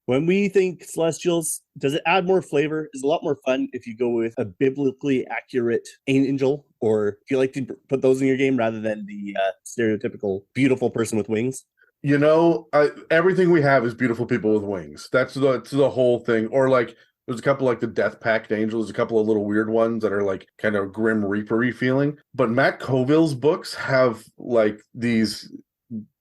When we think Celestials, does it add more flavor? Is it a lot more fun if you go with a biblically accurate angel? Or do you like to put those in your game rather than the stereotypical beautiful person with wings? Everything we have is beautiful people with wings. That's the whole thing. Or like, there's a couple like the Death Pact Angels, a couple of little weird ones that are like kind of Grim Reaper-y feeling. But Matt Colville's books have like these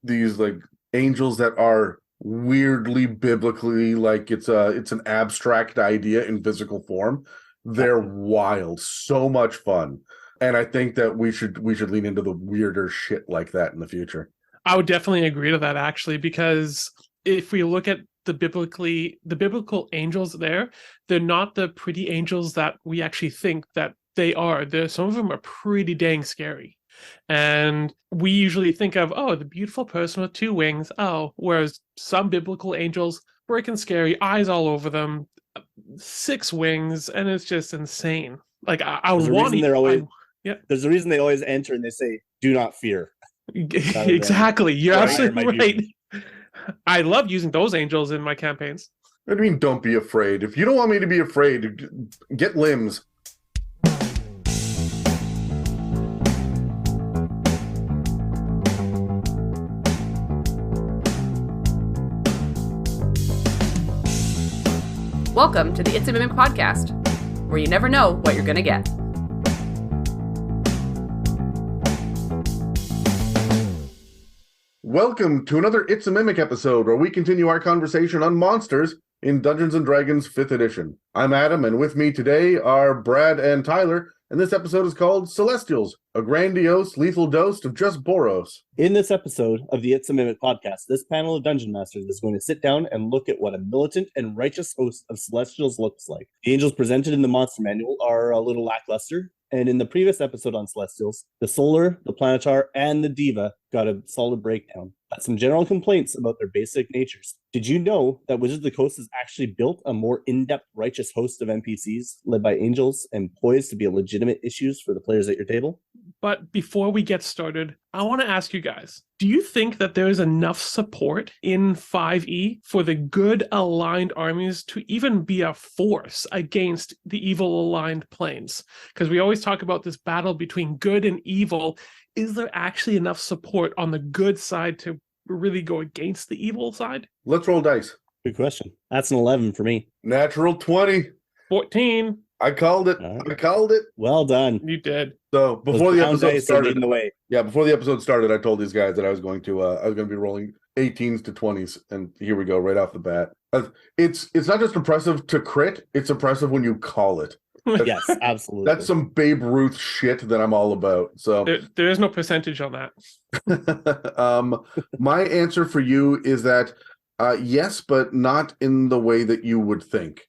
like angels that are weirdly biblically, like it's an abstract idea in physical form. They're wild, so much fun. And I think that we should lean into the weirder shit like that in the future. I would definitely agree to that, actually, because if we look at the biblical angels they're not the pretty angels that we actually think that they are. Some of them are pretty dang scary. And we usually think of, the beautiful person with 2 wings. Whereas some biblical angels, freaking scary, eyes all over them, 6 wings, and it's just insane. Like, There's a reason they always enter and they say, "Do not fear." Exactly. You're absolutely right. I love using those angels in my campaigns. I mean, don't be afraid. If you don't want me to be afraid, get limbs. Welcome to the It's a Mimic podcast, where you never know what you're going to get. Welcome to another It's a Mimic episode, where we continue our conversation on monsters in Dungeons & Dragons 5th edition. I'm Adam, and with me today are Brad and Tyler, and this episode is called Celestials, a grandiose, lethal dose of just Boros. In this episode of the It's a Mimic podcast, this panel of Dungeon Masters is going to sit down and look at what a militant and righteous host of Celestials looks like. The angels presented in the Monster Manual are a little lackluster, and in the previous episode on Celestials, the Solar, the Planetar, and the Diva got a solid breakdown. Some general complaints about their basic natures. Did you know that Wizards of the Coast has actually built a more in-depth righteous host of NPCs led by angels and poised to be a legitimate issues for the players at your table? But before we get started, I want to ask you guys, do you think that there is enough support in 5e for the good aligned armies to even be a force against the evil aligned planes? Because we always talk about this battle between good and evil. Is there actually enough support on the good side to really go against the evil side? Let's roll dice. Good question. That's an 11 for me. Natural 20. 14. I called it. Right. I called it. Well done. You did. So before the episode started, before the episode started, I told these guys that I was going to be rolling 18s to 20s, and here we go right off the bat. It's not just impressive to crit; it's impressive when you call it. Yes, absolutely. That's some Babe Ruth shit that I'm all about. So there is no percentage on that. My answer for you is that yes, but not in the way that you would think.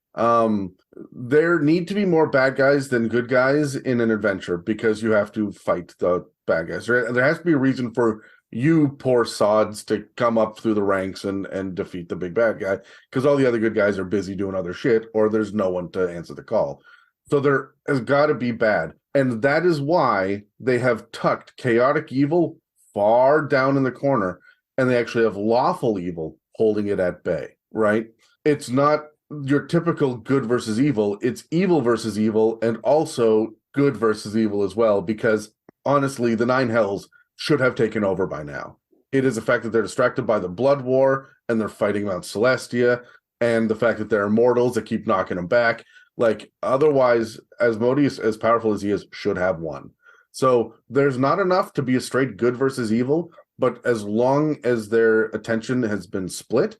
There need to be more bad guys than good guys in an adventure, because you have to fight the bad guys. There has to be a reason for you poor sods to come up through the ranks and defeat the big bad guy, because all the other good guys are busy doing other shit, or there's no one to answer the call. So there has got to be bad. And that is why they have tucked chaotic evil far down in the corner, and they actually have lawful evil holding it at bay, right? It's not your typical good versus evil. It's evil versus evil, and also good versus evil as well, because honestly, the Nine Hells should have taken over by now. It is the fact that they're distracted by the Blood War, and they're fighting Mount Celestia, and the fact that they're immortals that keep knocking them back. Like, otherwise, Asmodeus, as powerful as he is, should have won. So there's not enough to be a straight good versus evil, but as long as their attention has been split,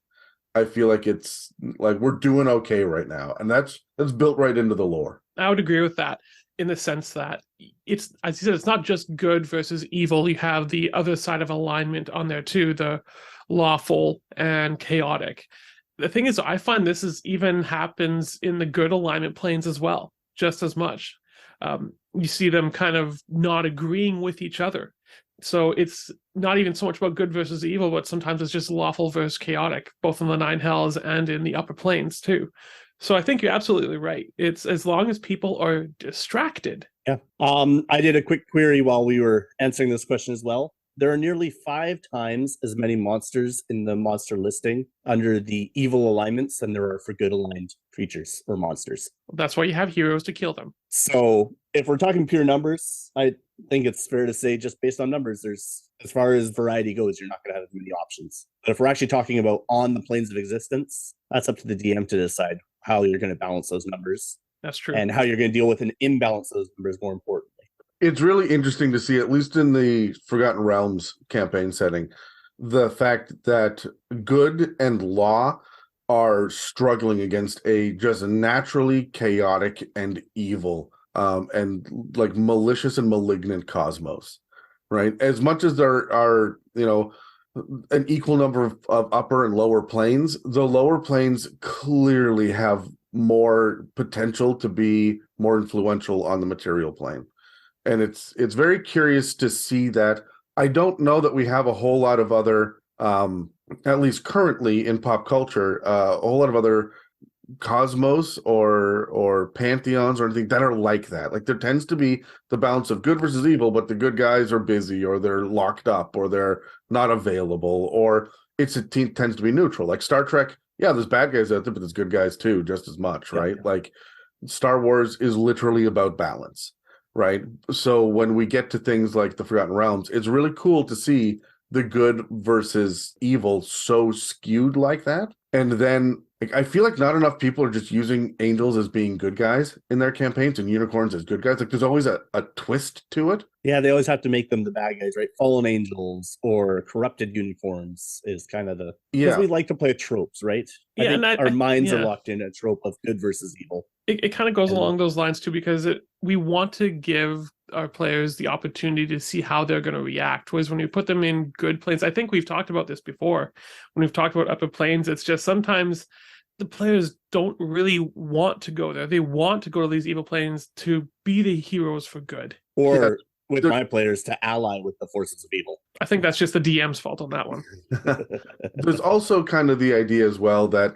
I feel like it's like we're doing okay right now. And that's built right into the lore. I would agree with that, in the sense that it's, as you said, it's not just good versus evil. You have the other side of alignment on there too, the lawful and chaotic. The thing is, I find this is even happens in the good alignment planes as well, just as much. You see them kind of not agreeing with each other. So it's not even so much about good versus evil, but sometimes it's just lawful versus chaotic, both in the Nine Hells and in the upper planes too. So I think you're absolutely right. It's as long as people are distracted. Yeah. I did a quick query while we were answering this question as well. there are nearly 5 times as many monsters in the monster listing under the evil alignments than there are for good aligned creatures or monsters. That's why you have heroes to kill them. So if we're talking pure numbers, I think it's fair to say just based on numbers, there's, as far as variety goes, you're not going to have as many options. But if we're actually talking about on the planes of existence, that's up to the DM to decide how you're going to balance those numbers. That's true. And how you're going to deal with an imbalance of those numbers, more importantly. It's really interesting to see, at least in the Forgotten Realms campaign setting, the fact that good and law are struggling against a just naturally chaotic and evil and like malicious and malignant cosmos, right? As much as there are, an equal number of upper and lower planes, the lower planes clearly have more potential to be more influential on the material plane. And it's very curious to see that. I don't know that we have a whole lot of other, at least currently in pop culture, a whole lot of other cosmos or pantheons or anything that are like that. Like there tends to be the balance of good versus evil, but the good guys are busy or they're locked up or they're not available, or tends to be neutral. Like Star Trek, yeah, there's bad guys out there, but there's good guys too, just as much, right? Yeah. Like Star Wars is literally about balance, right? So when we get to things like the Forgotten Realms, it's really cool to see the good versus evil so skewed like that. And then I feel like not enough people are just using angels as being good guys in their campaigns and unicorns as good guys. Like there's always a twist to it. Yeah, they always have to make them the bad guys, right? Fallen angels or corrupted unicorns is kind of the... Because we like to play tropes, right? Yeah, I think our minds are locked in a trope of good versus evil. It kind of goes along those lines too, because we want to give our players the opportunity to see how they're going to react. Whereas when you put them in good planes, I think we've talked about this before. When we've talked about upper planes, it's just sometimes the players don't really want to go there. They want to go to these evil planes to be the heroes for good. Or with my players to ally with the forces of evil. I think that's just the DM's fault on that one. There's also kind of the idea as well that,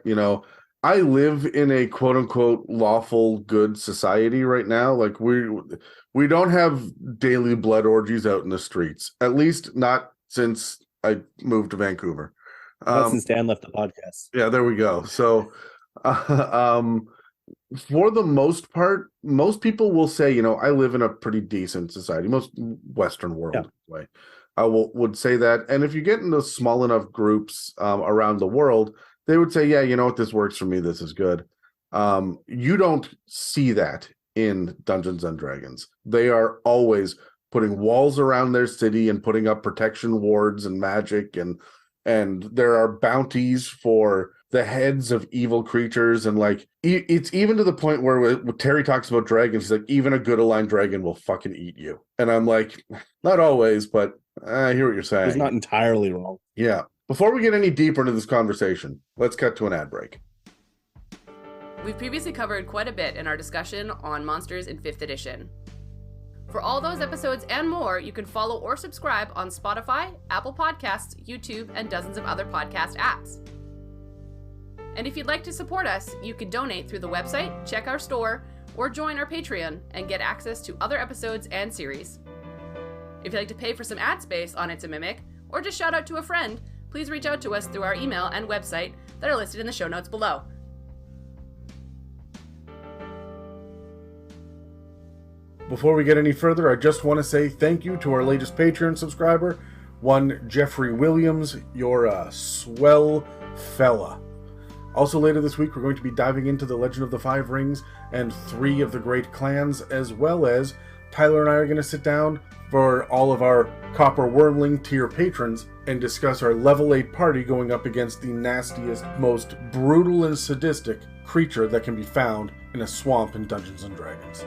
I live in a quote unquote lawful good society right now. Like we don't have daily blood orgies out in the streets, at least not since I moved to Vancouver. Not since Dan left the podcast. Yeah, there we go. So for the most part, most people will say, I live in a pretty decent society, most Western world way. I would say that. And if you get into small enough groups around the world, they would say, yeah, you know what, this works for me, this is good. You don't see that in Dungeons and Dragons. They are always putting walls around their city and putting up protection wards and magic, and there are bounties for the heads of evil creatures, and like it's even to the point where Terry talks about dragons, he's like, even a good aligned dragon will fucking eat you. And I'm like, not always, but I hear what you're saying. He's not entirely wrong. Yeah. Before we get any deeper into this conversation, let's cut to an ad break. We've previously covered quite a bit in our discussion on Monsters in 5th edition. For all those episodes and more, you can follow or subscribe on Spotify, Apple Podcasts, YouTube, and dozens of other podcast apps. And if you'd like to support us, you can donate through the website, check our store, or join our Patreon and get access to other episodes and series. If you'd like to pay for some ad space on It's a Mimic, or just shout out to a friend, please reach out to us through our email and website that are listed in the show notes below. Before we get any further, I just want to say thank you to our latest Patreon subscriber, one Jeffrey Williams. You're a swell fella. Also later this week, we're going to be diving into the Legend of the Five Rings and 3 of the Great Clans, as well as Tyler and I are going to sit down for all of our Copper Wormling tier patrons and discuss our level 8 party going up against the nastiest, most brutal and sadistic creature that can be found in a swamp in Dungeons & Dragons.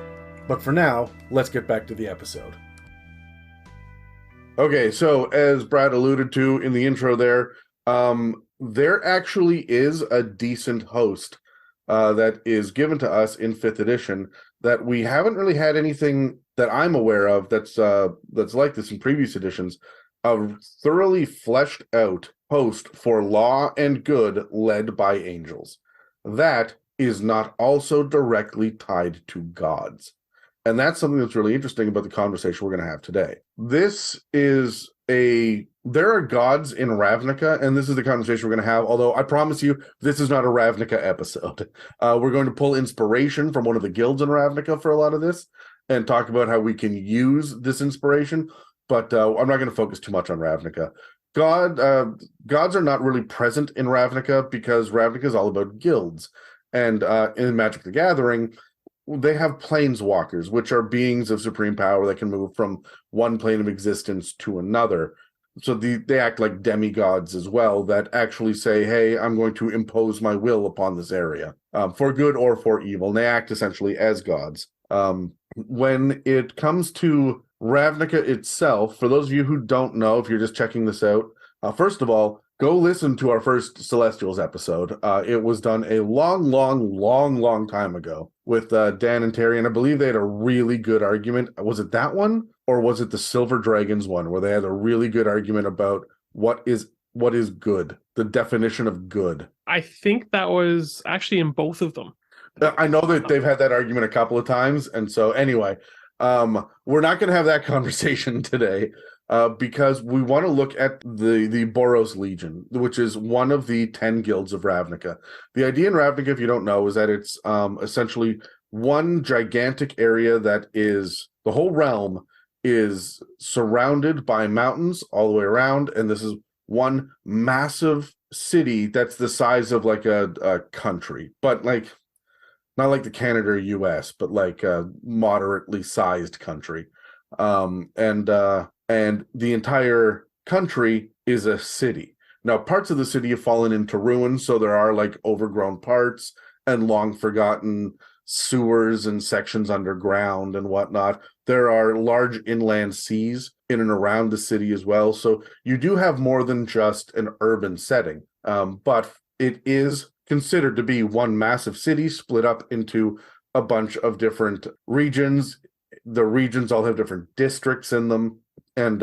But for now, let's get back to the episode. Okay, so as Brad alluded to in the intro there actually is a decent host that is given to us in 5th edition that we haven't really had anything that I'm aware of that's like this in previous editions. A thoroughly fleshed out host for law and good led by angels. That is not also directly tied to gods. And that's something that's really interesting about the conversation we're going to have today. This is there are gods in Ravnica, and this is the conversation we're going to have, although I promise you this is not a Ravnica episode. We're going to pull inspiration from one of the guilds in Ravnica for a lot of this and talk about how we can use this inspiration, but I'm not going to focus too much on Ravnica. Gods are not really present in Ravnica because Ravnica is all about guilds, and in Magic the Gathering they have planeswalkers, which are beings of supreme power that can move from one plane of existence to another. So they act like demigods as well, that actually say, hey, I'm going to impose my will upon this area, for good or for evil, and they act essentially as gods. When it comes to Ravnica itself, for those of you who don't know, if you're just checking this out, first of all, go listen to our first Celestials episode. It was done a long time ago with Dan and Terry, and I believe they had a really good argument. Was it that one, or was it the Silver Dragons one, where they had a really good argument about what is good, the definition of good? I think that was actually in both of them. I know that they've had that argument a couple of times, and so anyway, we're not going to have that conversation today. Because we want to look at the Boros Legion, which is one of the 10 guilds of Ravnica. The idea in Ravnica, if you don't know, is that it's essentially one gigantic area that is, the whole realm is surrounded by mountains all the way around, and this is one massive city that's the size of like a country, but like not like the Canada or US, but like a moderately sized country. And the entire country is a city. Now, parts of the city have fallen into ruin, so there are like overgrown parts and long forgotten sewers and sections underground and whatnot. There are large inland seas in and around the city as well. So you do have more than just an urban setting, but it is considered to be one massive city split up into a bunch of different regions. The regions all have different districts in them. And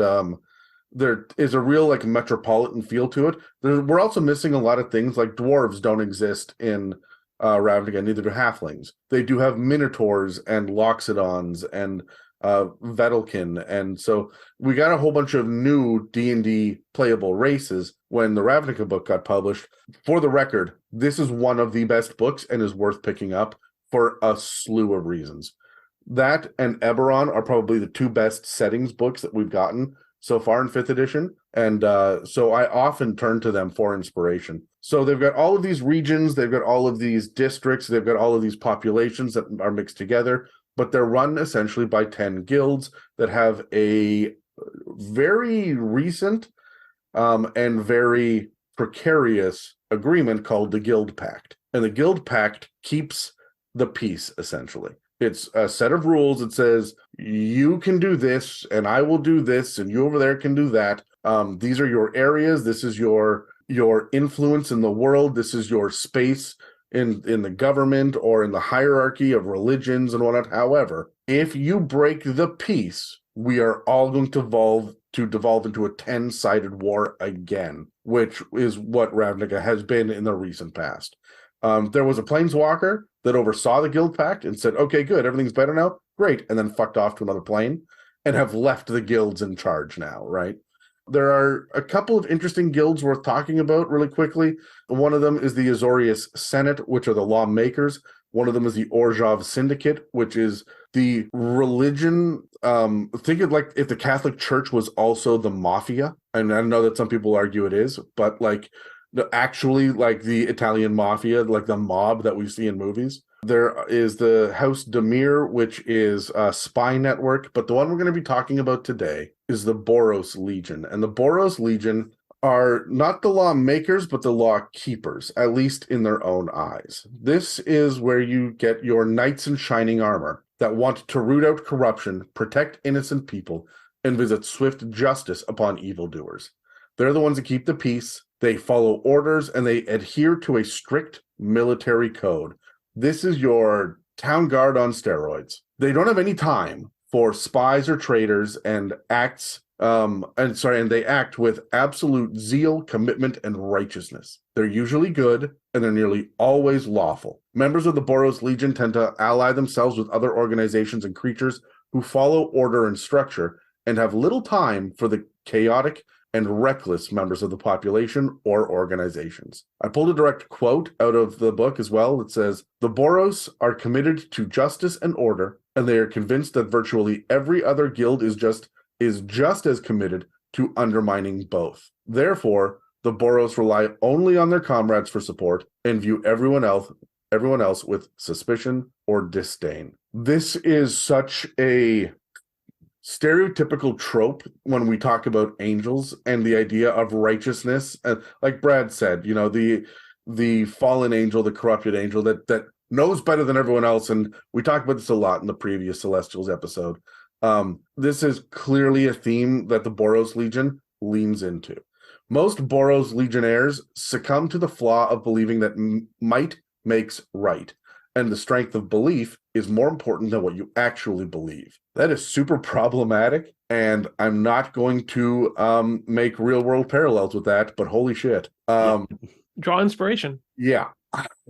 there is a real like metropolitan feel to it. We're also missing a lot of things, like dwarves don't exist in Ravnica, neither do halflings. They do have minotaurs and loxodons and Vedalken, and so we got a whole bunch of new D&D playable races when the Ravnica book got published. For the record, this is one of the best books and is worth picking up for a slew of reasons. That and Eberron are probably the two best settings books that we've gotten so far in 5th edition. And so I often turn to them for inspiration. So they've got all of these regions, they've got all of these districts, they've got all of these populations that are mixed together, but they're run essentially by 10 guilds that have a very recent and very precarious agreement called the Guild Pact. And the Guild Pact keeps the peace, essentially. It's a set of rules that says you can do this and I will do this and you over there can do that. These are your areas. This is your influence in the world. This is your space in the government or in the hierarchy of religions and whatnot. However, if you break the peace, we are all going to devolve into a 10-sided war again, which is what Ravnica has been in the recent past. There was a planeswalker that oversaw the Guild Pact and said, okay, good, everything's better now, great, and then fucked off to another plane and have left the guilds in charge now, right? There are a couple of interesting guilds worth talking about really quickly. One of them is the Azorius Senate, which are the lawmakers. One of them is the Orzhov Syndicate, which is the religion. Think of like if the Catholic Church was also the mafia. And I know that some people argue it is, but like actually like the Italian mafia, like the mob that we see in movies. There is the House Demir, which is a spy network, but the one we're going to be talking about today is the Boros Legion. And the Boros Legion are not the lawmakers, but the law keepers, at least in their own eyes. This is where you get your knights in shining armor that want to root out corruption, protect innocent people, and visit swift justice upon evildoers. They're the ones that keep the peace. They follow orders and they adhere to a strict military code. This is your town guard on steroids. They don't have any time for spies or traitors and they act with absolute zeal, commitment, and righteousness. They're usually good and they're nearly always lawful. Members of the Boros Legion tend to ally themselves with other organizations and creatures who follow order and structure and have little time for the chaotic, and reckless members of the population or organizations. I pulled a direct quote out of the book as well. It says, "The Boros are committed to justice and order, and they are convinced that virtually every other guild is just as committed to undermining both. Therefore, the Boros rely only on their comrades for support and view everyone else with suspicion or disdain." This is such a stereotypical trope when we talk about angels and the idea of righteousness. Like Brad said, the fallen angel, the corrupted angel that knows better than everyone else. And we talked about this a lot in the previous Celestials episode. This is clearly a theme that the Boros Legion leans into. Most Boros Legionnaires succumb to the flaw of believing that might makes right, and the strength of belief is more important than what you actually believe. That is super problematic, and I'm not going to make real-world parallels with that, but holy shit. Draw inspiration. Yeah.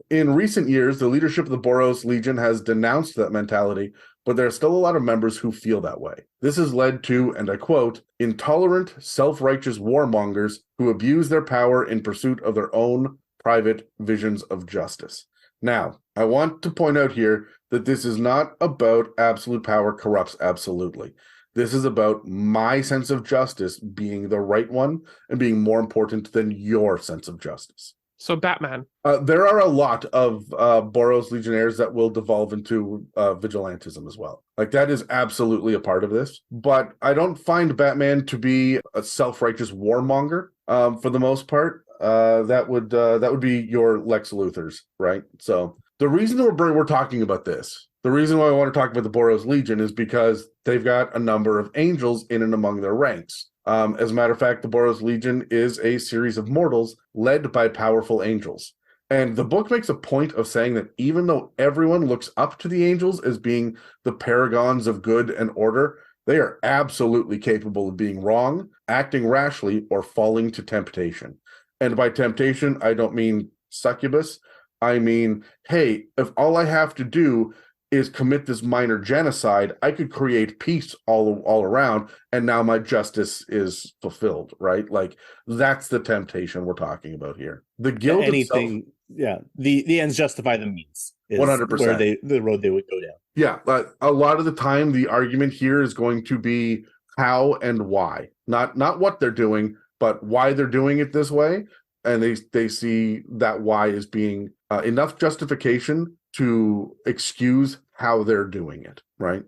In recent years, the leadership of the Boros Legion has denounced that mentality, but there are still a lot of members who feel that way. This has led to, and I quote, "intolerant, self-righteous warmongers who abuse their power in pursuit of their own private visions of justice." Now, I want to point out here that this is not about absolute power corrupts absolutely. This is about my sense of justice being the right one and being more important than your sense of justice. So Batman. There are a lot of Boros Legionnaires that will devolve into vigilantism as well. Like, that is absolutely a part of this. But I don't find Batman to be a self-righteous warmonger for the most part. That would be your Lex Luthors, right? So the reason we're talking about this, the reason why I want to talk about the Boros Legion is because they've got a number of angels in and among their ranks. As a matter of fact, the Boros Legion is a series of mortals led by powerful angels. And the book makes a point of saying that even though everyone looks up to the angels as being the paragons of good and order, they are absolutely capable of being wrong, acting rashly, or falling to temptation. And by temptation, I don't mean succubus. I mean, hey, if all I have to do is commit this minor genocide, I could create peace all around, and now my justice is fulfilled, right? Like, that's the temptation we're talking about here. The guild anything, the ends justify the means. 100%. Where the road they would go down. Yeah, a lot of the time, the argument here is going to be how and why, not what they're doing, but why they're doing it this way, and they see that why as being enough justification to excuse how they're doing it, right?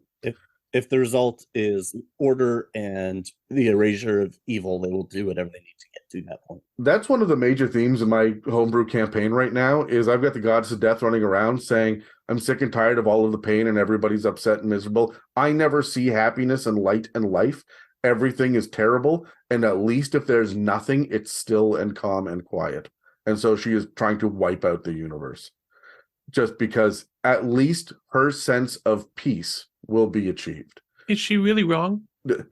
If the result is order and the erasure of evil, they will do whatever they need to get to that point. That's one of the major themes in my homebrew campaign right now, is I've got the Goddess of Death running around saying, I'm sick and tired of all of the pain and everybody's upset and miserable. I never see happiness and light and life. Everything is terrible, and at least if there's nothing, it's still and calm and quiet. And so she is trying to wipe out the universe, just because at least her sense of peace will be achieved. Is she really wrong?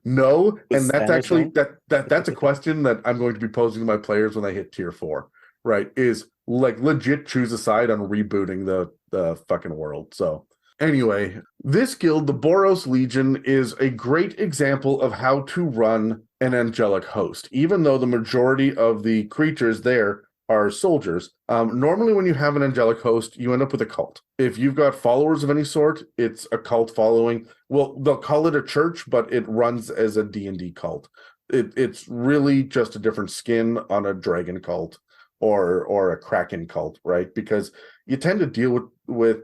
No, and that's actually that's a question that I'm going to be posing to my players when they hit tier 4, right? Is like legit choose a side on rebooting the fucking world. So anyway, this guild, the Boros Legion, is a great example of how to run an angelic host, even though the majority of the creatures there are soldiers. Normally when you have an angelic host, you end up with a cult. If you've got followers of any sort, it's a cult following. Well, they'll call it a church, but it runs as a D&D cult. It's really just a different skin on a dragon cult or a kraken cult, right? Because you tend to deal with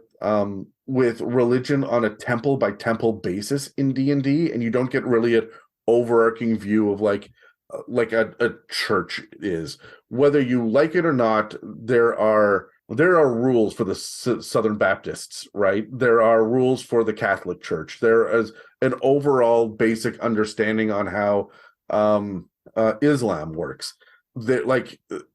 religion on a temple by temple basis in D&D, and you don't get really an overarching view of like a church is. Whether you like it or not, there are rules for the Southern Baptists, right? There are rules for the Catholic Church. There is an overall basic understanding on how Islam works.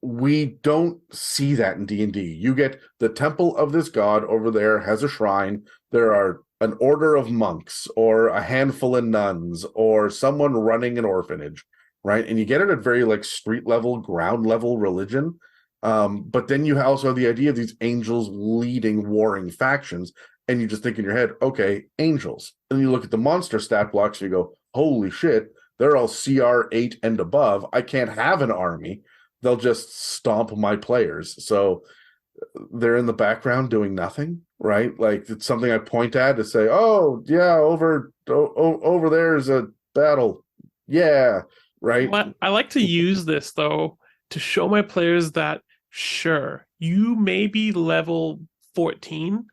We don't see that in D&D. You get the temple of this god over there has a shrine. There are an order of monks or a handful of nuns or someone running an orphanage, right? And you get it at very like street level, ground level religion. But then you also have the idea of these angels leading warring factions, and you just think in your head, okay, angels. And you look at the monster stat blocks and you go, holy shit, they're all CR8 and above. I can't have an army. They'll just stomp my players. So they're in the background doing nothing, right? Like it's something I point at to say, oh yeah, over there is a battle. Yeah, right. I like to use this though to show my players that sure, you may be level 14,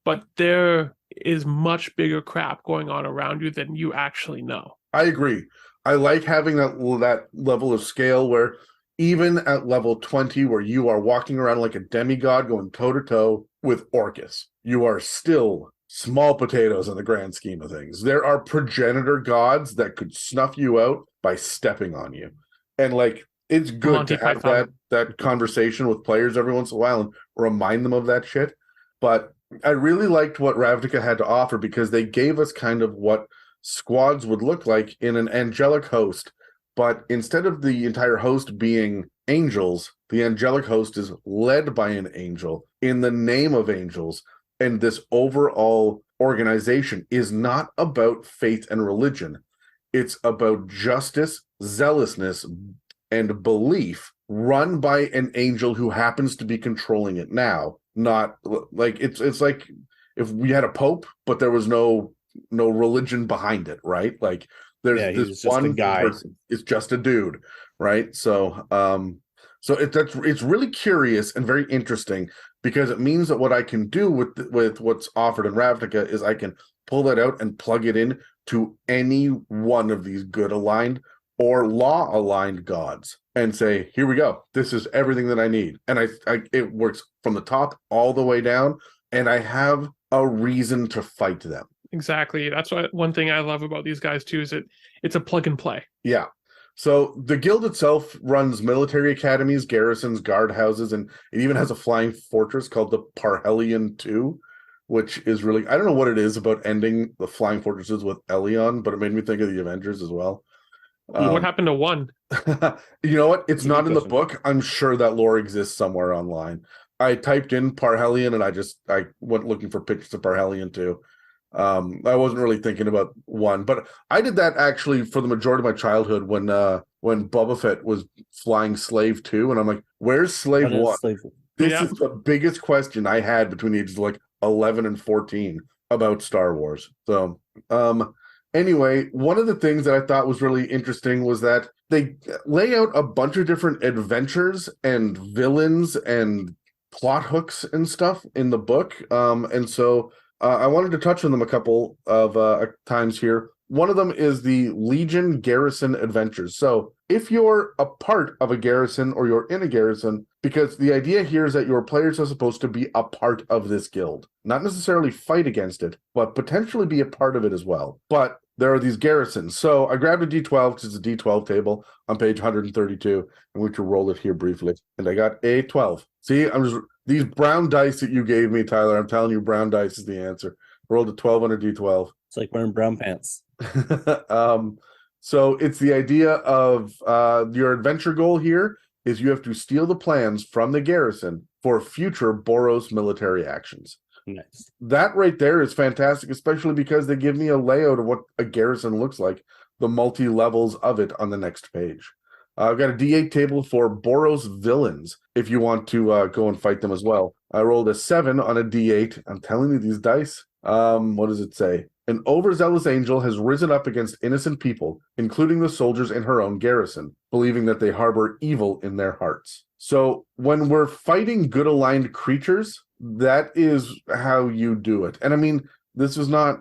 but there is much bigger crap going on around you than you actually know. I agree. I like having that level of scale where even at level 20, where you are walking around like a demigod going toe-to-toe with Orcus, you are still small potatoes in the grand scheme of things. There are progenitor gods that could snuff you out by stepping on you. And like, it's good Monty to have Python. that conversation with players every once in a while and remind them of that shit. But I really liked what Ravnica had to offer because they gave us kind of what squads would look like in an angelic host. But instead of the entire host being angels, the angelic host is led by an angel in the name of angels. And this overall organization is not about faith and religion. It's about justice, zealousness, and belief run by an angel who happens to be controlling it now. Not like it's like if we had a pope, but there was no religion behind it, right? Like there's this one guy. It's just a dude, right? So it's really curious and very interesting because it means that what I can do with what's offered in Ravnica is I can pull that out and plug it in to any one of these good aligned or law aligned gods and say, here we go. This is everything that I need. And it works from the top all the way down. And I have a reason to fight them. Exactly. That's one thing I love about these guys too, is it's a plug and play. Yeah. So the guild itself runs military academies, garrisons, guardhouses, and it even has a flying fortress called the Parhelion 2, which is really, I don't know what it is about ending the flying fortresses with Elion, but it made me think of the Avengers as well. What happened to one? You know what? It's not in the book. I'm sure that lore exists somewhere online. I typed in Parhelion and I went looking for pictures of Parhelion 2. I wasn't really thinking about one, but I did that actually for the majority of my childhood when Boba Fett was flying Slave 2, and I'm like, where's Slave 1? This is the biggest question I had between the ages of like 11 and 14 about Star Wars. So, anyway, one of the things that I thought was really interesting was that they lay out a bunch of different adventures and villains and plot hooks and stuff in the book. And so I wanted to touch on them a couple of times here. One of them is the Legion Garrison Adventures. So if you're a part of a garrison or you're in a garrison, because the idea here is that your players are supposed to be a part of this guild, not necessarily fight against it, but potentially be a part of it as well. But there are these garrisons. So I grabbed a D12 because it's a D12 table on page 132. I'm going to roll it here briefly. And I got a 12. See, these brown dice that you gave me, Tyler, I'm telling you, brown dice is the answer. I rolled a 12 on a D12. It's like wearing brown pants. So it's the idea of your adventure goal here is you have to steal the plans from the garrison for future Boros military actions. Nice. That right there is fantastic, especially because they give me a layout of what a garrison looks like, the multi-levels of it on the next page. I've got a D8 table for Boros villains if you want to go and fight them as well. I rolled a 7 on a D8. I'm telling you, these dice. What does it say? An overzealous angel has risen up against innocent people, including the soldiers in her own garrison, believing that they harbor evil in their hearts. So when we're fighting good aligned creatures, that is how you do it. And I mean, this is not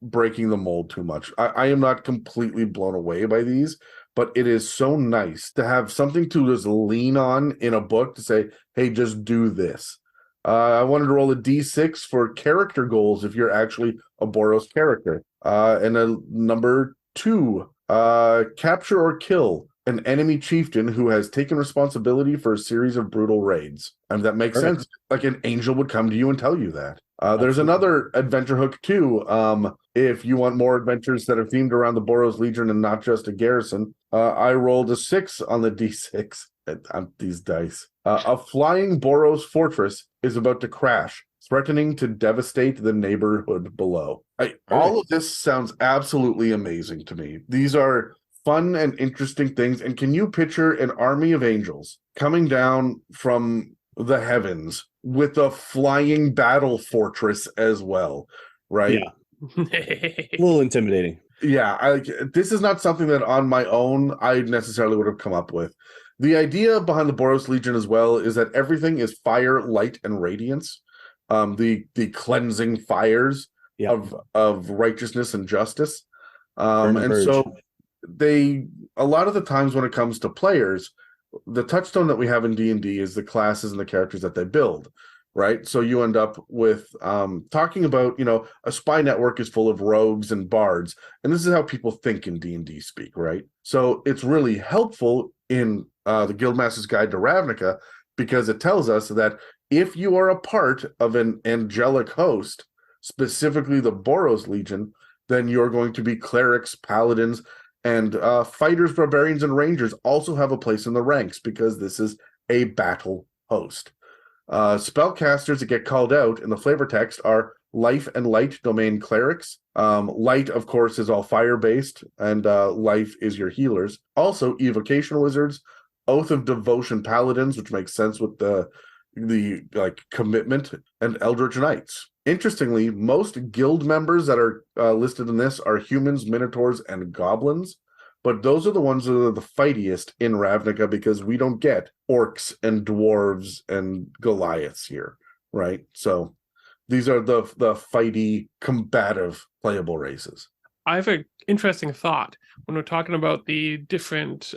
breaking the mold too much. I am not completely blown away by these, but it is so nice to have something to just lean on in a book to say, hey, just do this. I wanted to roll a D6 for character goals if you're actually a Boros character. And a number 2, capture or kill an enemy chieftain who has taken responsibility for a series of brutal raids. And that makes sense. Like an angel would come to you and tell you that. There's another adventure hook too. If you want more adventures that are themed around the Boros Legion and not just a garrison, I rolled a 6 on the D6. These dice. A flying Boros fortress is about to crash, threatening to devastate the neighborhood below. All of this sounds absolutely amazing to me. These are fun and interesting things. And can you picture an army of angels coming down from the heavens with a flying battle fortress as well, right? Yeah. A little intimidating. Yeah, this is not something that on my own I necessarily would have come up with. The idea behind the Boros Legion as well is that everything is fire, light, and radiance. The cleansing fires of righteousness and justice. And so a lot of the times when it comes to players, the touchstone that we have in D&D is the classes and the characters that they build, right? So you end up with talking about, a spy network is full of rogues and bards, and this is how people think in D&D speak, right? So it's really helpful in the Guildmaster's Guide to Ravnica, because it tells us that if you are a part of an angelic host, specifically the Boros Legion, then you're going to be clerics, paladins, and fighters, barbarians, and rangers also have a place in the ranks, because this is a battle host. Spellcasters that get called out in the flavor text are life and light domain clerics. Light, of course, is all fire-based, and life is your healers. Also, evocation wizards, oath of devotion paladins, which makes sense with the commitment, and eldritch knights. Interestingly, most guild members that are listed in this are humans, minotaurs, and goblins, but those are the ones that are the fightiest in Ravnica, because we don't get orcs and dwarves and Goliaths here, right? So these are the fighty, combative, playable races. I have an interesting thought when we're talking about the different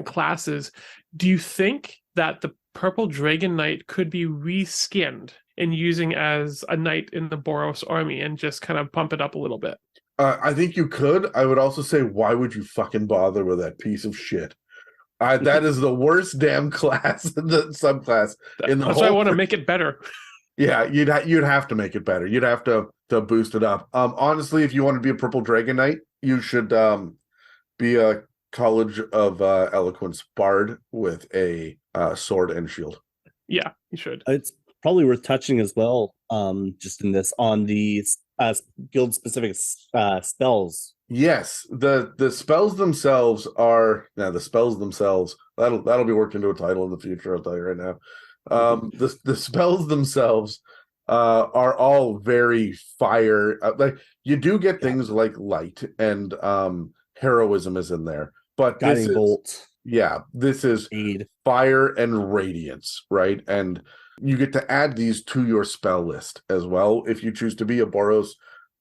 classes. Do you think that the Purple Dragon Knight could be reskinned and using as a knight in the Boros army and just kind of pump it up a little bit? I think you could. I would also say, why would you fucking bother with that piece of shit? That is the worst damn class, the subclass in the whole. That's why I want to make it better. Yeah, you'd have to make it better. You'd have to boost it up. Honestly, if you want to be a Purple Dragon Knight, you should be a College of Eloquence bard with a sword and shield. Yeah, you should. It's probably worth touching as well, just in this, on the guild specific spells. Yes, the spells themselves are that'll be worked into a title in the future, I'll tell you right now. The spells themselves are all very fire. Like, you do get things like light and heroism is in there, but Guiding bolt. Yeah, this is Aid. fire and radiance, right? And you get to add these to your spell list as well if you choose to be a Boros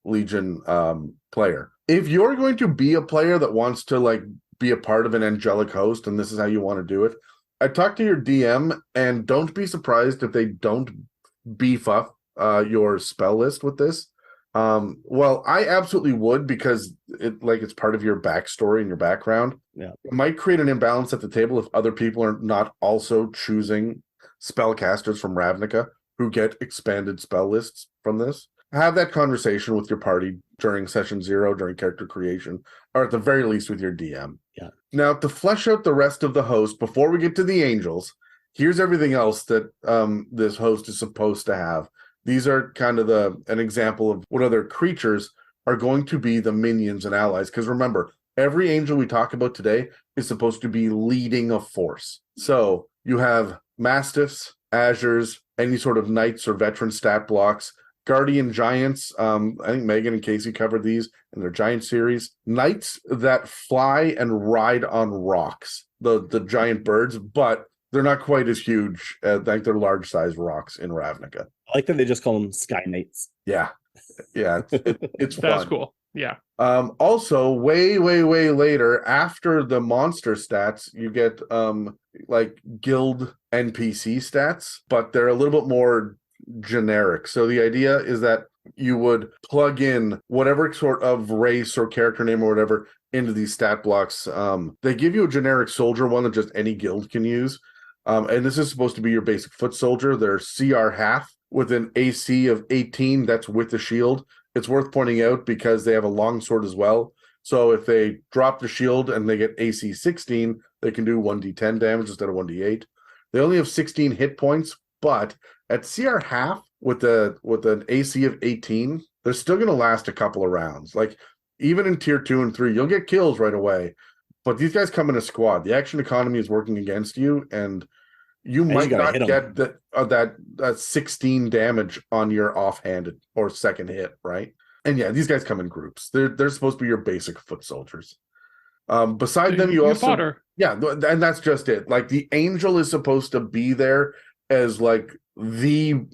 Legion player. If you're going to be a player that wants to be a part of an angelic host, and this is how you want to do it, I talk to your DM, and don't be surprised if they don't beef up your spell list with this. Well, I absolutely would, because it's part of your backstory and your background. Yeah, it might create an imbalance at the table if other people are not also choosing spellcasters from Ravnica who get expanded spell lists from this. Have that conversation with your party during session 0, during character creation, or at the very least with your DM. Yeah. Now, to flesh out the rest of the host, before we get to the angels, here's everything else that this host is supposed to have. These are kind of an example of what other creatures are going to be the minions and allies. Because remember, every angel we talk about today is supposed to be leading a force. So you have mastiffs, azures, any sort of knights or veteran stat blocks, guardian giants. I think Megan and Casey covered these in their giant series. Knights that fly and ride on rocks, the giant birds, but they're not quite as huge. They're large size rocks in Ravnica. I like that they just call them Sky Knights. Yeah, it's fun. That's cool. Yeah. Also, way later, after the monster stats, you get guild NPC stats, but they're a little bit more generic. So the idea is that you would plug in whatever sort of race or character name or whatever into these stat blocks. They give you a generic soldier one that just any guild can use. And this is supposed to be your basic foot soldier. They're CR half with an AC of 18. That's with the shield. It's worth pointing out because they have a longsword as well. So if they drop the shield and they get AC 16, they can do 1d10 damage instead of 1d8. They only have 16 hit points, but at CR half with an AC of 18, they're still going to last a couple of rounds. even in tier 2 and 3, you'll get kills right away. But these guys come in a squad. The action economy is working against you, and you might not get that 16 damage on your offhanded or second hit, right? And yeah, these guys come in groups. They're supposed to be your basic foot soldiers. Beside them, you also fodder. Yeah, and that's just it. Like the angel is supposed to be there as like the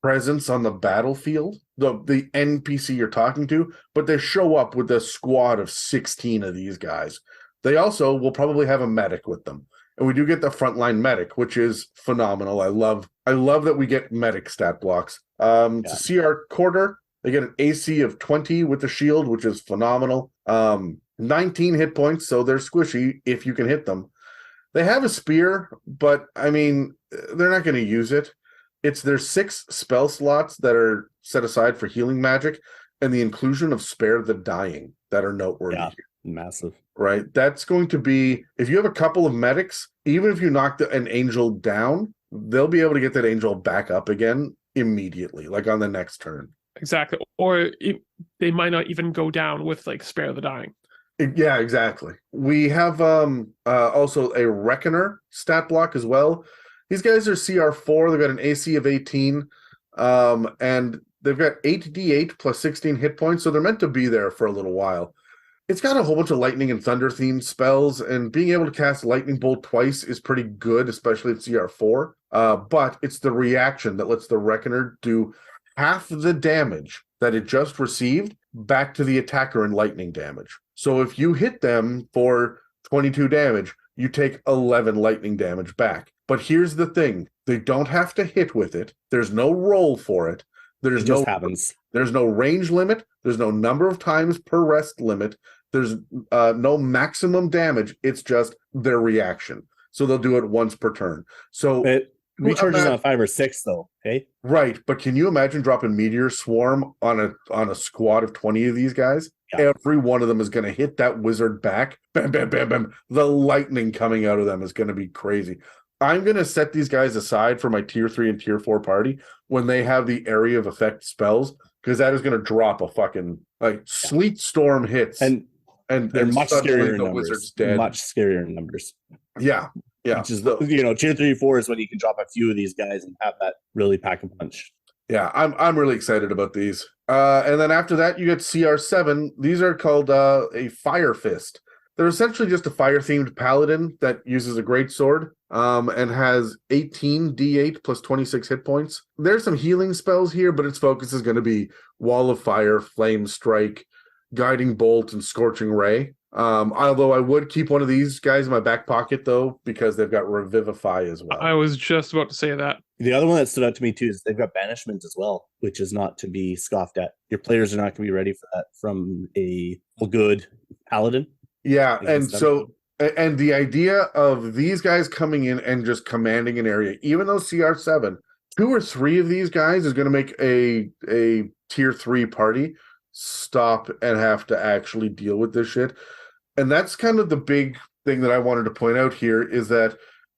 presence on the battlefield, the NPC you're talking to, but they show up with a squad of 16 of these guys. They also will probably have a medic with them. And we do get the frontline medic, which is phenomenal. I love that we get medic stat blocks. It's a CR quarter. They get an AC of 20 with the shield, which is phenomenal. 19 hit points, so they're squishy if you can hit them. They have a spear, but I mean, they're not going to use it. It's their 6 spell slots that are set aside for healing magic, and the inclusion of Spare the Dying that are noteworthy. Yeah, massive. Right? That's going to be, if you have a couple of medics, even if you knock an angel down, they'll be able to get that angel back up again immediately, like on the next turn. Exactly. Or they might not even go down with like Spare the Dying. Yeah, exactly. We have also a Reckoner stat block as well. These guys are CR4. They've got an AC of 18, and they've got 8d8 plus 16 hit points, so they're meant to be there for a little while. It's got a whole bunch of lightning and thunder themed spells, and being able to cast Lightning Bolt twice is pretty good, especially at CR4. But it's the reaction that lets the Reckoner do half the damage that it just received back to the attacker in lightning damage. So if you hit them for 22 damage, you take 11 lightning damage back. But here's the thing. They don't have to hit with it. There's no roll for it. It just happens. There's no range limit. There's no number of times per rest limit. There's no maximum damage. It's just their reaction. So they'll do it once per turn. So it recharges on 5 or 6 though, okay? Right, but can you imagine dropping Meteor Swarm on a squad of 20 of these guys? Yeah. Every one of them is going to hit that wizard back. Bam, bam, bam, bam. The lightning coming out of them is going to be crazy. I'm going to set these guys aside for my tier 3 and tier 4 party when they have the area of effect spells, because that is going to drop a fucking sleet storm hits. And they're much scarier in numbers. Much scarier in numbers. Yeah. Yeah. Which is tier 3, 4 is when you can drop a few of these guys and have that really pack a punch. Yeah, I'm really excited about these. And then after that, you get CR7. These are called a Fire Fist. They're essentially just a fire-themed paladin that uses a great sword and has 18 d8 plus 26 hit points. There's some healing spells here, but its focus is going to be Wall of Fire, Flame Strike, Guiding Bolt, and Scorching Ray. Although I would keep one of these guys in my back pocket, though, because they've got Revivify as well. I was just about to say that. The other one that stood out to me, too, is they've got Banishment as well, which is not to be scoffed at. Your players are not going to be ready for that from a good paladin. Yeah, and the idea of these guys coming in and just commanding an area, even though CR7, 2 or 3 of these guys is going to make a tier 3 party stop and have to actually deal with this shit. And that's kind of the big thing that I wanted to point out here, is that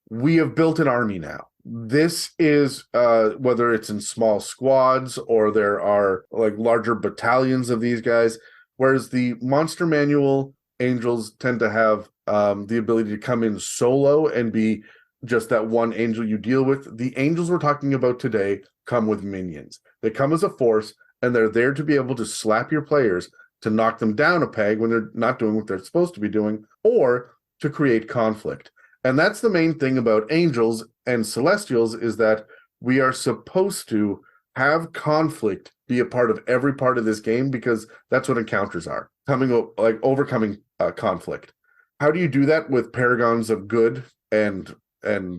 we have built an army now. This is whether it's in small squads or there are like larger battalions of these guys, whereas the monster manual angels tend to have the ability to come in solo and be just that one angel you deal with. The angels we're talking about today come with minions. They come as a force, and they're there to be able to slap your players, to knock them down a peg when they're not doing what they're supposed to be doing, or to create conflict. And that's the main thing about angels and celestials, is that we are supposed to have conflict be a part of every part of this game, because that's what encounters are. Overcoming conflict. How do you do that with paragons of good and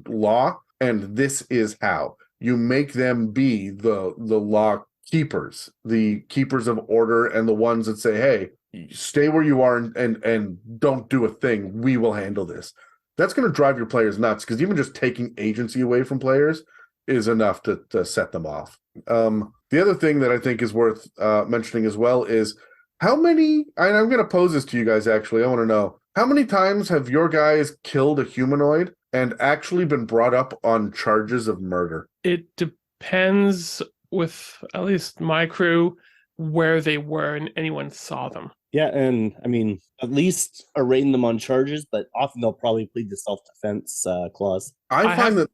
law? And this is how. You make them be the law keepers, the keepers of order, and the ones that say, hey, stay where you are and don't do a thing. We will handle this. That's going to drive your players nuts, because even just taking agency away from players is enough to set them off. The other thing that I think is worth mentioning as well is how many, and I'm going to pose this to you guys actually, I want to know, how many times have your guys killed a humanoid and actually been brought up on charges of murder? It depends, with at least my crew, where they were and anyone saw them. Yeah, and I mean, at least arraign them on charges, but often they'll probably plead the self-defense clause. I find that.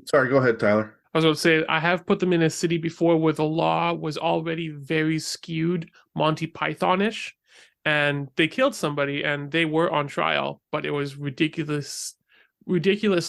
Sorry, go ahead, Tyler. I was about to say, I have put them in a city before where the law was already very skewed Monty Python-ish, and they killed somebody and they were on trial, but it was ridiculous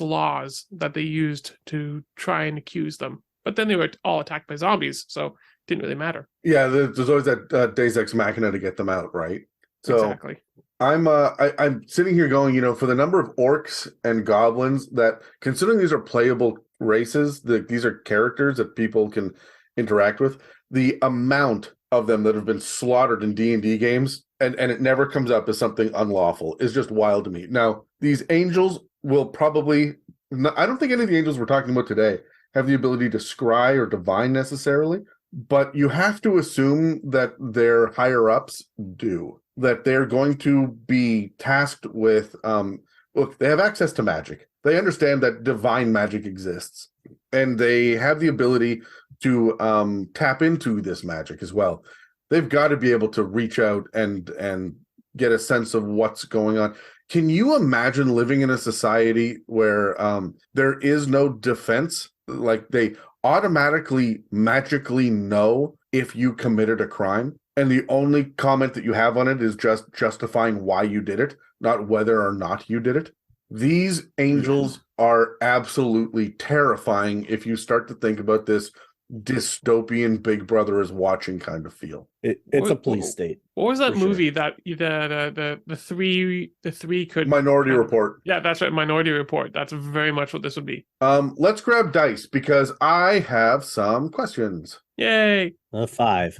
laws that they used to try and accuse them. But then they were all attacked by zombies, so it didn't really matter. Yeah, there's always that Deus Ex Machina to get them out, right? So Exactly. I'm sitting here going, for the number of orcs and goblins that, considering these are playable races, these are characters that people can interact with, the amount of them that have been slaughtered in D&D games, and it never comes up as something unlawful, is just wild to me. Now, these angels will probably, I don't think any of the angels we're talking about today have the ability to scry or divine necessarily, but you have to assume that their higher-ups do. That they're going to be tasked with, look, they have access to magic. They understand that divine magic exists, and they have the ability to tap into this magic as well. They've got to be able to reach out and get a sense of what's going on. Can you imagine living in a society where there is no defense? Like, they automatically, magically know if you committed a crime, and the only comment that you have on it is just justifying why you did it, not whether or not you did it. These angels are absolutely terrifying if you start to think about this dystopian Big Brother is watching kind of feel. It's a police state. What was that movie that the three could Minority Report? Yeah, that's right, Minority Report. That's very much what this would be. Let's grab dice because I have some questions. Yay! 5.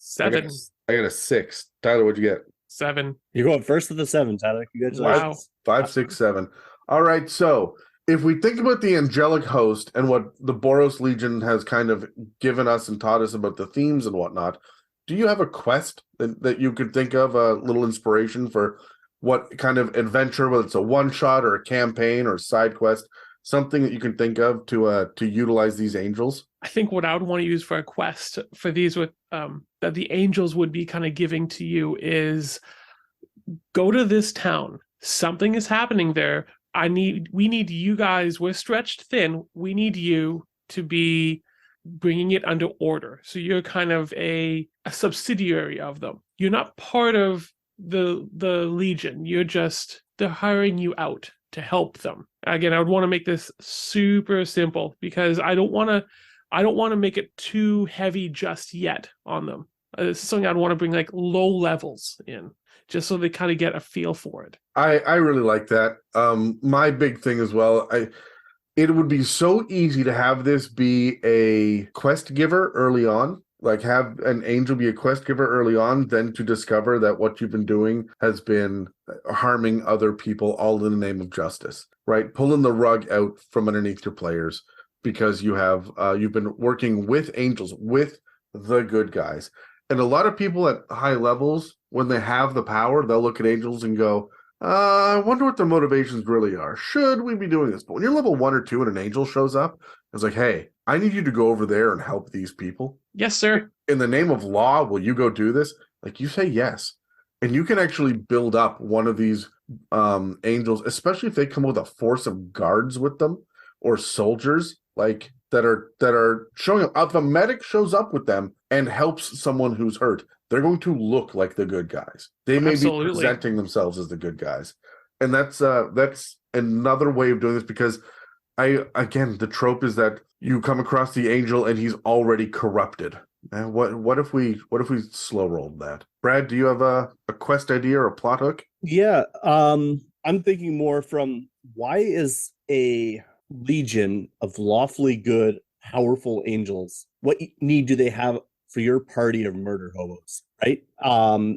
7. I got a 6. Tyler, what'd you get? 7. You're going first with the 7, Tyler. Congratulations. Wow. 5, 6, 7. All right, so if we think about the angelic host and what the Boros Legion has kind of given us and taught us about the themes and whatnot, do you have a quest that you could think of, a little inspiration for what kind of adventure, whether it's a one-shot or a campaign or a side quest, something that you can think of to utilize these angels? I think what I would want to use for a quest for these with that the angels would be kind of giving to you is go to this town. Something is happening there. We need you guys. We're stretched thin. We need you to be bringing it under order. So you're kind of a subsidiary of them. You're not part of the Legion. They're hiring you out to help them. Again, I would want to make this super simple because I don't want to make it too heavy just yet on them. This is something I'd want to bring like low levels in, just so they kind of get a feel for it. I really like that. My big thing as well, it would be so easy to have this be a quest giver early on, like have an angel be a quest giver early on, then to discover that what you've been doing has been harming other people all in the name of justice, right? Pulling the rug out from underneath your players because you've been working with angels, with the good guys. And a lot of people at high levels, when they have the power, they'll look at angels and go, I wonder what their motivations really are. Should we be doing this? But when you're level 1 or 2 and an angel shows up, it's like, hey, I need you to go over there and help these people. Yes, sir. In the name of law, will you go do this? Like, you say yes. And you can actually build up one of these angels, especially if they come with a force of guards with them or soldiers, like that are showing up. If a medic shows up with them and helps someone who's hurt, they're going to look like the good guys. They may be presenting themselves as the good guys. And that's another way of doing this, because the trope is that you come across the angel and he's already corrupted. And what if we slow rolled that? Brad, do you have a quest idea or a plot hook? Yeah, I'm thinking more from, why is a legion of lawfully good, powerful angels, what need do they have for your party of murder hobos, right?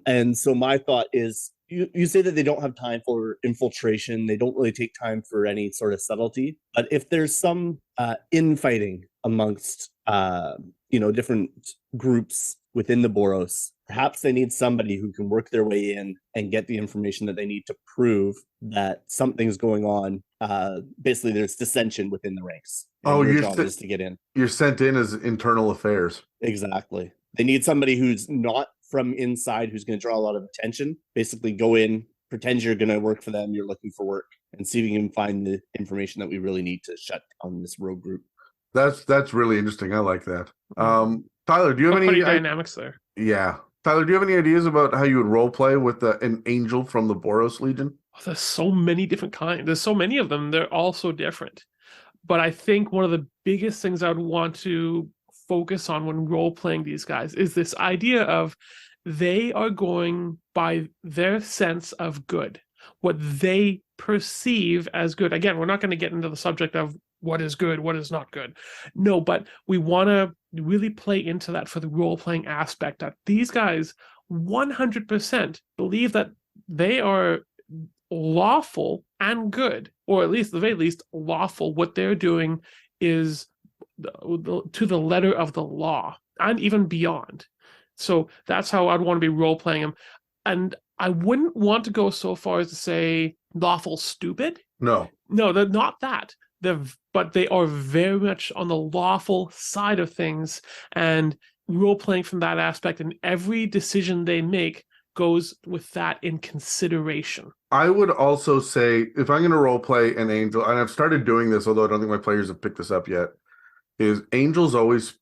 And so my thought is, you say that they don't have time for infiltration, they don't really take time for any sort of subtlety, but if there's some infighting amongst different groups within the Boros, perhaps they need somebody who can work their way in and get the information that they need to prove that something's going on. Basically, there's dissension within the ranks. Your job is to get in. You're sent in as internal affairs. Exactly. They need somebody who's not from inside who's going to draw a lot of attention. Basically, go in, pretend you're going to work for them, you're looking for work, and see if you can find the information that we really need to shut down this rogue group. That's really interesting. I like that. Tyler, do you have any dynamics there? Yeah. Tyler, do you have any ideas about how you would role play with an angel from the Boros Legion? Oh, there's so many different kinds. There's so many of them. They're all so different. But I think one of the biggest things I would want to focus on when role playing these guys is this idea of they are going by their sense of good, what they perceive as good. Again, we're not going to get into the subject of what is good, what is not good. No, but we want to really play into that for the role-playing aspect, that these guys 100% believe that they are lawful and good, or at least, at the very least, lawful. What they're doing is to the letter of the law and even beyond. So that's how I'd want to be role-playing them. And I wouldn't want to go so far as to say lawful stupid. No, they're not that. But they are very much on the lawful side of things, and role-playing from that aspect, and every decision they make goes with that in consideration. I would also say, if I'm going to role play an angel, and I've started doing this, although I don't think my players have picked this up yet, is angels always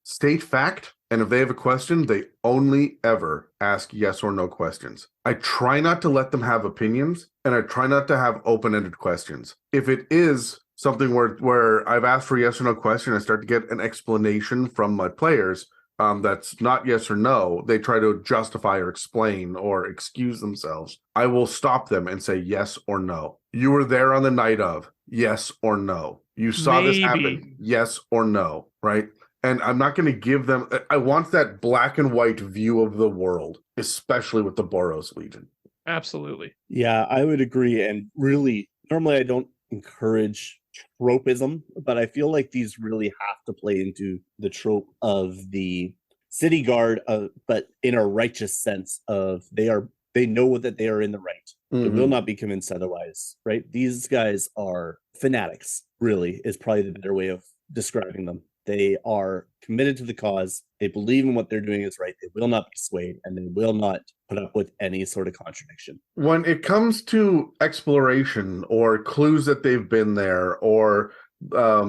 state fact, and if they have a question, they only ever ask yes or no questions. I try not to let them have opinions, and I try not to have open-ended questions. If it is something where I've asked for a yes or no question, I start to get an explanation from my players that's not yes or no, they try to justify or explain or excuse themselves. I will stop them and say yes or no. You were there on the night of, yes or no. You saw this happen, yes or no, right? And I'm not going to give them, I want that black and white view of the world, especially with the Boros Legion. Absolutely. Yeah, I would agree. And really, normally I don't encourage tropism, but I feel like these really have to play into the trope of the city guard, but in a righteous sense of they know that they are in the right. They will not be convinced otherwise, right? These guys are fanatics, really, is probably the better way of describing them. They are committed to the cause. They believe in what they're doing is right. They will not be swayed, and they will not put up with any sort of contradiction. When it comes to exploration or clues that they've been there, or a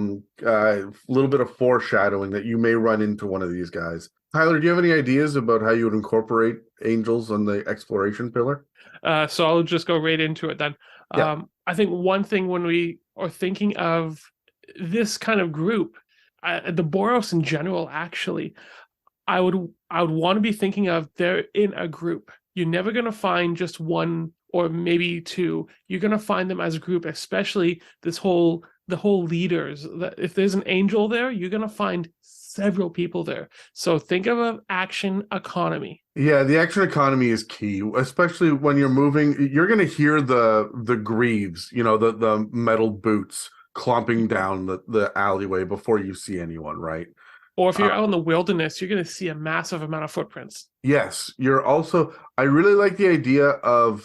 little bit of foreshadowing that you may run into one of these guys, Tyler, do you have any ideas about how you would incorporate angels on the exploration pillar? So I'll just go right into it then. Yeah. I think one thing when we are thinking of this kind of group, the Boros in general, actually, I would want to be thinking of they're in a group. You're never going to find just one or maybe two. You're going to find them as a group, especially the whole leaders. If there's an angel there, you're going to find several people there. So think of an action economy. Yeah, the action economy is key, especially when you're moving. You're going to hear the greaves, the metal boots clomping down the alleyway before you see anyone, right? Or if you're out in the wilderness, you're going to see a massive amount of footprints. Yes, I really like the idea of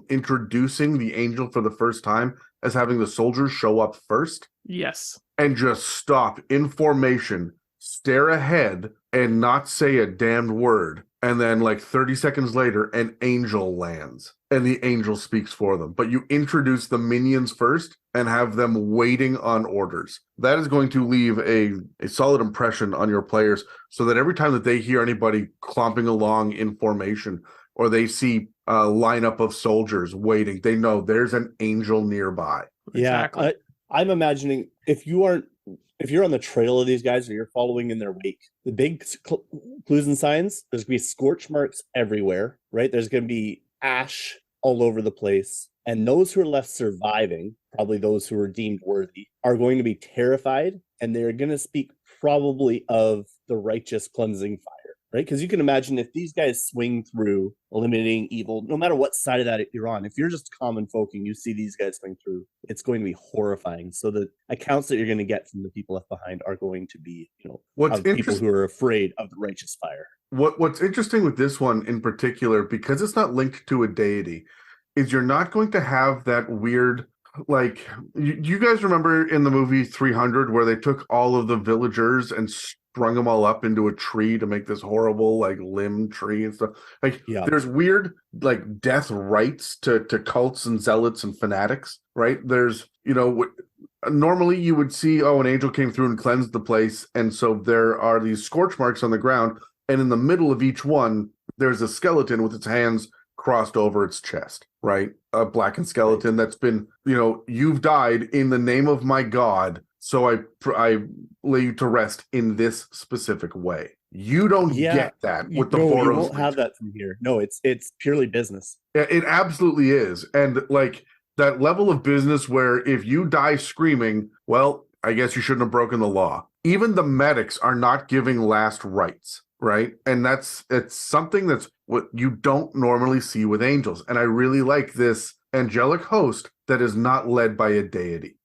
introducing the angel for the first time as having the soldiers show up first. Yes. And just stop in formation, stare ahead, and not say a damned word. And then 30 seconds later, an angel lands and the angel speaks for them. But you introduce the minions first and have them waiting on orders. That is going to leave a solid impression on your players, so that every time that they hear anybody clomping along in formation, or they see a lineup of soldiers waiting, they know there's an angel nearby. Yeah, exactly. I'm imagining if you're on the trail of these guys or you're following in their wake, the big clues and signs, there's going to be scorch marks everywhere, right? There's going to be ash all over the place. And those who are left surviving, probably those who are deemed worthy, are going to be terrified. And they're going to speak probably of the righteous cleansing fire, right? Because you can imagine if these guys swing through eliminating evil, no matter what side of that you're on, if you're just common folk and you see these guys swing through, it's going to be horrifying. So the accounts that you're going to get from the people left behind are going to be, of people who are afraid of the righteous fire. What's interesting with this one in particular, because it's not linked to a deity, is you're not going to have that weird, you guys remember in the movie 300 where they took all of the villagers and strung them all up into a tree to make this horrible like limb tree and stuff. Like there's weird like death rites to cults and zealots and fanatics, right? There's, you know, normally you would see, oh, an angel came through and cleansed the place, and so there are these scorch marks on the ground, and in the middle of each one there's a skeleton with its hands crossed over its chest, right? A blackened skeleton that's been, you know, you've died in the name of my God, so I lay you to rest in this specific way. You don't get that with the Boros. You won't have that from here. No, it's purely business. It absolutely is. And like that level of business where if you die screaming, well, I guess you shouldn't have broken the law. Even the medics are not giving last rites, right? And it's something that's what you don't normally see with angels. And I really like this angelic host that is not led by a deity.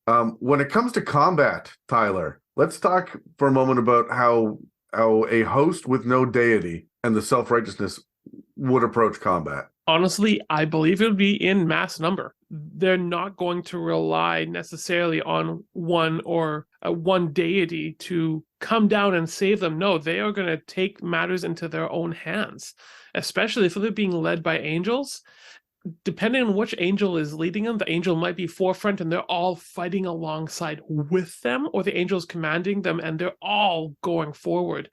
When it comes to combat, Tyler, let's talk for a moment about how a host with no deity and the self-righteousness would approach combat. Honestly, I believe it would be in mass number. They're not going to rely necessarily on one deity to come down and save them. No, they are going to take matters into their own hands, especially if they're being led by angels. Depending on which angel is leading them, the angel might be forefront and they're all fighting alongside with them, or the angel's commanding them and they're all going forward.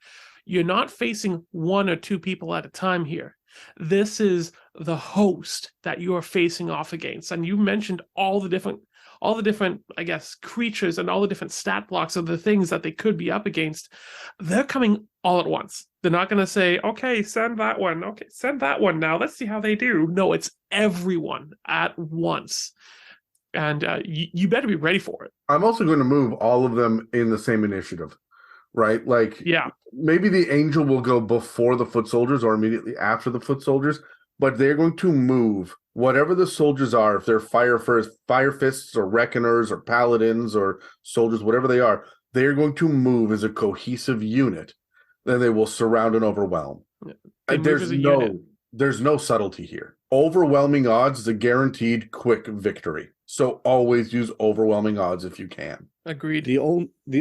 You're not facing one or two people at a time here. This is the host that you are facing off against. And you mentioned all the different, I guess, creatures and all the different stat blocks of the things that they could be up against. They're coming all at once. They're not going to say, okay, send that one. Okay, send that one now. Let's see how they do. No, it's everyone at once. And you better be ready for it. I'm also going to move all of them in the same initiative, right? Like, maybe the angel will go before the foot soldiers or immediately after the foot soldiers, but they're going to move whatever the soldiers are, if they're fire fists or reckoners or paladins or soldiers, whatever they are, they're going to move as a cohesive unit. Then they will surround and overwhelm. There's no subtlety here. Overwhelming odds is a guaranteed quick victory. So always use overwhelming odds if you can. Agreed. The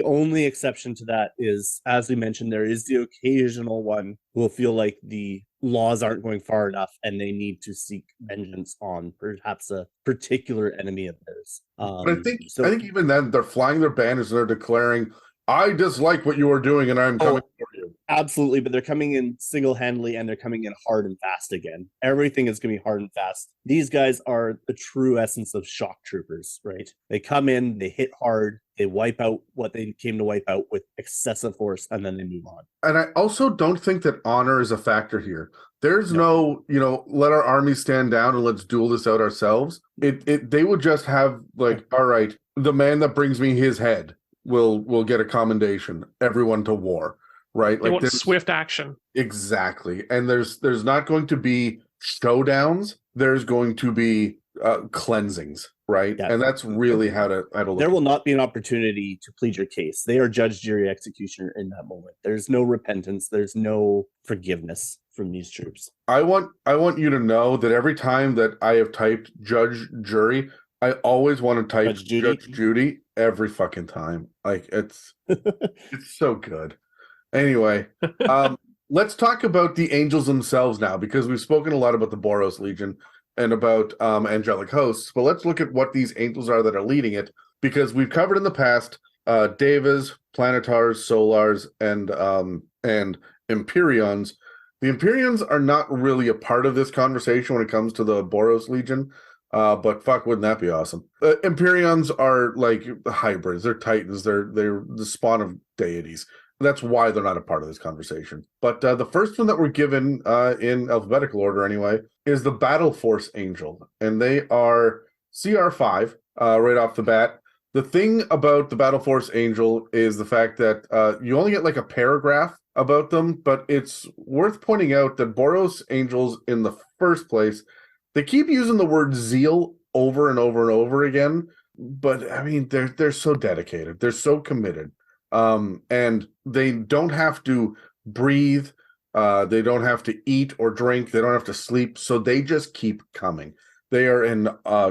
only exception to that is, as we mentioned, there is the occasional one who will feel like the laws aren't going far enough and they need to seek vengeance on perhaps a particular enemy of theirs. But I think even then they're flying their banners and they're declaring, I dislike what you are doing and I'm coming for you. Absolutely, but they're coming in single-handedly and they're coming in hard and fast again. Everything is going to be hard and fast. These guys are the true essence of shock troopers, right? They come in, they hit hard, they wipe out what they came to wipe out with excessive force, and then they move on. And I also don't think that honor is a factor here. There's no, let our army stand down and let's duel this out ourselves. They would just have like, all right, the man that brings me his head will get a commendation. Everyone to war, right? They want swift action. Exactly. And there's not going to be showdowns. There's going to be cleansings, right? Yeah. And that's really how to look. There will not be an opportunity to plead your case. They are judge, jury, executioner in that moment. There's no repentance. There's no forgiveness from these troops. I want you to know that every time that I have typed judge, jury, I always want to type Judge Judy every fucking time. Like it's so good. Anyway, let's talk about the angels themselves now, because we've spoken a lot about the Boros Legion and about angelic hosts. But let's look at what these angels are that are leading it, because we've covered in the past Devas, Planetars, Solars, and Empyreans. The Empyreans are not really a part of this conversation when it comes to the Boros Legion. But fuck, wouldn't that be awesome? Empyreans are like hybrids. They're titans. They're the spawn of deities. That's why they're not a part of this conversation. But the first one that we're given in alphabetical order anyway is the Battleforce Angel. And they are CR5 right off the bat. The thing about the Battleforce Angel is the fact that you only get like a paragraph about them, but it's worth pointing out that Boros Angels in the first place, they keep using the word zeal over and over and over again, but I mean, they're so dedicated. They're so committed. And they don't have to breathe. They don't have to eat or drink. They don't have to sleep. So they just keep coming. They are in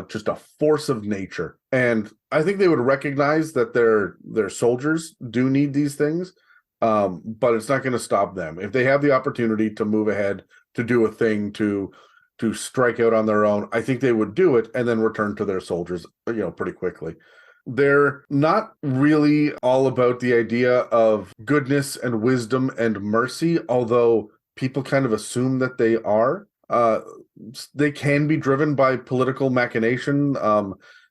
just a force of nature. And I think they would recognize that their soldiers do need these things. but it's not going to stop them. If they have the opportunity to move ahead, to do a thing, to strike out on their own, I think they would do it and then return to their soldiers, pretty quickly. They're not really all about the idea of goodness and wisdom and mercy, although people kind of assume that they are. They can be driven by political machination.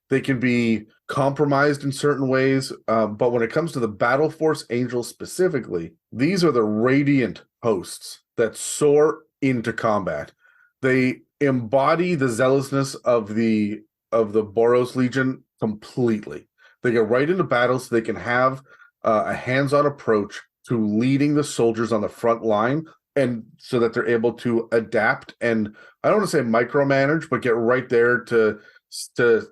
They can be compromised in certain ways. But when it comes to the Battleforce Angel specifically, these are the radiant hosts that soar into combat. They embody the zealousness of the Boros Legion completely. They get right into battle so they can have a hands-on approach to leading the soldiers on the front line, and so that they're able to adapt and, I don't want to say micromanage, but get right there to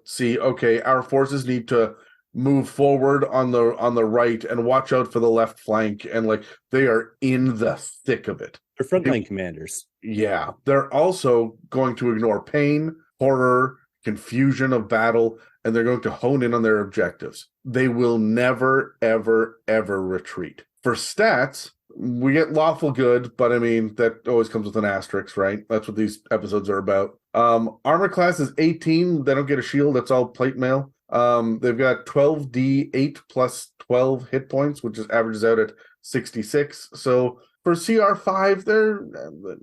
see, okay, our forces need to move forward on the right and watch out for the left flank, and like they are in the thick of it. They're frontline commanders. Yeah, they're also going to ignore pain, horror, confusion of battle, and they're going to hone in on their objectives. They will never, ever, ever retreat. For stats, we get lawful good, but I mean, that always comes with an asterisk, right? That's what these episodes are about. Armor class is 18. They don't get a shield. That's all plate mail. They've got 12d8 plus 12 hit points, which averages out at 66. So for CR5, they're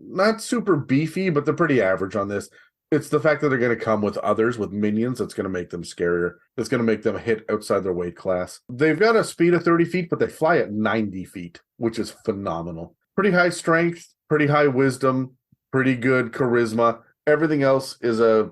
not super beefy, but they're pretty average on this. It's the fact that they're going to come with others, with minions, that's going to make them scarier. That's going to make them hit outside their weight class. They've got a speed of 30 feet, but they fly at 90 feet, which is phenomenal. Pretty high strength, pretty high wisdom, pretty good charisma. Everything else is a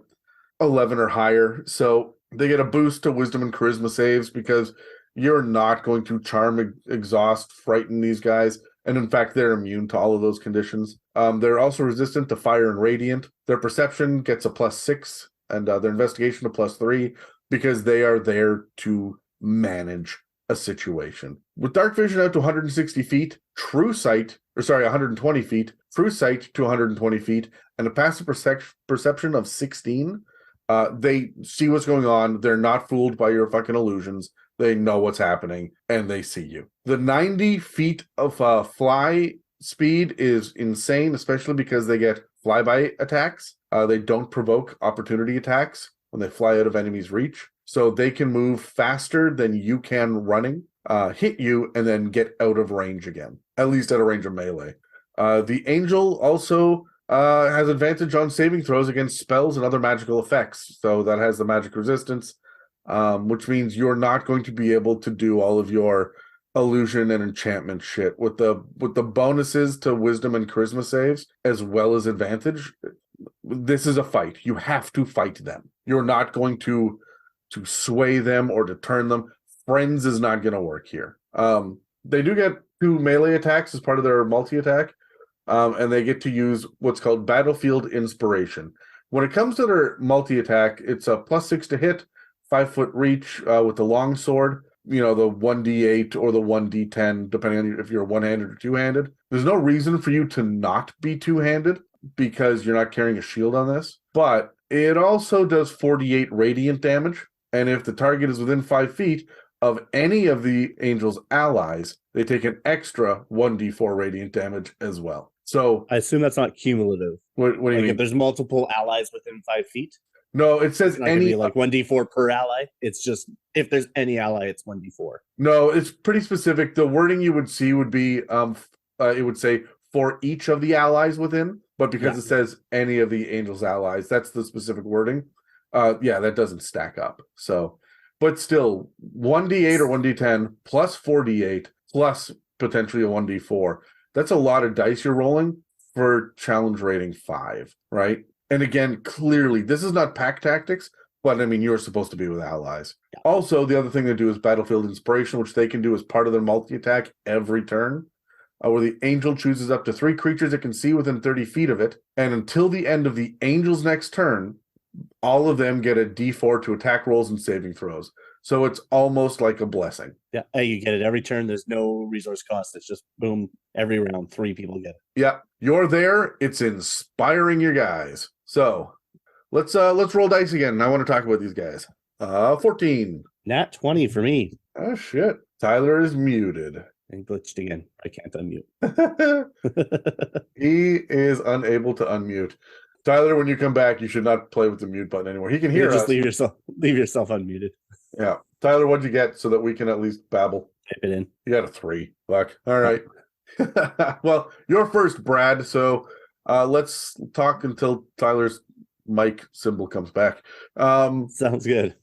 11 or higher. So they get a boost to wisdom and charisma saves because you're not going to charm, exhaust, frighten these guys. And in fact, they're immune to all of those conditions. They're also resistant to fire and radiant. Their perception gets a +6, and their investigation a +3, because they are there to manage a situation. With dark vision out to 160 feet, 120 feet, true sight to 120 feet, and a passive perception of 16, they see what's going on. They're not fooled by your fucking illusions. They know what's happening, and they see you. The 90 feet of fly speed is insane, especially because they get flyby attacks. They don't provoke opportunity attacks when they fly out of enemy's reach. So they can move faster than you can running, hit you, and then get out of range again, at least at a range of melee. The Angel also has advantage on saving throws against spells and other magical effects. So that has the magic resistance, which means you're not going to be able to do all of your illusion and enchantment shit with the bonuses to wisdom and charisma saves, as well as advantage. This is a fight. You have to fight them. You're not going to sway them or to turn them. Friends is not going to work here. They do get 2 melee attacks as part of their multi-attack, and they get to use what's called Battlefield Inspiration. When it comes to their multi-attack, it's a +6 to hit, 5-foot reach with the long sword, the 1d8 or the 1d10, depending on if you're one-handed or two-handed. There's no reason for you to not be two-handed because you're not carrying a shield on this, but it also does 48 radiant damage, and if the target is within 5 feet of any of the Angel's allies, they take an extra 1d4 radiant damage as well. So I assume that's not cumulative. What do you mean? If there's multiple allies within 5 feet? No, it says it's not any be like 1d4 per ally. It's just if there's any ally, it's 1d4. No, it's pretty specific. The wording you would see would be it would say for each of the allies within, but because it says any of the Angel's allies, that's the specific wording. That doesn't stack up. So, but still, 1d8 or 1d10 plus 4d8 plus potentially a 1d4. That's a lot of dice you're rolling for challenge rating 5, right? And again, clearly, this is not pack tactics, but I mean, you're supposed to be with allies. Yeah. Also, the other thing they do is Battlefield Inspiration, which they can do as part of their multi-attack every turn, where the Angel chooses up to 3 creatures it can see within 30 feet of it, and until the end of the Angel's next turn, all of them get a d4 to attack rolls and saving throws. So it's almost like a blessing. Yeah, you get it every turn. There's no resource cost. It's just boom, every round, 3 people get it. Yeah, you're there. It's inspiring your guys. So let's roll dice again. I want to talk about these guys. 14. Nat 20 for me. Oh shit. Tyler is muted. And glitched again. I can't unmute. He is unable to unmute. Tyler, when you come back, you should not play with the mute button anymore. He can hear just us. leave yourself unmuted. Yeah. Tyler, what'd you get so that we can at least babble? Type it in. You got a 3. Fuck. All right. Well, you're first, Brad. So let's talk until Tyler's mic symbol comes back. Sounds good.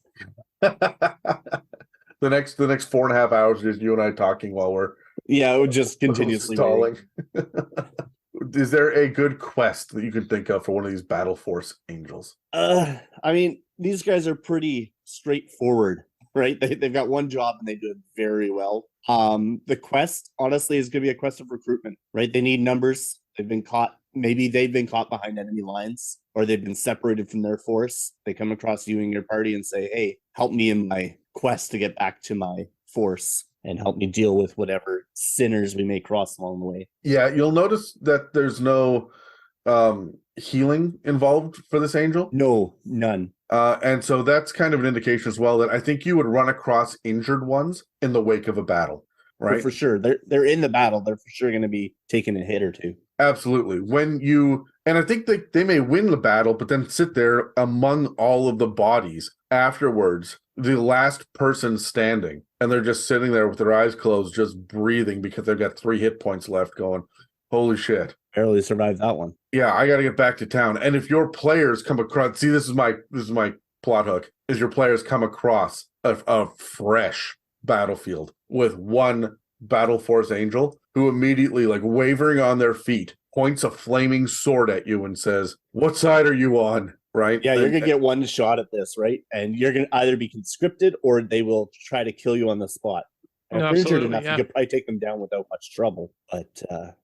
The next 4.5 hours is you and I talking while we're it would just continuously stalling. Is there a good quest that you can think of for one of these Battleforce Angels? I mean, these guys are pretty straightforward, right? They've got one job and they do it very well. The quest, honestly, is going to be a quest of recruitment, right? They need numbers. Maybe they've been caught behind enemy lines, or they've been separated from their force. They come across you and your party and say, hey, help me in my quest to get back to my force and help me deal with whatever sinners we may cross along the way. Yeah, you'll notice that there's no healing involved for this angel. No, none. And so that's kind of an indication as well that I think you would run across injured ones in the wake of a battle, right? But for sure. They're in the battle. They're for sure going to be taking a hit or two. Absolutely. And I think they may win the battle, but then sit there among all of the bodies afterwards, the last person standing, and they're just sitting there with their eyes closed, just breathing because they've got 3 hit points left going, holy shit. Barely survived that one. Yeah, I got to get back to town. And if your players come across, see, this is my plot hook, is your players come across a fresh battlefield with one Battleforce Angel who immediately, like wavering on their feet, points a flaming sword at you and says, what side are you on? Right? Yeah, you're going to get one shot at this, right? And you're going to either be conscripted or they will try to kill you on the spot. And if you're injured enough, you could probably take them down without much trouble. But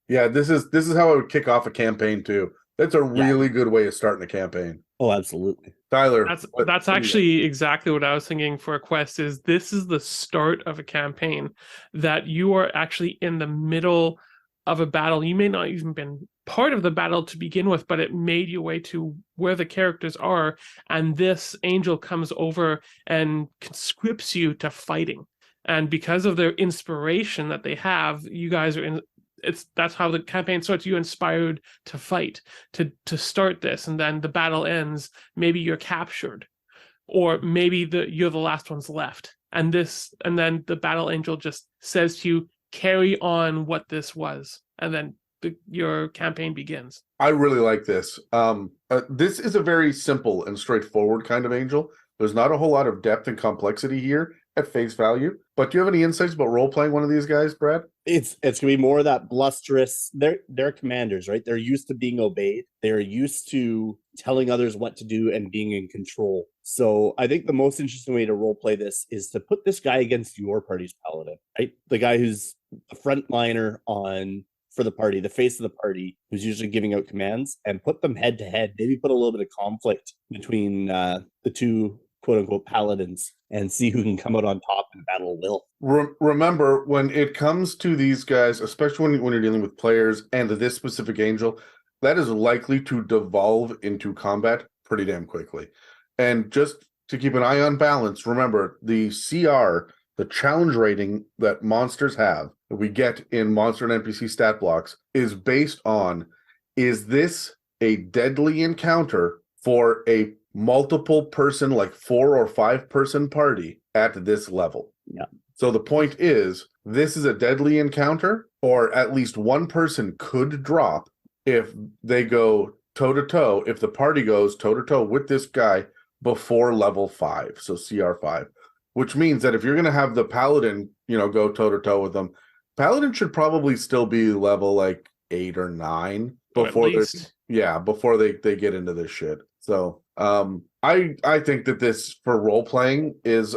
yeah, this is how I would kick off a campaign too. That's a really good way of starting a campaign. Oh, absolutely. Tyler. That's actually exactly what I was thinking for a quest. Is this is the start of a campaign that you are actually in the middle of a battle. You may not even been part of the battle to begin with, but it made your way to where the characters are, and this angel comes over and conscripts you to fighting. And because of their inspiration that they have, you guys are in. That's how the campaign starts. You inspired to fight, to start this, and then the battle ends. Maybe you're captured, or maybe you're the last ones left. And then the battle angel just says to you, carry on what this was, and then your campaign begins. I really like this. This is a very simple and straightforward kind of angel. There's not a whole lot of depth and complexity here at face value. But do you have any insights about role-playing one of these guys, Brad? It's going to be more of that blusterous. They're commanders, right? They're used to being obeyed. They're used to telling others what to do and being in control. So I think the most interesting way to role-play this is to put this guy against your party's paladin, right? The guy who's a frontliner for the party, the face of the party, who's usually giving out commands, and put them head to head. Maybe put a little bit of conflict between the two quote-unquote paladins and see who can come out on top in battle will. Remember, when it comes to these guys, especially when you're dealing with players and this specific angel, that is likely to devolve into combat pretty damn quickly. And just to keep an eye on balance, remember, the CR, the challenge rating that monsters have, that we get in monster and NPC stat blocks, is based on, is this a deadly encounter for a multiple person, like 4 or 5 person party at this level? Yeah. So the point is, this is a deadly encounter, or at least one person could drop if they go toe to toe, if the party goes toe to toe with this guy before level 5, so CR 5, which means that if you're going to have the paladin, go toe to toe with them, paladin should probably still be level like 8 or 9 before before they get into this shit. So I think that this for role playing is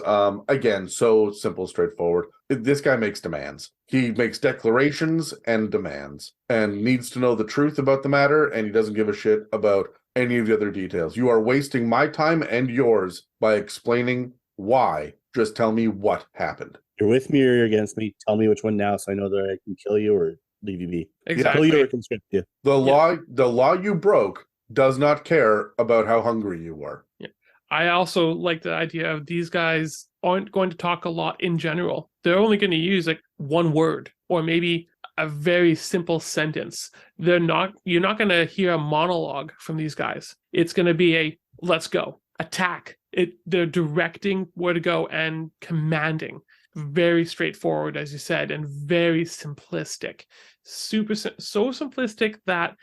again so simple, straightforward. This guy makes demands. He makes declarations and demands, and needs to know the truth about the matter, and he doesn't give a shit about any of the other details. You are wasting my time and yours by explaining why. Just tell me what happened. You're with me or you're against me. Tell me which one now, so I know that I can kill you or leave you be. Exactly. Kill you or conscript you. The law you broke does not care about how hungry you were. Yeah. I also like the idea of these guys aren't going to talk a lot in general. They're only going to use like one word or maybe a very simple sentence. You're not going to hear a monologue from these guys. It's going to be a let's go, attack. They're directing where to go and commanding. Very straightforward, as you said, and very simplistic. So simplistic that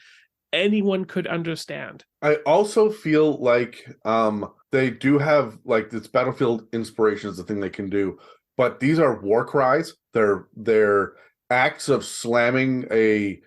anyone could understand. I also feel like they do have like this battlefield inspiration is the thing they can do, but these are war cries. They're acts of slamming the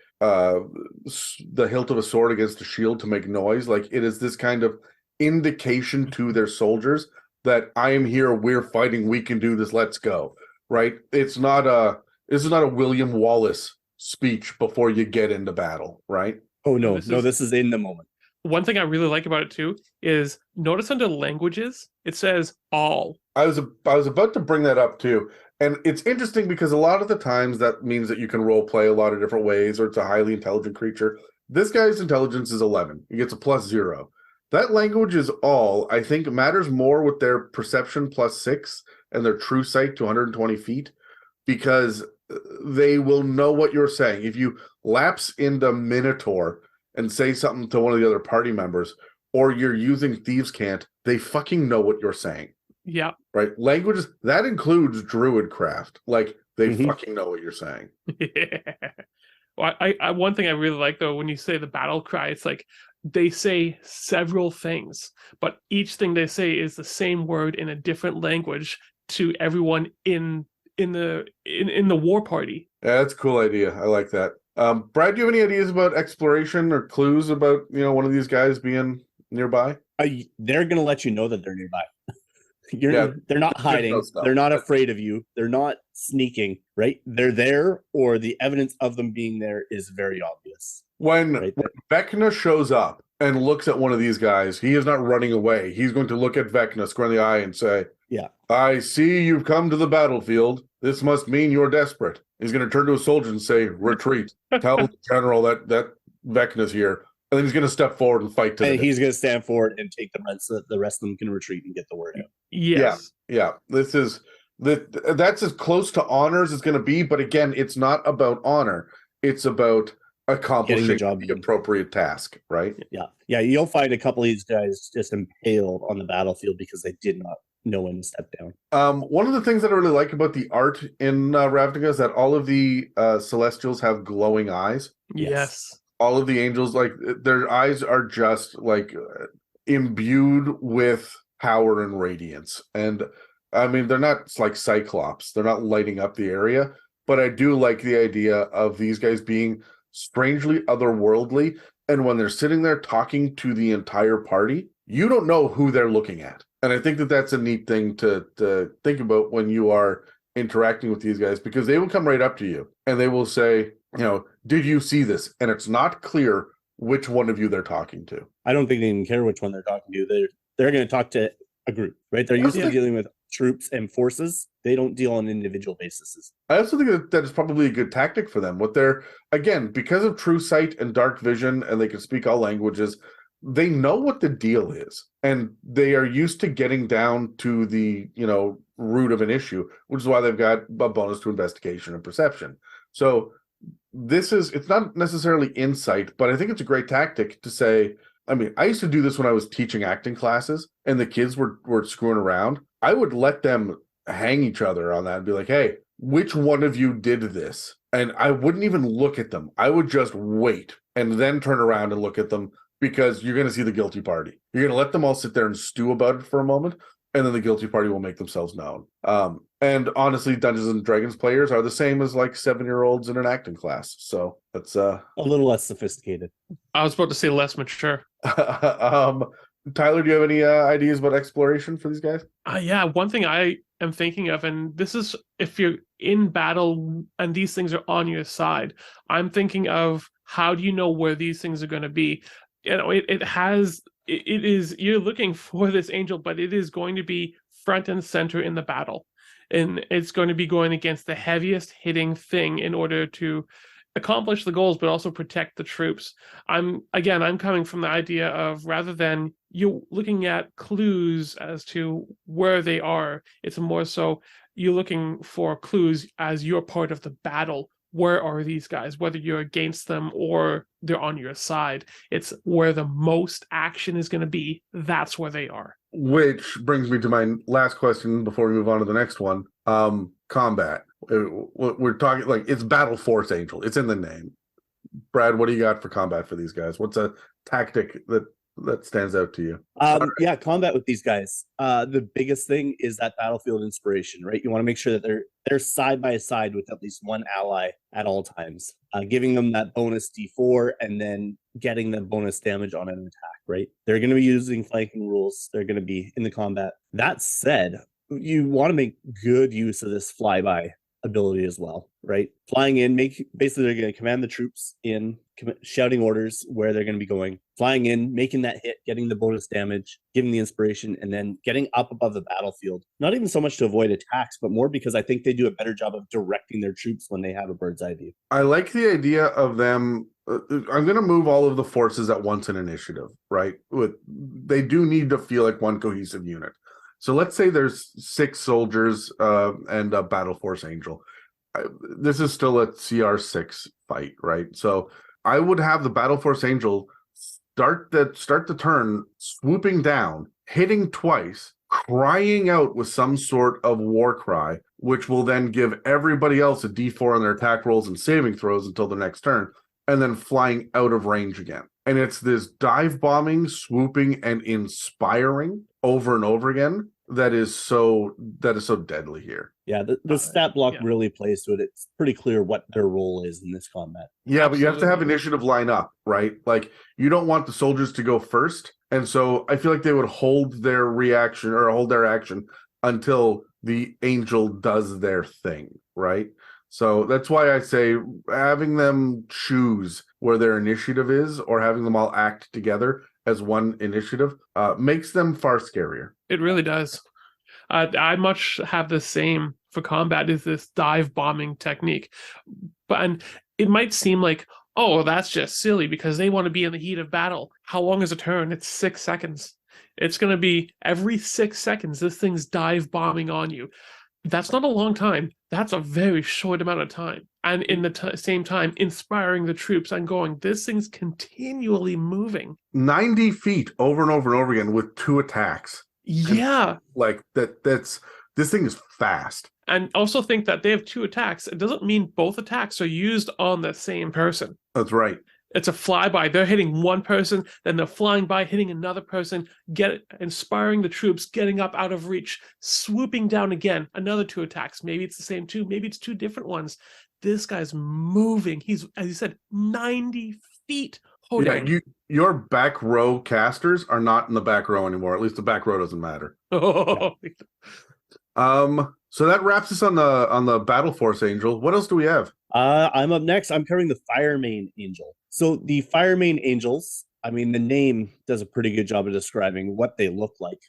hilt of a sword against a shield to make noise. Like it is this kind of indication to their soldiers that I am here, we're fighting, we can do this, let's go. Right? This is not a William Wallace speech before you get into battle, right? Oh no, this is in the moment. One thing I really like about it too is notice under languages it says all. I was about to bring that up too. And it's interesting because a lot of the times that means that you can role play a lot of different ways, or it's a highly intelligent creature. This guy's intelligence is 11. He gets a +0. That language is all, I think, matters more with their perception +6 and their true sight to 120 feet, because they will know what you're saying. If you lapse into Minotaur and say something to one of the other party members, or you're using Thieves' Cant, they fucking know what you're saying. Yeah. Right? Languages, that includes Druidcraft. Like, they fucking know what you're saying. Yeah. Well, I one thing I really like, though, when you say the battle cry, it's like they say several things, but each thing they say is the same word in a different language to everyone in the war party. Yeah, that's a cool idea. I like that. Brad, do you have any ideas about exploration or clues about, one of these guys being nearby? They're going to let you know that they're nearby. They're not hiding. They're not afraid of you. They're not sneaking, right? They're there, or the evidence of them being there is very obvious. When Vecna shows up and looks at one of these guys, he is not running away. He's going to look at Vecna, square in the eye, and say, "Yeah, I see you've come to the battlefield. This must mean you're desperate." He's going to turn to a soldier and say, "Retreat. Tell the general that Vecna's here." And then he's going to step forward and fight. And he's going to stand forward and take the rest. So the rest of them can retreat and get the word out. Yes. Yeah. That's as close to honor as it's going to be. But again, it's not about honor. It's about accomplishing the appropriate task, right? Yeah. You'll find a couple of these guys just impaled on the battlefield because they did not know when to step down. One of the things that I really like about the art in Ravnica is that all of the Celestials have glowing eyes. Yes. All of the angels, like, their eyes are just like imbued with power and radiance. And I mean, they're not like Cyclops. They're not lighting up the area. But I do like the idea of these guys being strangely otherworldly. And when they're sitting there talking to the entire party, you don't know who they're looking at. And I think that that's a neat thing to think about when you are interacting with these guys, because they will come right up to you and they will say, did you see this? And it's not clear which one of you they're talking to. I don't think they even care which one they're talking to. They're going to talk to a group, right? They're used to dealing with troops and forces. They don't deal on individual basis. I also think that is probably a good tactic for them. What they're, again, because of true sight and dark vision, and they can speak all languages, they know what the deal is. And they are used to getting down to the, root of an issue, which is why they've got a bonus to investigation and perception. So it's not necessarily insight, but I think it's a great tactic to say, I mean, I used to do this when I was teaching acting classes and the kids were screwing around. I would let them hang each other on that and be like, hey, which one of you did this? And I wouldn't even look at them. I would just wait and then turn around and look at them, because you're going to see the guilty party. You're going to let them all sit there and stew about it for a moment, and then the guilty party will make themselves known. And honestly, Dungeons and Dragons players are the same as like 7-year-olds in an acting class. So that's a little less sophisticated. I was about to say less mature. Tyler, do you have any ideas about exploration for these guys? Yeah, one thing I am thinking of, and this is if you're in battle and these things are on your side, I'm thinking of how do you know where these things are going to be? It is, you're looking for this angel, but it is going to be front and center in the battle. And it's going to be going against the heaviest hitting thing in order to accomplish the goals, but also protect the troops. I'm coming from the idea of, rather than you looking at clues as to where they are, it's more so you're looking for clues as you're part of the battle. where are these guys, whether you're against them or they're on your side. It's where the most action is going to be. That's where they are. Which brings me to my last question before we move on to the next one. Combat. We're talking like it's Battleforce Angel. It's in the name. Brad, what do you got for combat for these guys? What's a tactic that stands out to you? Yeah, combat with these guys. The biggest thing is that battlefield inspiration, right? You want to make sure that they're side by side with at least one ally at all times, giving them that bonus D4 and then getting the bonus damage on an attack, right? They're going to be using flanking rules. They're going to be in the combat. That said, you want to make good use of this flyby ability as well, right? Flying in, basically they're going to command the troops in, shouting orders where they're going to be going, flying in, making that hit, getting the bonus damage, giving the inspiration, and then getting up above the battlefield. Not even so much to avoid attacks, but more because I think they do a better job of directing their troops when they have a bird's eye view. I like the idea of them. I'm going to move all of the forces at once in initiative, right? They do need to feel like one cohesive unit. So let's say there's 6 soldiers and a Battleforce Angel. This is still a CR6 fight, right? So I would have the Battleforce Angel start the turn, swooping down, hitting twice, crying out with some sort of war cry, which will then give everybody else a D4 on their attack rolls and saving throws until the next turn, and then flying out of range again. And it's this dive bombing, swooping, and inspiring over and over again that is so deadly here. Yeah, the stat block really plays to it. It's pretty clear what their role is in this combat. Yeah, but you have to have initiative line up, right? Like, you don't want the soldiers to go first. And so I feel like they would hold their reaction or hold their action until the angel does their thing, right? So that's why I say having them choose where their initiative is or having them all act together as one initiative makes them far scarier. It really does. I much have the same for combat, is this dive bombing technique. And it might seem like, oh, that's just silly because they want to be in the heat of battle. How long is a turn? It's 6 seconds. It's going to be every 6 seconds, this thing's dive bombing on you. That's not a long time. That's a very short amount of time. And in the same time, inspiring the troops and going, this thing's continually moving. 90 feet over and over and over again with 2 attacks. Yeah. And like this thing is fast. And also think that they have 2 attacks. It doesn't mean both attacks are used on the same person. That's right. It's a flyby. They're hitting one person, then they're flying by, hitting another person, inspiring the troops, getting up out of reach, swooping down again, another 2 attacks. Maybe it's the same 2, maybe it's 2 different ones. This guy's moving. He's, as you said, 90 feet. Your back row casters are not in the back row anymore. At least the back row doesn't matter. Oh. So that wraps us on the Battleforce Angel. What else do we have? I'm up next. I'm covering the Firemane Angel. So the Firemane Angels, I mean, the name does a pretty good job of describing what they look like.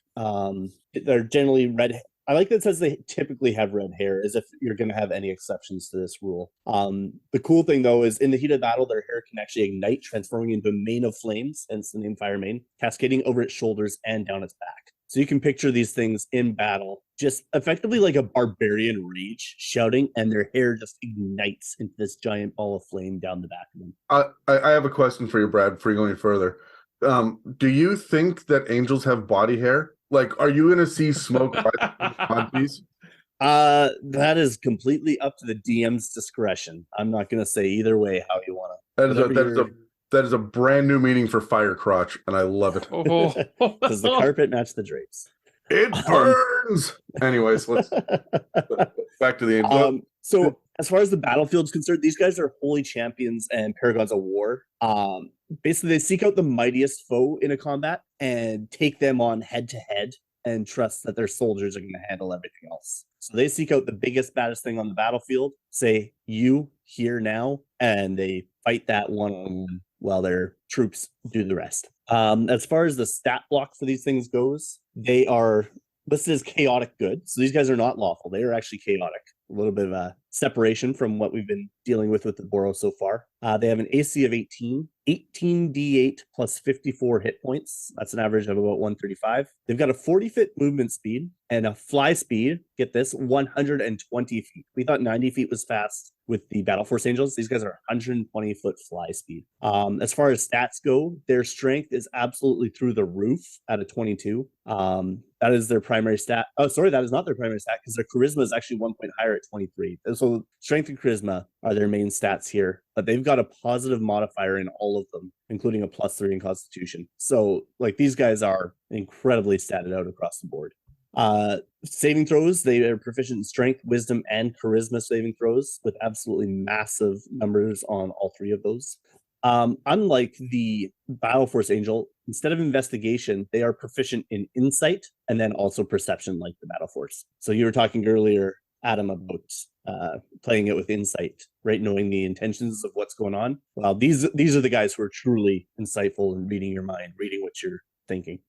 They're generally red. I like that it says they typically have red hair, as if you're going to have any exceptions to this rule. The cool thing, though, is in the heat of battle, their hair can actually ignite, transforming into a mane of flames, hence the name Firemane, cascading over its shoulders and down its back. So you can picture these things in battle, just effectively like a barbarian rage, shouting, and their hair just ignites into this giant ball of flame down the back of them. I have a question for you, Brad, before you go any further. Do you think that angels have body hair? Like, are you going to see smoke on these? That is completely up to the DM's discretion. I'm not going to say either way how you want to. That is a brand new meaning for fire crotch, and I love it. Does the carpet match the drapes? It burns. Anyways, let's back to the angel. So as far as the battlefield's concerned, these guys are holy champions and paragons of war. Basically, they seek out the mightiest foe in a combat and take them on head to head and trust that their soldiers are going to handle everything else. So they seek out the biggest, baddest thing on the battlefield, say, you here now, and they fight that one-on-one while their troops do the rest. As far as the stat block for these things goes, they are listed as chaotic good. So these guys are not lawful. They are actually chaotic. A little bit of a separation from what we've been dealing with the Boros so far. They have an AC of 18, 18d8 plus 54 hit points. That's an average of about 135. They've got a 40-foot movement speed and a fly speed, get this, 120 feet. We thought 90 feet was fast. with the Battleforce Angels. These guys are 120-foot fly speed. As far as stats go, their strength is absolutely through the roof at a 22. That is their primary stat. Oh, sorry, that is not their primary stat because their charisma is actually 1 point higher at 23. So strength and charisma are their main stats here, but they've got a positive modifier in all of them, including a +3 in Constitution. So like these guys are incredibly statted out across the board. Saving throws, they are proficient in strength, wisdom, and charisma saving throws with absolutely massive numbers on all three of those. Unlike the Battleforce Angel, instead of investigation, they are proficient in insight and then also perception like the Battleforce. So you were talking earlier, Adam, about playing it with insight, right? Knowing the intentions of what's going on. Well, these are the guys who are truly insightful and reading your mind, reading what you're thinking.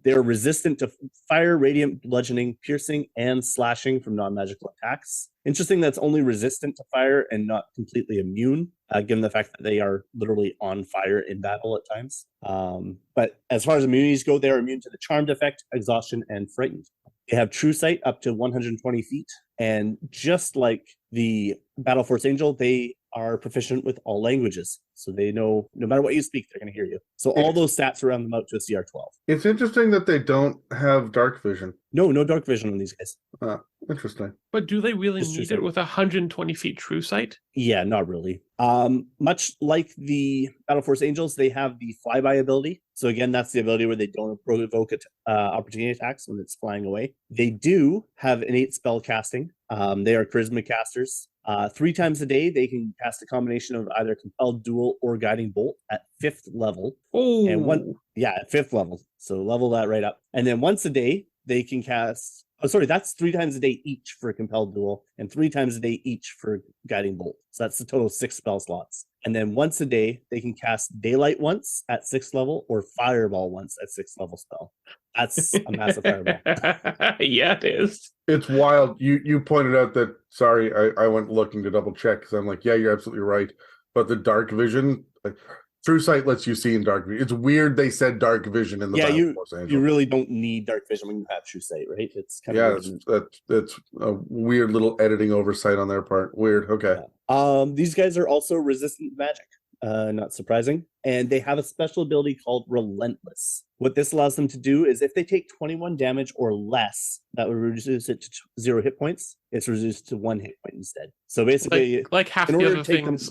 They're resistant to fire, radiant, bludgeoning, piercing, and slashing from non-magical attacks. Interesting that's only resistant to fire and not completely immune, given the fact that they are literally on fire in battle at times. But as far as immunities go, they are immune to the charmed effect, exhaustion, and frightened. They have true sight up to 120 feet. And just like the Battleforce Angel, they are proficient with all languages. So they know no matter what you speak, they're going to hear you. So all those stats round them out to a CR 12. It's interesting that they don't have dark vision. No dark vision on these guys. Interesting. But do they really Just need true it with 120 feet true sight? Yeah, not really. Much like the Battleforce Angels, they have the flyby ability. So again, that's the ability where they don't provoke opportunity attacks when it's flying away. They do have innate spell casting. They are charisma casters. 3 times a day, they can cast a combination of either Compelled Duel or Guiding Bolt at 5th level. Oh, And at 5th level. So level that right up. And then once a day, they can cast... Oh, sorry, that's 3 times a day each for Compelled Duel and 3 times a day each for Guiding Bolt. So that's a total of 6 spell slots. And then once a day, they can cast Daylight once at 6th level or Fireball once at 6th level spell. That's a massive fireball. Yeah, it is. It's wild. You pointed out that, sorry, I went looking to double check because I'm like, yeah, you're absolutely right. But the dark vision, true sight lets you see in dark vision. It's weird they said dark vision in the Battleforce Angel. You really don't need dark vision when you have true sight, right? It's kind of that's a weird little editing oversight on their part. Weird. Okay. Yeah. These guys are also resistant to magic. Not surprising. And they have a special ability called Relentless. What this allows them to do is if they take 21 damage or less, that would reduce it to 0 hit points. It's reduced to 1 hit point instead. So basically, like half the other things.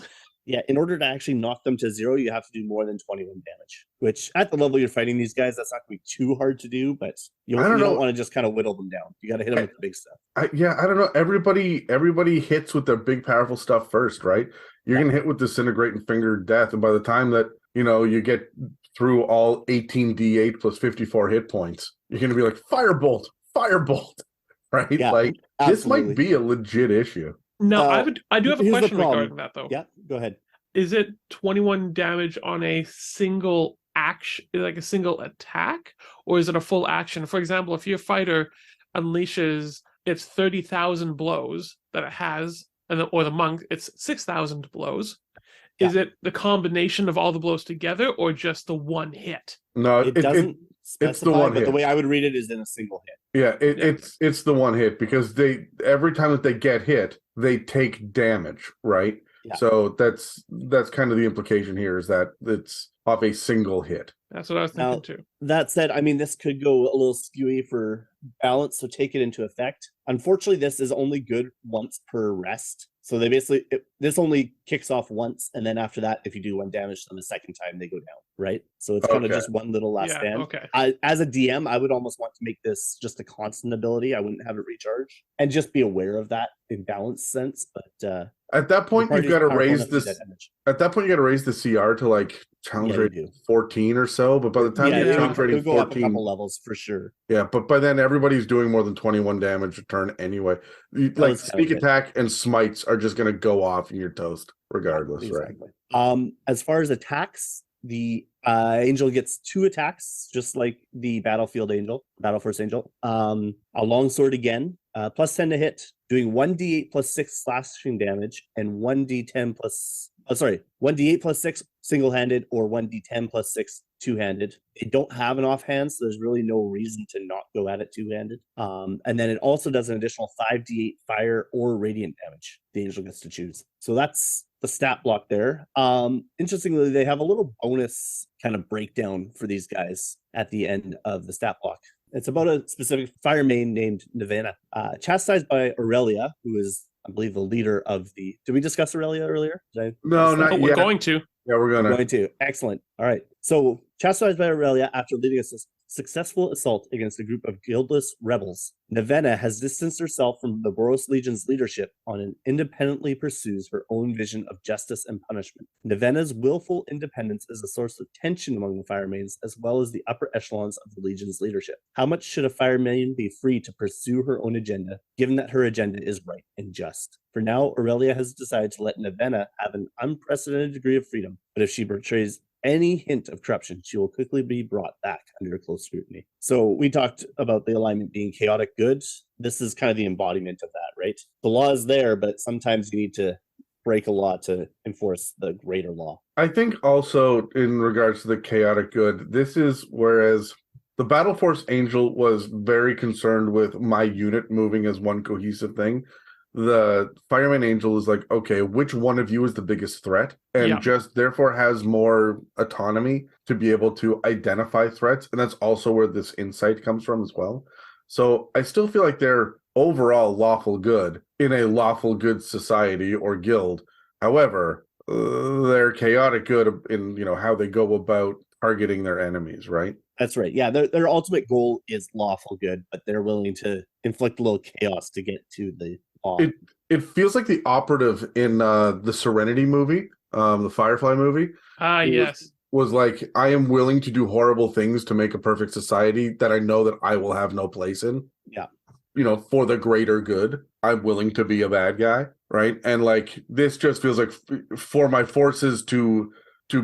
In order to actually knock them to 0, you have to do more than 21 damage, which at the level you're fighting these guys, that's not going to be too hard to do, but you don't want to just kind of whittle them down. You got to hit them with the big stuff. I don't know. Everybody hits with their big, powerful stuff first, right? You're going to hit with Disintegrate and Finger Death, and by the time that, you get through all 18d8 plus 54 hit points, you're going to be like, Firebolt, right? Yeah, like, absolutely. This might be a legit issue. No, I do have a question regarding that, though. Yeah, go ahead. Is it 21 damage on a single action, like a single attack, or is it a full action? For example, if your fighter unleashes its 30,000 blows that it has, or the monk, it's 6,000 blows. Yeah. Is it the combination of all the blows together, or just the one hit? No, it doesn't specify, it's the one but hit. The way I would read it is in a single hit. Yeah, it's the one hit because every time that they get hit, they take damage, right? Yeah. So that's kind of the implication here is that it's off a single hit. That's what I was thinking too. That said, I mean, this could go a little skewy for balance, so take it into effect. Unfortunately, this is only good once per rest. So they this only kicks off once, and then after that, if you do 1 damage to them a second time, they go down, right? So it's kind of just one little last stand. Okay. As a DM, I would almost want to make this just a constant ability. I wouldn't have it recharge, and just be aware of that in balance sense. But at that point, you've got to raise this. At that point, you got to raise the CR to like challenge rating 14 or so. But by the time you're challenge rating 14, up a couple levels for sure. Yeah, but by then everybody's doing more than 21 damage a turn anyway. Like sneak attack and smites are just going to go off in your toast regardless, exactly. Right? As far as attacks, the angel gets 2 attacks, just like the Battleforce Angel. A longsword again, plus 10 to hit, doing 1d8 plus 6 slashing damage and 1d8 plus 6 single-handed or 1d10 plus 6 two-handed. They don't have an offhand, so there's really no reason to not go at it two-handed. And then it also does an additional 5d8 fire or radiant damage. The angel gets to choose. So that's the stat block there. Interestingly, they have a little bonus kind of breakdown for these guys at the end of the stat block. It's about a specific Firemane named Nevena, chastised by Aurelia, who is, I believe, the leader of the... Did we discuss Aurelia earlier? No, not yet. We're going to. Yeah, we're Going to. Excellent. All right. So, chastised by Aurelia after leading a successful assault against a group of guildless rebels, Nevena has distanced herself from the Boros Legion's leadership and independently pursues her own vision of justice and punishment. Nevena's willful independence is a source of tension among the Firemanes, as well as the upper echelons of the Legion's leadership. How much should a Firemane be free to pursue her own agenda, given that her agenda is right and just? For now, Aurelia has decided to let Nevena have an unprecedented degree of freedom, but if she betrays any hint of corruption, she will quickly be brought back under close scrutiny. So we talked about the alignment being chaotic good. This is kind of the embodiment of that, right? The law is there, but sometimes you need to break a law to enforce the greater law. I think also in regards to the chaotic good, this is whereas the Battleforce Angel was very concerned with my unit moving as one cohesive thing. The Firemane Angel is like, okay, which one of you is the biggest threat? And just therefore has more autonomy to be able to identify threats. And that's also where this insight comes from as well. So I still feel like they're overall lawful good in a lawful good society or guild. However, they're chaotic good in, you know, how they go about targeting their enemies, right? That's right. Yeah, their ultimate goal is lawful good, but they're willing to inflict a little chaos to get to the law. It feels like the operative in the Serenity movie, the Firefly movie. Yes. Was like, I am willing to do horrible things to make a perfect society that I know that I will have no place in. Yeah. You know, for the greater good, I'm willing to be a bad guy, right? And like, this just feels like for my forces to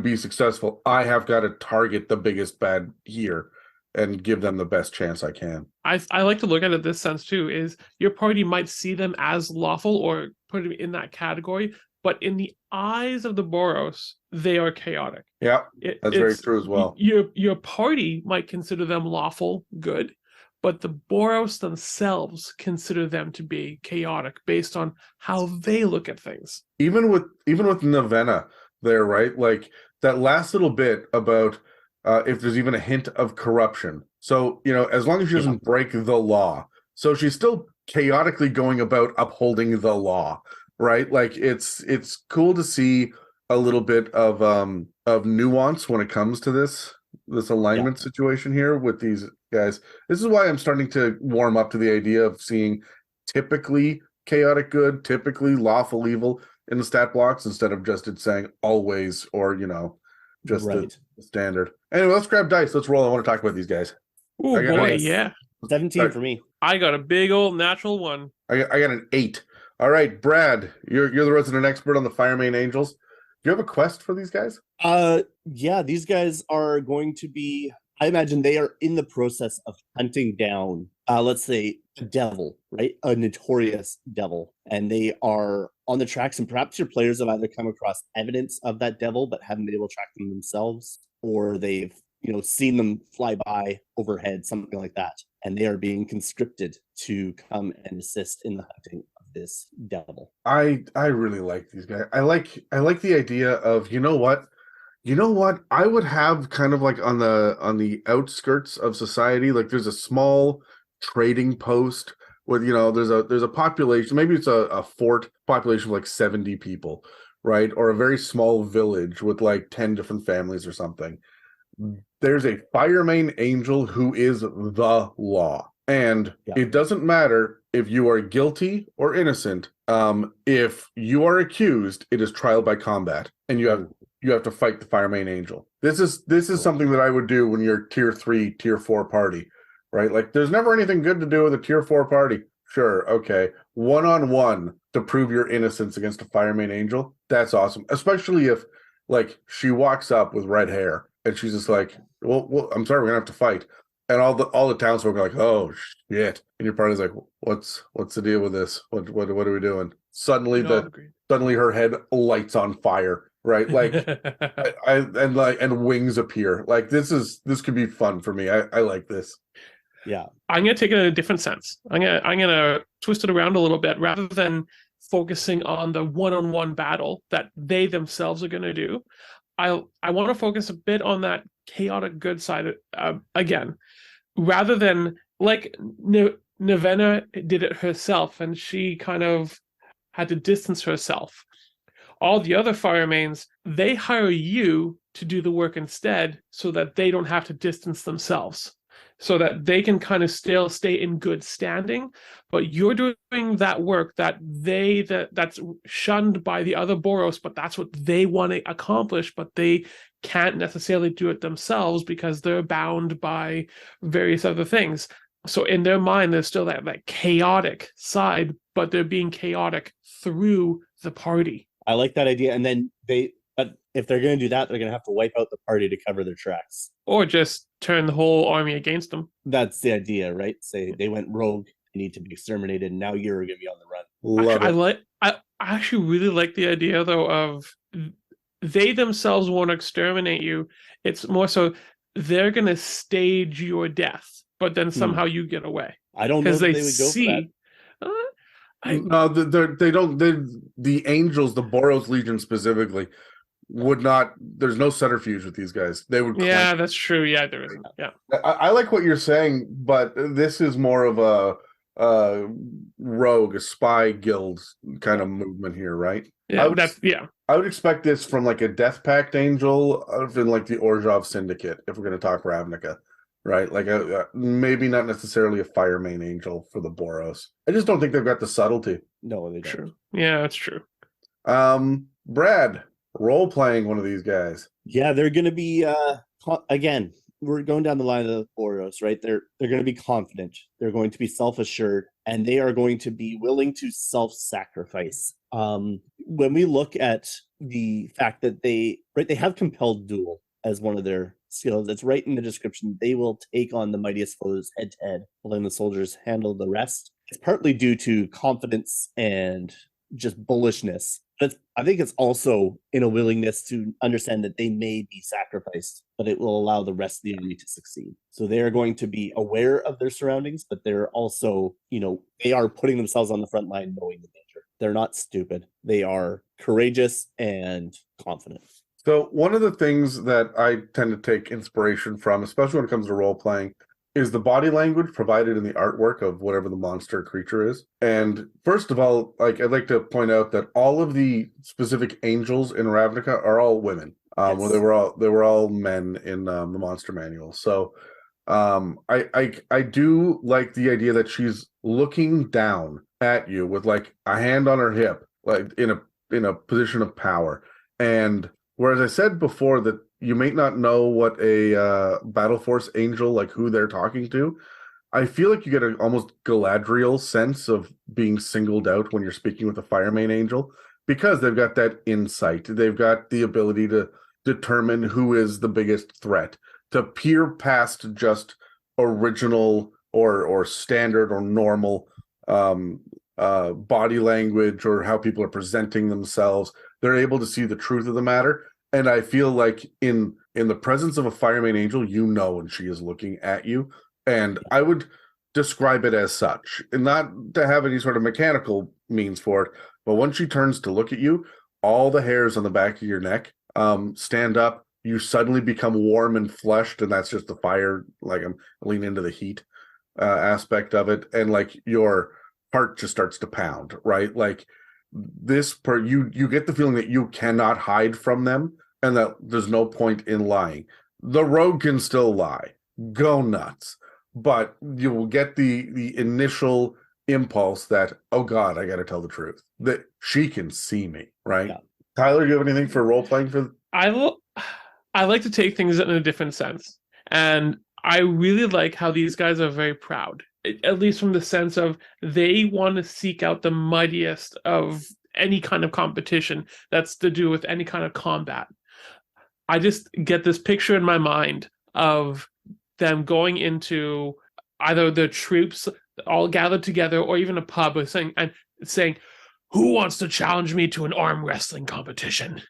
be successful, I have got to target the biggest bad here and give them the best chance I can. I like to look at it this sense too, is your party might see them as lawful or put them in that category, but in the eyes of the Boros, they are chaotic. Yeah, that's very true as well. Your party might consider them lawful good, but the Boros themselves consider them to be chaotic based on how they look at things. Even with Nevena there, right? Like that last little bit about if there's even a hint of corruption. So, you know, as long as she doesn't break the law. So she's still chaotically going about upholding the law, right? Like it's cool to see a little bit of nuance when it comes to this alignment situation here with these guys. This is why I'm starting to warm up to the idea of seeing typically chaotic good, typically lawful evil in the stat blocks instead of just it saying always or, you know, just the standard. Anyway, let's grab dice. Let's roll. I want to talk about these guys. Oh boy, yeah. 17 for me. I got a big old natural one. I got an 8. All right, Brad, you're the resident expert on the Firemane Angels. Do you have a quest for these guys? Yeah, these guys are going to be, I imagine they are in the process of hunting down, let's say, a devil, right? A notorious devil. And they are on the tracks, and perhaps your players have either come across evidence of that devil but haven't been able to track them themselves, or they've, you know, seen them fly by overhead, something like that. And they are being conscripted to come and assist in the hunting of this devil. I really like these guys. I like the idea of, you know what? I would have kind of like on the outskirts of society, like there's a small trading post with, you know, there's a population, maybe it's a fort population of like 70 people, right? Or a very small village with like 10 different families or something. There's a Firemane Angel who is the law. And it doesn't matter if you are guilty or innocent. If you are accused, it is trial by combat. And you have to fight the Firemane Angel. This is something that I would do when you're tier 3, tier 4 party, right? Like there's never anything good to do with a tier 4 party. Sure, okay. 1-on-1 to prove your innocence against a Firemane Angel. That's awesome. Especially if like she walks up with red hair and she's just like, well, I'm sorry, we're gonna have to fight. And all the townsfolk are like, oh shit. And your party's like, what's the deal with this? What are we doing? Suddenly her head lights on fire right? Like and wings appear. Like this could be fun for me. I like this. Yeah. I'm gonna take it in a different sense. I'm gonna twist it around a little bit. Rather than focusing on the one-on-one battle that they themselves are gonna do, I want to focus a bit on that chaotic good side again, rather than like Nevena did it herself, and she kind of had to distance herself. All the other Firemanes, they hire you to do the work instead, so that they don't have to distance themselves, so that they can kind of still stay in good standing. But you're doing that work that's shunned by the other Boros, but that's what they want to accomplish, but they can't necessarily do it themselves because they're bound by various other things. So in their mind, there's still that chaotic side, but they're being chaotic through the party. I like that idea. And then but if they're going to do that, they're going to have to wipe out the party to cover their tracks. Or just turn the whole army against them. That's the idea, right? Say they went rogue, they need to be exterminated, and now you're going to be on the run. I actually really like the idea, though, of they themselves won't exterminate you. It's more so they're going to stage your death, but then somehow you get away. I don't know if they would go for that. No, they don't. The Angels, the Boros Legion specifically, would not. There's no subterfuge with these guys. They would. Yeah, that's true. Yeah, there isn't. Yeah, I like what you're saying, but this is more of a rogue, a spy guild kind of movement here, right? Yeah, I would expect this from like a Death Pact Angel, in like the Orzhov Syndicate, if we're going to talk Ravnica. Right, like maybe not necessarily a Firemane Angel for the Boros. I just don't think they've got the subtlety. No, they don't. True. Yeah, that's true. Brad, role playing one of these guys. Yeah, they're going to be again. We're going down the line of the Boros, right? They're going to be confident. They're going to be self-assured, and they are going to be willing to self-sacrifice. When we look at the fact that they have compelled duel as one of their skills, it's right in the description. They will take on the mightiest foes head to head, letting the soldiers handle the rest. It's partly due to confidence and just bullishness, but I think it's also in a willingness to understand that they may be sacrificed, but it will allow the rest of the army to succeed. So they are going to be aware of their surroundings, but they're also, they are putting themselves on the front line knowing the danger. They're not stupid. They are courageous and confident. So one of the things that I tend to take inspiration from, especially when it comes to role playing, is the body language provided in the artwork of whatever the monster creature is. And first of all, I'd like to point out that all of the specific angels in Ravnica are all women. Yes. Well, they were all men in the monster manual. So I do like the idea that she's looking down at you with like a hand on her hip, like in a position of power. And whereas I said before that you may not know what a Battleforce Angel, like who they're talking to, I feel like you get an almost Galadriel sense of being singled out when you're speaking with a Firemane Angel, because they've got that insight. They've got the ability to determine who is the biggest threat, to peer past just original or standard or normal body language or how people are presenting themselves. They're able to see the truth of the matter. And I feel like in the presence of a Firemane Angel, when she is looking at you. And I would describe it as such, and not to have any sort of mechanical means for it, but when she turns to look at you, all the hairs on the back of your neck stand up. You suddenly become warm and flushed, and that's just the fire, like I'm leaning into the heat aspect of it. And like your heart just starts to pound, right? Like you get the feeling that you cannot hide from them and that there's no point in lying. The rogue can still lie, go nuts, but you will get the initial impulse that, oh God, I got to tell the truth, that she can see me, right? Yeah. Tyler, do you have anything for role playing for? I like to take things in a different sense, and I really like how these guys are very proud, at least from the sense of they want to seek out the mightiest of any kind of competition that's to do with any kind of combat. I just get this picture in my mind of them going into either the troops all gathered together or even a pub saying, who wants to challenge me to an arm wrestling competition?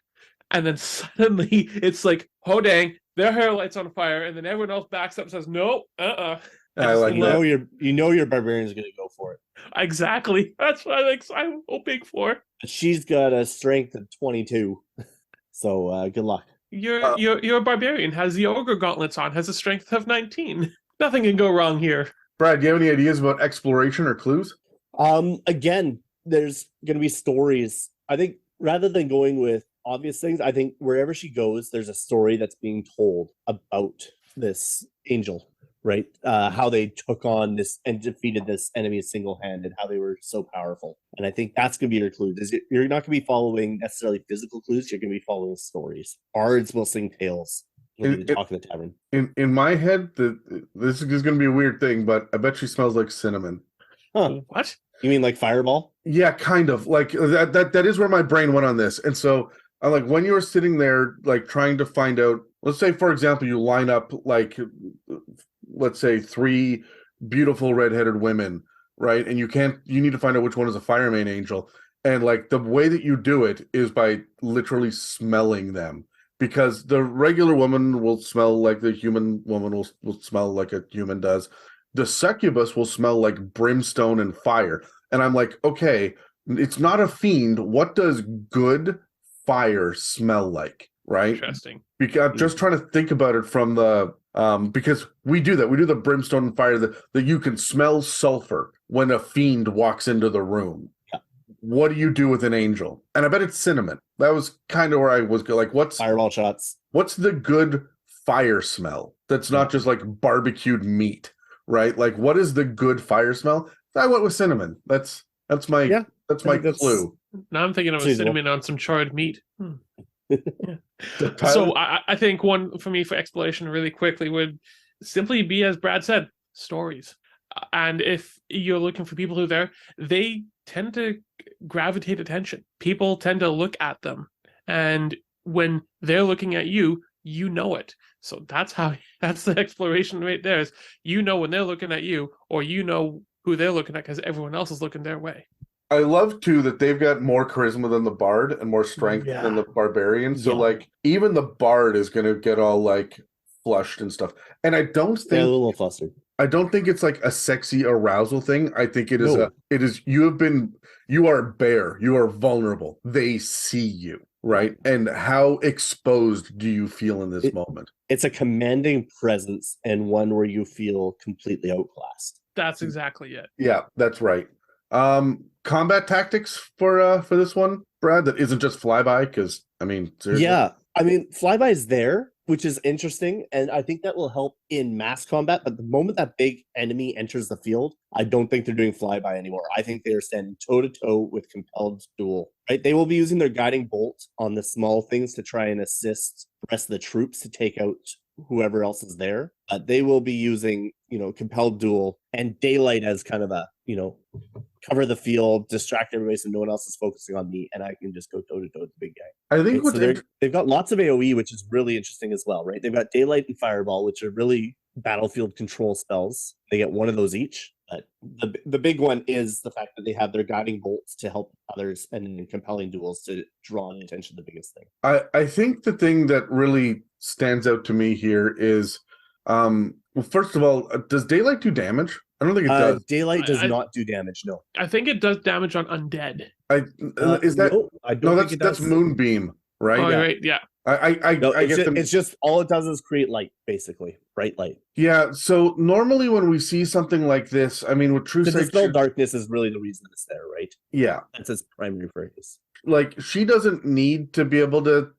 and then suddenly it's like, oh dang, their hair lights on fire, and then everyone else backs up and says, nope, I like that. You know your barbarian's gonna go for it. Exactly. That's what I'm hoping for. But she's got a strength of 22, so good luck. Your barbarian has the ogre gauntlets on, has a strength of 19. Nothing can go wrong here. Brad, do you have any ideas about exploration or clues? Again, there's gonna be stories. I think rather than going with obvious things, I think wherever she goes, there's a story that's being told about this angel, right? How they took on this and defeated this enemy single-handed, how they were so powerful. And I think that's going to be your clue. You're not going to be following necessarily physical clues. You're going to be following stories. Bards will sing tales. You'll be the talk of the tavern. In my head, this is going to be a weird thing, but I bet she smells like cinnamon. Huh. What? You mean like Fireball? Yeah, kind of. Like that is where my brain went on this. And so I'm like, when you were sitting there, like trying to find out, let's say, for example, you line up like, let's say 3 beautiful redheaded women, right? And you need to find out which one is a Firemane Angel. And like the way that you do it is by literally smelling them, because the regular woman will smell like the human woman will smell like a human does. The succubus will smell like brimstone and fire. And I'm like, okay, it's not a fiend. What does good fire smell like? Right? Interesting. Because I'm just trying to think about it from the because we do that. We do the brimstone and fire that you can smell sulfur when a fiend walks into the room. Yeah. What do you do with an angel? And I bet it's cinnamon. That was kind of where I was like, what's Fireball shots. What's the good fire smell that's not just like barbecued meat, right? Like, what is the good fire smell? I went with cinnamon. That's my clue. Now I'm thinking of a cinnamon on some charred meat. Yeah. So I think one for me for exploration really quickly would simply be, as Brad said, stories. And if you're looking for people who are there, they tend to gravitate attention. People tend to look at them. And when they're looking at you, you know it. So that's the exploration right there is, you know when they're looking at you, or you know who they're looking at because everyone else is looking their way. I love too that they've got more charisma than the bard and more strength than the barbarian. So like even the bard is going to get all like flushed and stuff. And I don't think a little flustered. I don't think it's like a sexy arousal thing. I think it is you are bare, you are vulnerable. They see you, right? And how exposed do you feel in this moment? It's a commanding presence and one where you feel completely outclassed. That's exactly it. Yeah, that's right. Combat tactics for this one, Brad, that isn't just flyby, because I mean, seriously. Yeah, I mean, flyby is there, which is interesting, and I think that will help in mass combat. But the moment that big enemy enters the field, I don't think they're doing flyby anymore. I think they are standing toe to toe with compelled duel. Right? They will be using their guiding bolt on the small things to try and assist the rest of the troops to take out whoever else is there. They will be using, compelled duel and daylight as kind of a, cover the field, distract everybody so no one else is focusing on me, and I can just go toe to toe with the big guy. I think they've got lots of AoE, which is really interesting as well, right? They've got daylight and fireball, which are really battlefield control spells. They get one of those each. But the big one is the fact that they have their guiding bolts to help others, and in compelling duels to draw attention to the biggest thing. I think the thing that really stands out to me here is, well, first of all, does daylight do damage? I don't think it does. Daylight does not do damage. No, I think it does damage on undead. That's moonbeam, right? Oh, right, yeah. It's just all it does is create light, basically, bright light. Yeah. So normally when we see something like this, I mean, with true sight, dispel darkness is really the reason it's there, right? Yeah, that's its primary purpose. Like, she doesn't need to be able to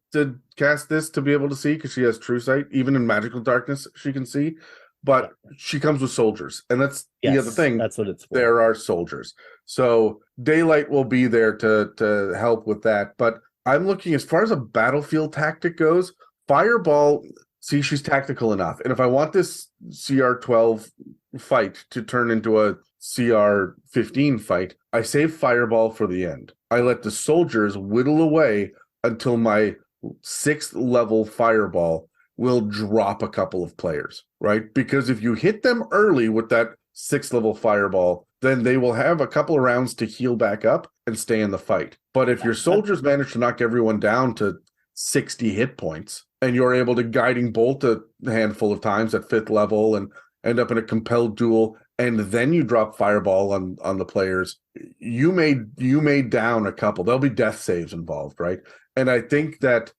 cast this to be able to see, because she has true sight. Even in magical darkness, she can see. But she comes with soldiers, and that's the other thing. That's what it's for. There are soldiers, so daylight will be there to help with that. But I'm looking, as far as a battlefield tactic goes, fireball. See, she's tactical enough, and if I want this CR12 fight to turn into a CR15 fight, I save fireball for the end. I let the soldiers whittle away until my 6th level fireball will drop a couple of players, right? Because if you hit them early with that 6th level fireball, then they will have a couple of rounds to heal back up and stay in the fight. But if your soldiers manage to knock everyone down to 60 hit points, and you're able to guiding bolt a handful of times at 5th level and end up in a compelled duel, and then you drop fireball on the players, you may down a couple. There'll be death saves involved, right? And I think that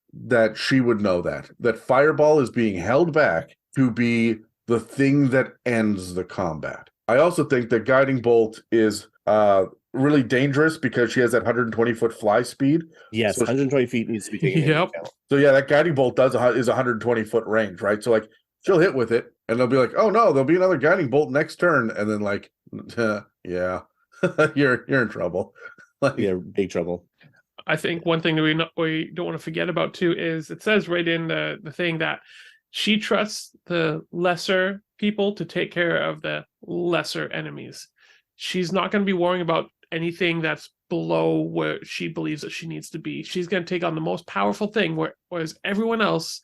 she would know that fireball is being held back to be the thing that ends the combat. I also think that guiding bolt is really dangerous because she has that 120-foot fly speed. Yes, so 120 feet needs to be taken into account. So yeah, that guiding bolt is 120-foot range, right? So like she'll hit with it, and they'll be like, "Oh no, there'll be another guiding bolt next turn," and then like, yeah, you're in trouble. Like, yeah, big trouble. I think one thing that we don't want to forget about too is it says right in the thing that she trusts the lesser people to take care of the lesser enemies. She's not going to be worrying about anything that's below where she believes that she needs to be. She's going to take on the most powerful thing, whereas everyone else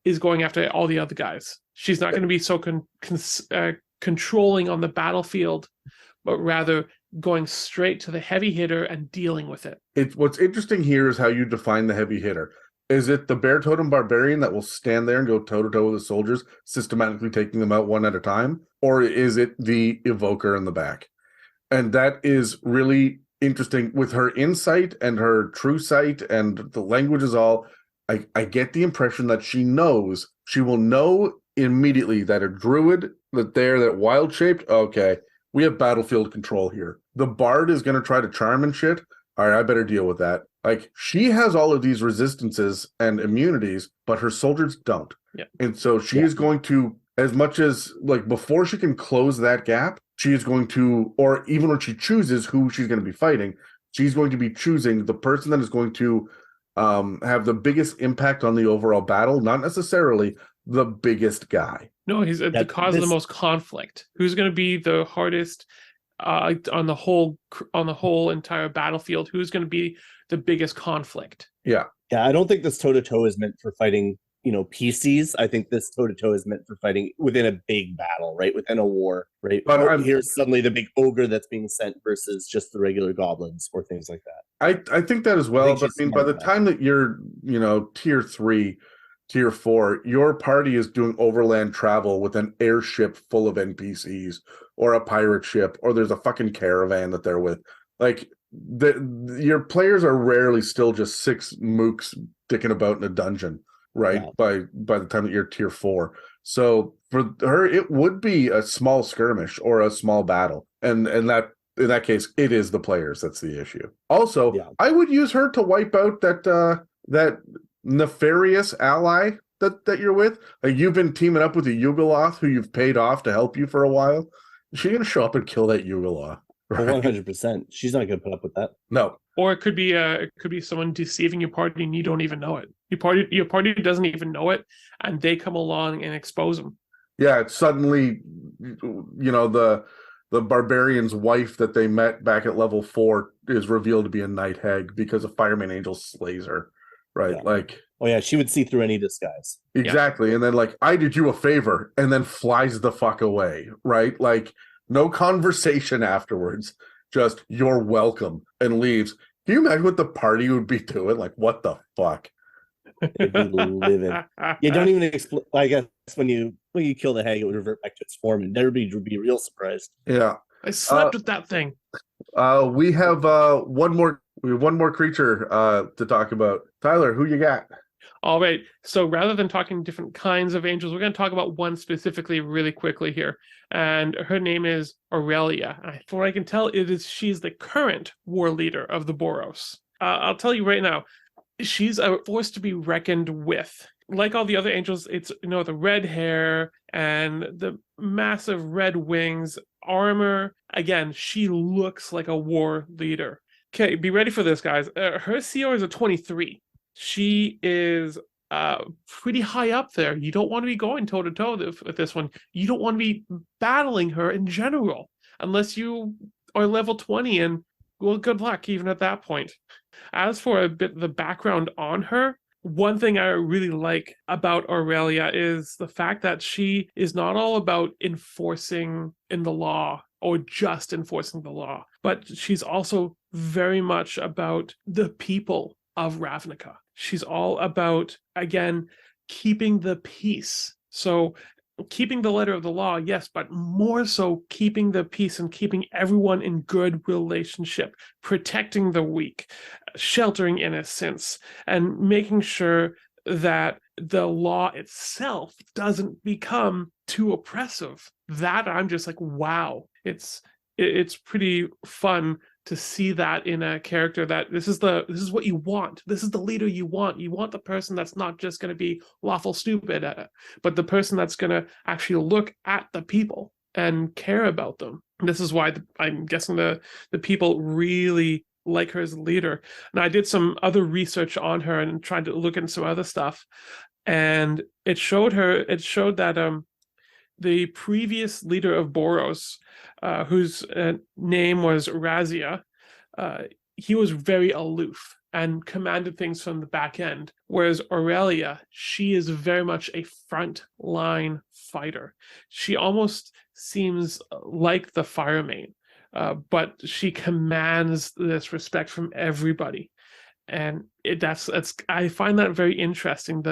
is going after all the other guys. She's not going to be so controlling on the battlefield, but rather going straight to the heavy hitter and dealing with it. What's interesting here is how you define the heavy hitter. Is it the bear totem barbarian that will stand there and go toe-to-toe with the soldiers, systematically taking them out one at a time? Or is it the evoker in the back? And that is really interesting. With her insight and her true sight and the language is all, I get the impression that she will know immediately that a druid, that wild-shaped, okay, we have battlefield control here. The bard is going to try to charm and shit. All right, I better deal with that. Like, she has all of these resistances and immunities, but her soldiers don't. Yeah. And so she is going to, as much as, like, before she can close that gap, she is going to, or even when she chooses who she's going to be fighting, she's going to be choosing the person that is going to have the biggest impact on the overall battle, not necessarily the biggest guy. No, he's the cause of the most conflict. Who's going to be the hardest on the whole entire battlefield? Who's going to be the biggest conflict? Yeah. I don't think this toe-to-toe is meant for fighting, PCs. I think this toe-to-toe is meant for fighting within a big battle, right? Within a war, right? But here's suddenly the big ogre that's being sent versus just the regular goblins or things like that. I think that as well. But I mean, by the time that you're, tier 3, tier 4, your party is doing overland travel with an airship full of NPCs or a pirate ship, or there's a fucking caravan that they're with. Like, your players are rarely still just 6 mooks dicking about in a dungeon, right? Yeah. By the time that you're tier 4. So for her, it would be a small skirmish or a small battle. And that, in that case, it is the players that's the issue. Also, I would use her to wipe out that nefarious ally that you're with. Like, you've been teaming up with a Yugoloth who you've paid off to help you for a while. She's gonna show up and kill that Yugoloth. Right? 100%. She's not gonna put up with that. No. Or it could be someone deceiving your party and you don't even know it. Your party doesn't even know it, and they come along and expose them. Yeah, it's suddenly, the barbarian's wife that they met back at level 4 is revealed to be a night hag because a Firemane Angel slays her. Right, like, oh yeah, she would see through any disguise. Exactly, and then like, I did you a favor, and then flies the fuck away. Right, like, no conversation afterwards, just you're welcome, and leaves. Can you imagine what the party would be doing? Like, what the fuck? They'd be living. You don't even explain. I guess when you kill the hag, it would revert back to its form, and everybody would be real surprised. Yeah, I slept with that thing. We have one more creature to talk about. Tyler, who you got? All right. So rather than talking different kinds of angels, we're going to talk about one specifically really quickly here. And her name is Aurelia. From what I can tell, she's the current war leader of the Boros. I'll tell you right now, she's a force to be reckoned with. Like all the other angels, it's the red hair and the massive red wings, armor. Again, she looks like a war leader. Okay, be ready for this, guys. Her CR is a 23. She is pretty high up there. You don't want to be going toe-to-toe with this one. You don't want to be battling her in general, unless you are level 20, and, well, good luck even at that point. As for a bit the background on her, one thing I really like about Aurelia is the fact that she is not all about enforcing in the law or just enforcing the law, but she's also very much about the people of Ravnica. She's all about, again, keeping the peace. So keeping the letter of the law, yes, but more so keeping the peace and keeping everyone in good relationship, protecting the weak, sheltering innocence, and making sure that the law itself doesn't become too oppressive. That I'm just like, wow, it's pretty fun to see that in a character, that this is what you want. This is the leader you want. You want the person that's not just going to be lawful stupid, but the person that's going to actually look at the people and care about them. And this is why I'm guessing the people really like her as a leader. And I did some other research on her and tried to look into some other stuff, and it showed that the previous leader of Boros, whose name was Razia, he was very aloof and commanded things from the back end. Whereas Aurelia, she is very much a front-line fighter. She almost seems like the Firemane, but she commands this respect from everybody. And I find that very interesting,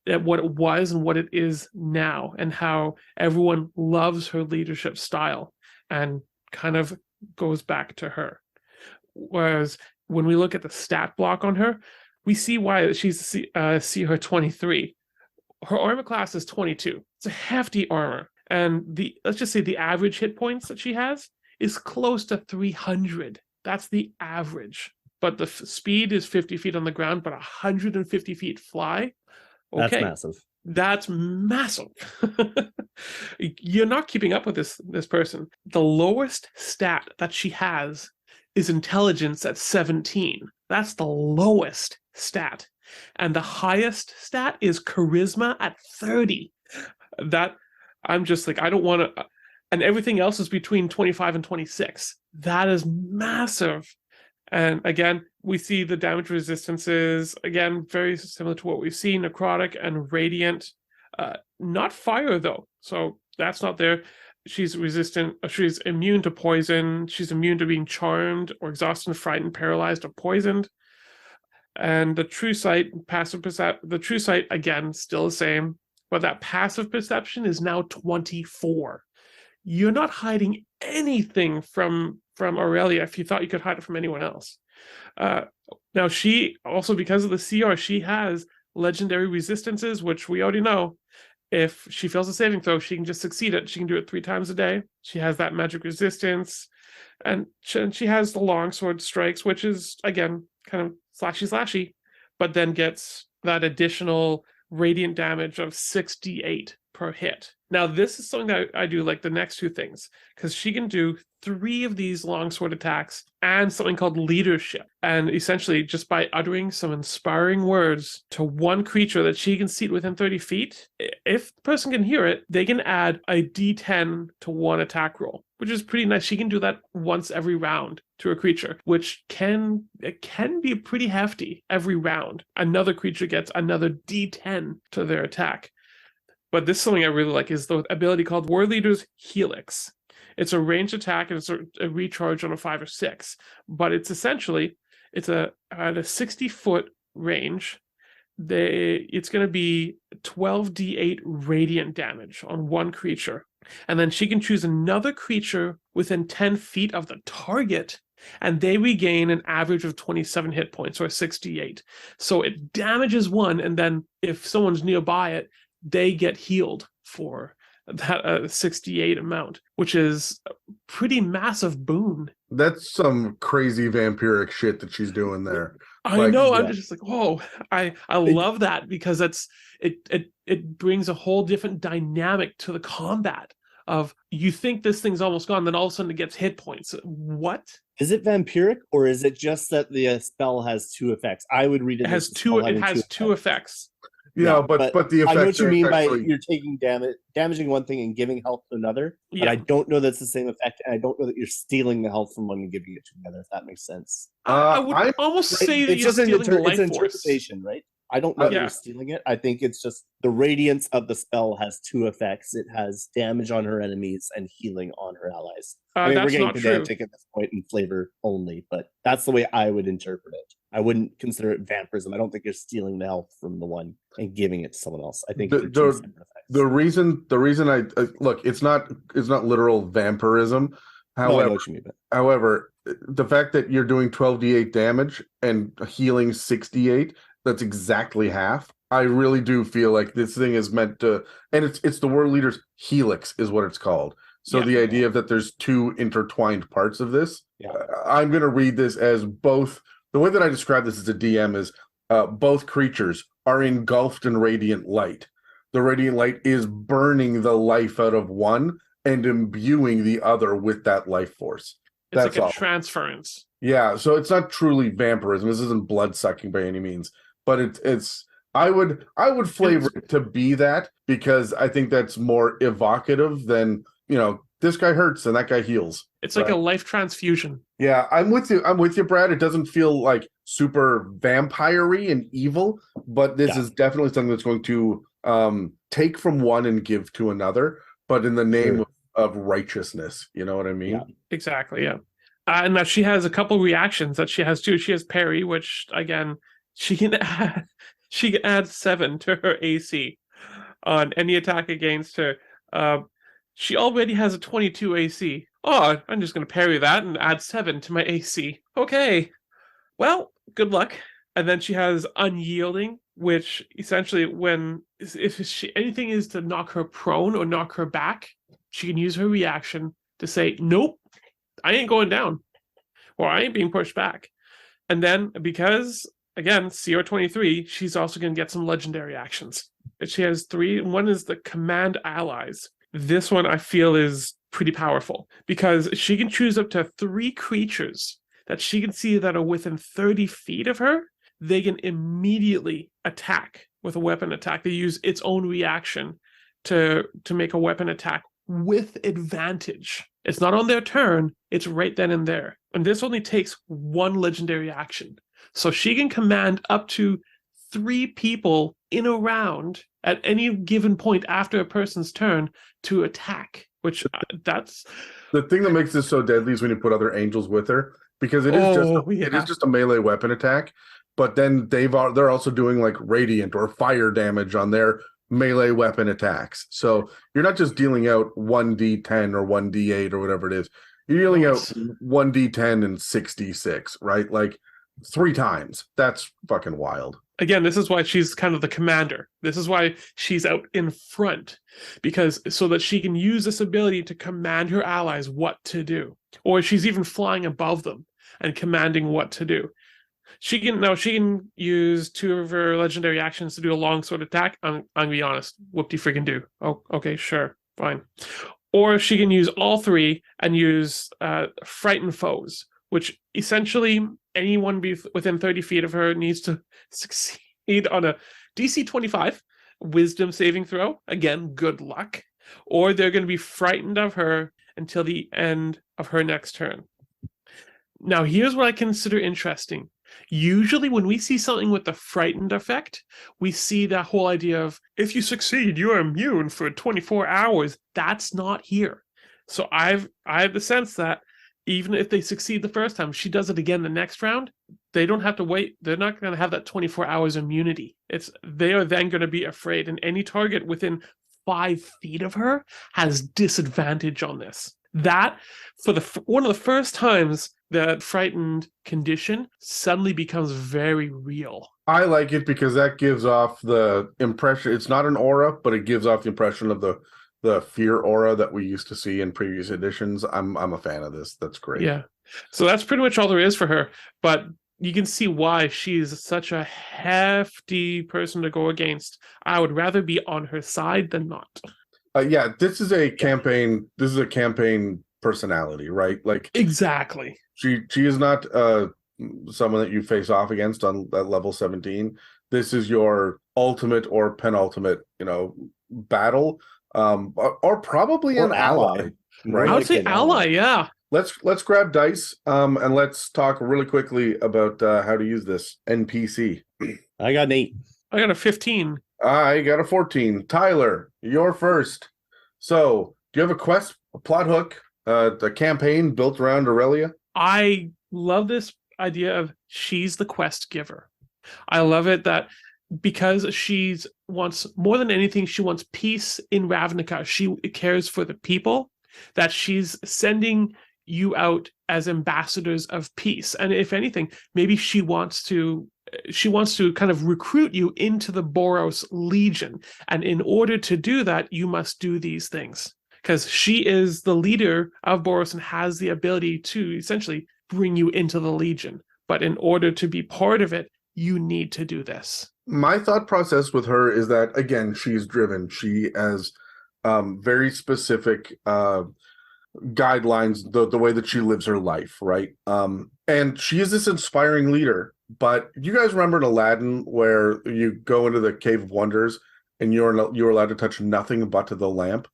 what it was and what it is now, and how everyone loves her leadership style and kind of goes back to her. Whereas when we look at the stat block on her, we see why she's CR 23. Her armor class is 22. It's a hefty armor, and let's just say the average hit points that she has is close to 300. That's the average. But the speed is 50 feet on the ground, but 150 feet fly. Okay. That's massive. You're not keeping up with this person. The lowest stat that she has is intelligence at 17. That's the lowest stat. And the highest stat is charisma at 30. That I'm just like, I don't want to, and everything else is between 25 and 26. That is massive. And again, we see the damage resistances, again, very similar to what we've seen, necrotic and radiant. Not fire, though, so that's not there. She's resistant, she's immune to poison, she's immune to being charmed or exhausted, frightened, paralyzed, or poisoned. And the true sight, the true sight, again, still the same, but that passive perception is now 24. You're not hiding anything from Aurelia if you thought you could hide it from anyone else. Now, she also, because of the CR, she has legendary resistances, which we already know. If she fails a saving throw, she can just succeed it. She can do it 3 times a day. She has that magic resistance, and she has the longsword strikes, which is, again, kind of slashy, but then gets that additional radiant damage of 68 per hit. Now, this is something that I do like the next 2 things, because she can do 3 of these longsword attacks and something called leadership. And essentially, just by uttering some inspiring words to one creature that she can seat within 30 feet, if the person can hear it, they can add a d10 to one attack roll, which is pretty nice. She can do that once every round to a creature, which can be pretty hefty every round. Another creature gets another d10 to their attack. But this is something I really like, is the ability called War Leader's Helix. It's a ranged attack, and it's a recharge on a 5 or 6. But it's essentially, at a 60-foot range, it's going to be 12d8 radiant damage on one creature. And then she can choose another creature within 10 feet of the target, and they regain an average of 27 hit points, or 68. So it damages one, and then if someone's nearby it, they get healed for that 68 amount, which is a pretty massive boon. That's some crazy vampiric shit that she's doing there. I know. I'm just like, whoa! I love that, because it brings a whole different dynamic to the combat. Of, you think this thing's almost gone, then all of a sudden it gets hit points. What? Is it vampiric, or is it just that the spell has 2 effects? I would read it. It has two effects. Yeah, but the effect. I know what you mean by you're taking damaging one thing and giving health to another. Yeah. But I don't know that's the same effect, and I don't know that you're stealing the health from one and giving it to another. If that makes sense. I would almost say that it's you're just stealing the life it's force. Interpretation, right? I don't know that Yeah. you're stealing it. I think it's just the radiance of the spell has two effects. It has damage on her enemies and healing on her allies. I mean, we're That's getting not true. pedantic at this point in flavor only, but that's the way I would interpret it. I wouldn't consider it vampirism. I don't think you're stealing the health from the one and giving it to someone else. I think they're two separate effects. The reason I look, it's not literal vampirism. No, I know However, what you mean, but however, the fact that you're doing 12d8 damage and healing 68, that's exactly half. I really do feel like this thing is meant to, and it's the world leader's helix is what it's called. So Yeah. the idea that there's two intertwined parts of this, Yeah. I'm going to read this as both. The way that I describe this as a DM is both creatures are engulfed in radiant light. The radiant light is burning the life out of one and imbuing the other with that life force. It's That's like a all. transference. Yeah, so it's not truly vampirism. This isn't blood sucking by any means, but it's. I would flavor it to be that, because I think that's more evocative than, this guy hurts and that guy heals. It's like Right. a life transfusion. Yeah, I'm with you, Brad. It doesn't feel like super vampire-y and evil, but this is definitely something that's going to take from one and give to another, but in the name of righteousness. You know what I mean? Yeah. Exactly, yeah. And that she has a couple reactions that she has too. She has parry, which again, she can add 7 to her AC on any attack against her. She already has a 22 AC. Oh, I'm just going to parry that and add 7 to my AC. Okay. Well, good luck. And then she has unyielding, which essentially if anything is to knock her prone or knock her back, she can use her reaction to say, nope, I ain't going down, or I ain't being pushed back. And then because, again, CR23, she's also going to get some legendary actions. She has 3. One is the command allies. This one I feel is pretty powerful because she can choose up to 3 creatures that she can see that are within 30 feet of her. They can immediately attack with a weapon attack. They use its own reaction to make a weapon attack with advantage. It's not on their turn, it's right then and there. And this only takes 1 legendary action. So she can command up to 3 people in a round at any given point after a person's turn to attack, which that's... The thing that makes this so deadly is when you put other angels with her, because it is just a melee weapon attack, but then they're also doing like radiant or fire damage on their melee weapon attacks. So you're not just dealing out 1d10 or 1d8 or whatever it is. You're dealing out 1d10 and 6d6, right? Like 3 times. That's fucking wild. Again, this is why she's kind of the commander. This is why she's out in front, because so that she can use this ability to command her allies what to do, or she's even flying above them and commanding what to do. She can use 2 of her legendary actions to do a longsword attack. I'm gonna be honest, whoop-de-freaking do. Oh, okay, sure, fine. Or she can use all 3 and use frighten foes, which essentially anyone within 30 feet of her needs to succeed on a DC 25 wisdom saving throw. Again, good luck. Or they're going to be frightened of her until the end of her next turn. Now, here's what I consider interesting. Usually when we see something with the frightened effect, we see that whole idea of, if you succeed, you're immune for 24 hours. That's not here. So I have the sense that even if they succeed the first time, she does it again the next round, they don't have to wait. They're not going to have that 24 hours immunity. They are then going to be afraid, and any target within 5 feet of her has disadvantage on this. That, for one of the first times that frightened condition suddenly becomes very real. I like it because that gives off the impression. It's not an aura, but it gives off the impression of the fear aura that we used to see in previous editions. I'm a fan of this. That's great. Yeah. So that's pretty much all there is for her. But you can see why she's such a hefty person to go against. I would rather be on her side than not. Yeah, this is a campaign. This is a campaign personality, right? Like exactly. She is not someone that you face off against on that level 17. This is your ultimate or penultimate, battle. Or probably an ally, right? I would say ally, yeah. Let's grab dice and let's talk really quickly about how to use this NPC. I got an 8. I got a 15. I got a 14. Tyler, you're first. So, do you have a quest, a plot hook, a campaign built around Aurelia? I love this idea of she's the quest giver. I love it that because she's wants more than anything, she wants peace in Ravnica. She cares for the people, that she's sending you out as ambassadors of peace. And if anything, maybe she wants to kind of recruit you into the Boros Legion. And in order to do that, you must do these things. Because she is the leader of Boros and has the ability to essentially bring you into the Legion. But in order to be part of it, you need to do this. My thought process with her is that, again, she's driven. She has very specific guidelines, the way that she lives her life, right? And she is this inspiring leader. But you guys remember in Aladdin where you go into the Cave of Wonders and you're allowed to touch nothing but the lamp?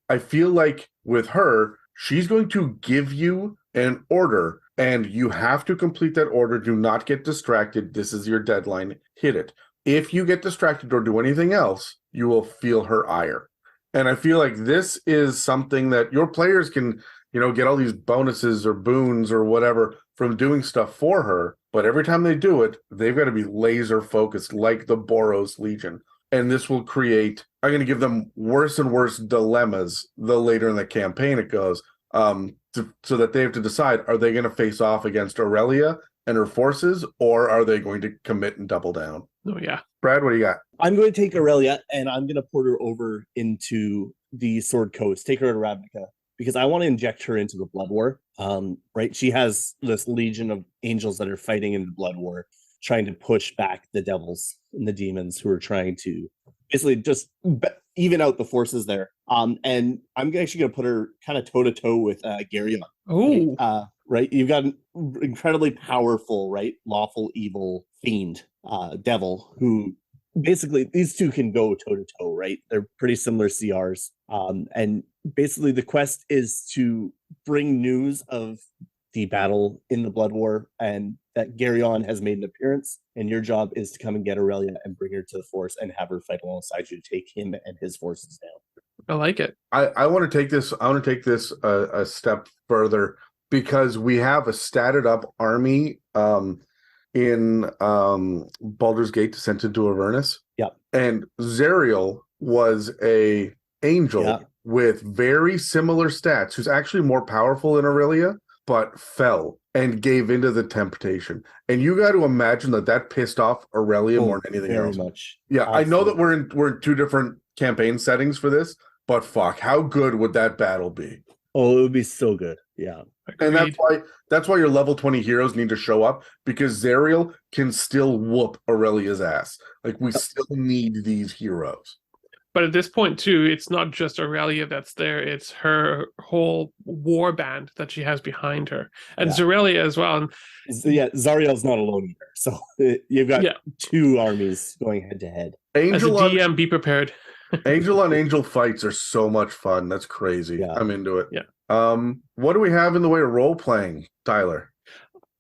I feel like with her, she's going to give you an order and you have to complete that order. Do not get distracted. This is your deadline. Hit it. If you get distracted or do anything else, you will feel her ire. And I feel like this is something that your players can, get all these bonuses or boons or whatever from doing stuff for her. But every time they do it, they've got to be laser focused like the Boros Legion. And this will create, I'm going to give them worse and worse dilemmas the later in the campaign it goes, so that they have to decide, are they going to face off against Aurelia and her forces, or are they going to commit and double down? Oh, yeah. Brad, what do you got? I'm going to take Aurelia, and I'm going to port her over into the Sword Coast, take her to Ravnica, because I want to inject her into the Blood War. Right? She has this legion of angels that are fighting in the Blood War, trying to push back the devils and the demons who are trying to basically just even out the forces there. And I'm actually going to put her kind of toe-to-toe with Garyon. Oh. Right? You've got an incredibly powerful, right, lawful evil fiend, devil, who basically these two can go toe-to-toe, right? They're pretty similar CRs. And basically the quest is to bring news of the battle in the Blood War and that Garyon has made an appearance, and your job is to come and get Aurelia and bring her to the force and have her fight alongside you to take him and his forces down. I like it. I want to take this a step further, because we have a statted up army in Baldur's Gate Descent into Avernus. Yep. And Zariel was a angel with very similar stats, who's actually more powerful than Aurelia, but fell and gave into the temptation. And you got to imagine that pissed off Aurelia more than anything else. Much. Yeah, Absolutely. I know that we're in two different campaign settings for this, but fuck, how good would that battle be? Oh, it would be so good. Yeah. And that's why your level 20 heroes need to show up, because Zariel can still whoop Aurelia's ass. Like, we still need these heroes. But at this point, too, it's not just Aurelia that's there. It's her whole war band that she has behind her. And Aurelia as well. And Zariel's not alone either. So you've got two armies going head-to-head. As a DM, be prepared. Angel on angel fights are so much fun. That's crazy. Yeah. I'm into it. Yeah. What do we have in the way of role-playing, Tyler?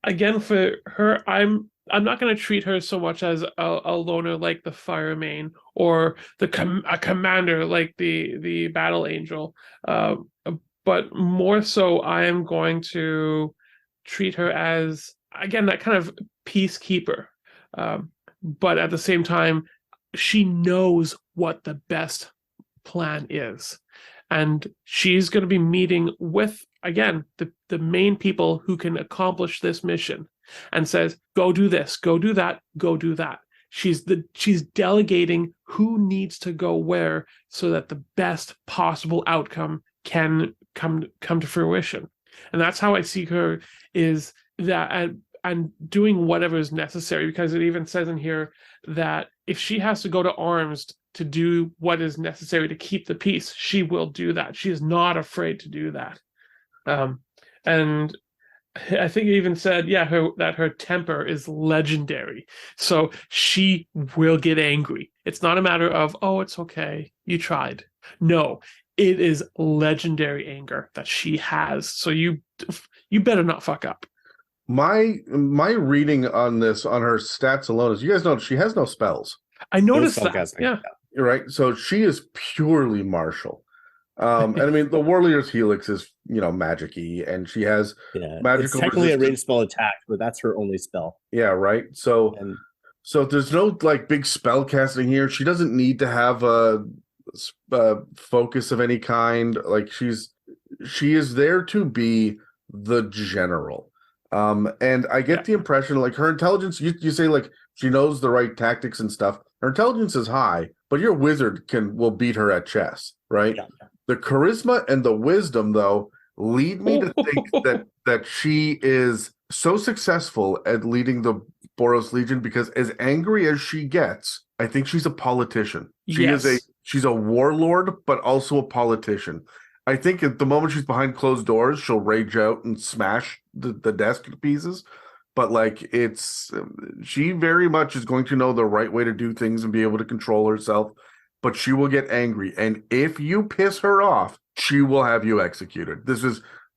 Again, for her, I'm not going to treat her so much as a loner like the Firemane, or a commander like the Battle Angel, but more so I am going to treat her as, again, that kind of peacekeeper. But at the same time, she knows what the best plan is. And she's going to be meeting with, again, the main people who can accomplish this mission, and says, go do this, go do that, go do that. She's delegating who needs to go where, so that the best possible outcome can come to fruition. And that's how I see her, is that and doing whatever is necessary, because it even says in here that if she has to go to arms to do what is necessary to keep the peace, she will do that. She is not afraid to do that. And I think it even said, that her temper is legendary. So she will get angry. It's not a matter of, oh, it's okay, you tried. No, it is legendary anger that she has. So you better not fuck up. My reading on this, on her stats alone, is, you guys know she has no spells. I noticed that. spellcasting. Yeah. You're right. So she is purely martial. And I mean, the Warrior's Helix is, magic-y, and she has Yeah, magical it's technically a resistance. ranged spell attack, but that's her only spell. Yeah, right. So And there's no like big spell casting here. She doesn't need to have a focus of any kind. Like she is there to be the general. And I get the impression like her intelligence, you say like she knows the right tactics and stuff. Her intelligence is high, but your wizard will beat her at chess, right? Yeah. The charisma and the wisdom, though, lead me to think that she is so successful at leading the Boros Legion because as angry as she gets, I think she's a politician. She's a warlord, but also a politician. I think at the moment she's behind closed doors, she'll rage out and smash the desk to pieces. But like she very much is going to know the right way to do things and be able to control herself. But she will get angry, and if you piss her off, she will have you executed.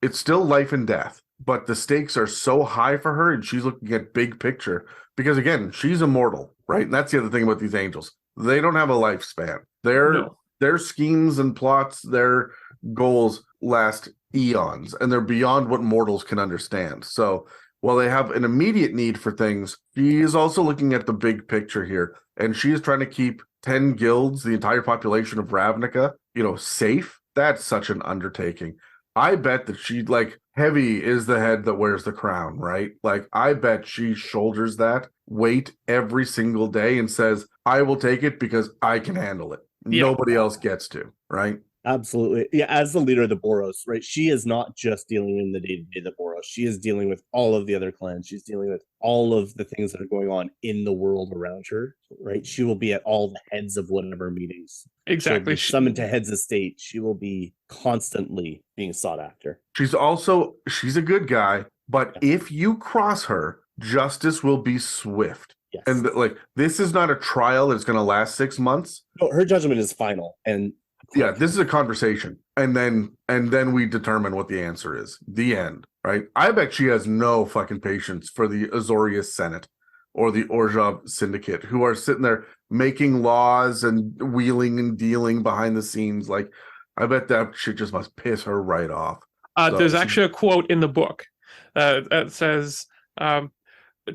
It's still life and death, but the stakes are so high for her, and she's looking at big picture because again, she's immortal, right? And that's the other thing about these angels. They don't have a lifespan. Their schemes and plots, their goals last eons, and they're beyond what mortals can understand. So while they have an immediate need for things, she is also looking at the big picture here, and she is trying to keep 10 guilds, the entire population of Ravnica, safe. That's such an undertaking. I bet that she, like, heavy is the head that wears the crown, right? Like, I bet she shoulders that weight every single day and says, I will take it because I can handle it. Yeah. Nobody else gets to, right? Absolutely. Yeah, as the leader of the Boros, right? She is not just dealing in the day-to-day of the Boros. She is dealing with all of the other clans. She's dealing with all of the things that are going on in the world around her, right? She will be at all the heads of whatever meetings. Exactly. She'll be summoned to heads of state. She will be constantly being sought after. She's a good guy, but if you cross her, justice will be swift. Yes. And like, this is not a trial that's going to last 6 months. No, her judgment is final. And yeah, this is a conversation, and then we determine what the answer is. The end, right? I bet she has no fucking patience for the Azorius Senate or the Orzhov Syndicate, who are sitting there making laws and wheeling and dealing behind the scenes. Like, I bet that shit just must piss her right off. There's actually a quote in the book that says,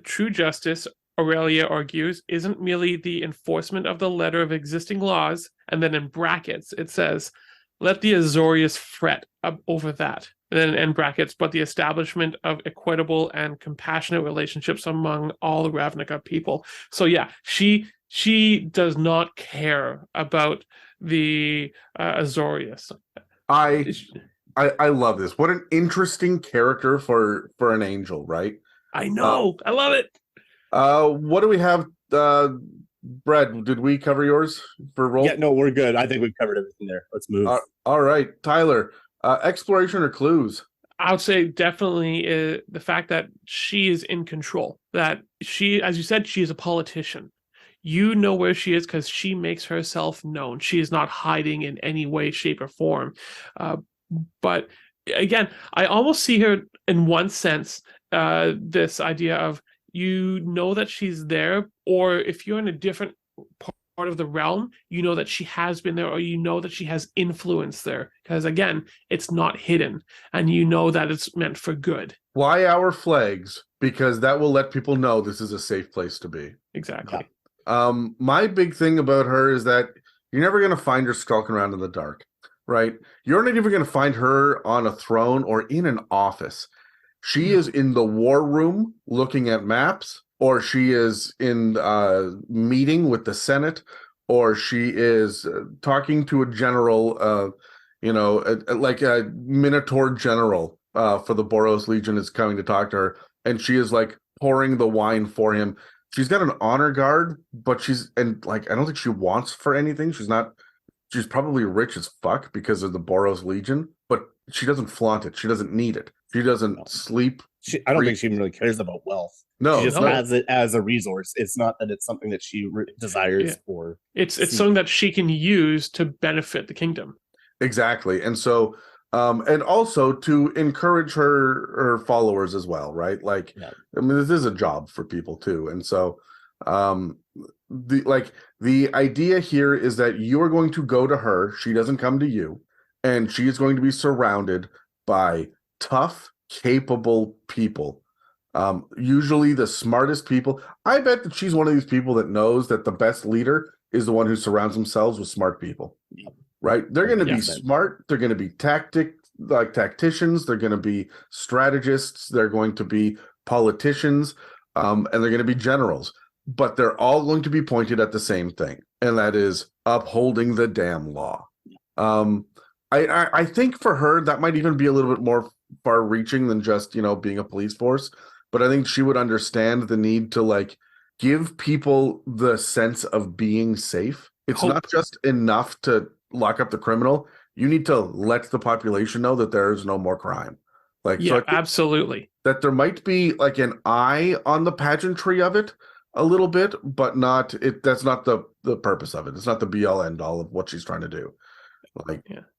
"True justice, Aurelia argues, isn't merely the enforcement of the letter of existing laws," and then in brackets it says, "Let the Azorius fret over that." And then in brackets, "but the establishment of equitable and compassionate relationships among all the Ravnica people." So yeah, she does not care about the Azorius. I love this. What an interesting character for an angel, right? I know. I love it. What do we have? Brad, did we cover yours for roll? Yeah, no, we're good. I think we've covered everything there. Let's move. All right, Tyler, exploration or clues? I would say definitely the fact that she is in control, that she, as you said, she is a politician. You know where she is because she makes herself known. She is not hiding in any way, shape, or form. But again, I almost see her in one sense, this idea of, you know that she's there, or if you're in a different part of the realm, you know that she has been there, or you know that she has influence there, because again, it's not hidden, and you know that it's meant for good. Fly our flags, because that will let people know this is a safe place to be. Exactly. My big thing about her is that you're never going to find her skulking around in the dark, right? You're not even going to find her on a throne or in an office. She is in the war room looking at maps, or she is in meeting with the Senate, or she is talking to a general, like a Minotaur general for the Boros Legion is coming to talk to her, and she is like pouring the wine for him. She's got an honor guard, but I don't think she wants for anything. She's probably rich as fuck because of the Boros Legion, but she doesn't flaunt it. She doesn't need it. She doesn't sleep. I don't think she even really cares about wealth. No, she just has it as a resource. It's not that it's something that she desires for. It's something that she can use to benefit the kingdom. Exactly. And so, and also to encourage her followers as well, right? Like, I mean, this is a job for people too. And so, the idea here is that you are going to go to her, she doesn't come to you, and she is going to be surrounded by tough, capable people. Usually the smartest people. I bet that she's one of these people that knows that the best leader is the one who surrounds themselves with smart people. Right? They're going to be smart. They're going to be tacticians. They're going to be strategists. They're going to be politicians, and they're going to be generals. But they're all going to be pointed at the same thing, and that is upholding the damn law. I think for her that might even be a little bit more far-reaching than just being a police force. But I think she would understand the need to give people the sense of being safe. It's not just enough to lock up the criminal. You need to let the population know that there is no more crime. Absolutely. That there might be an eye on the pageantry of it a little bit, but not it. That's not the purpose of it. It's not the be all end all of what she's trying to do.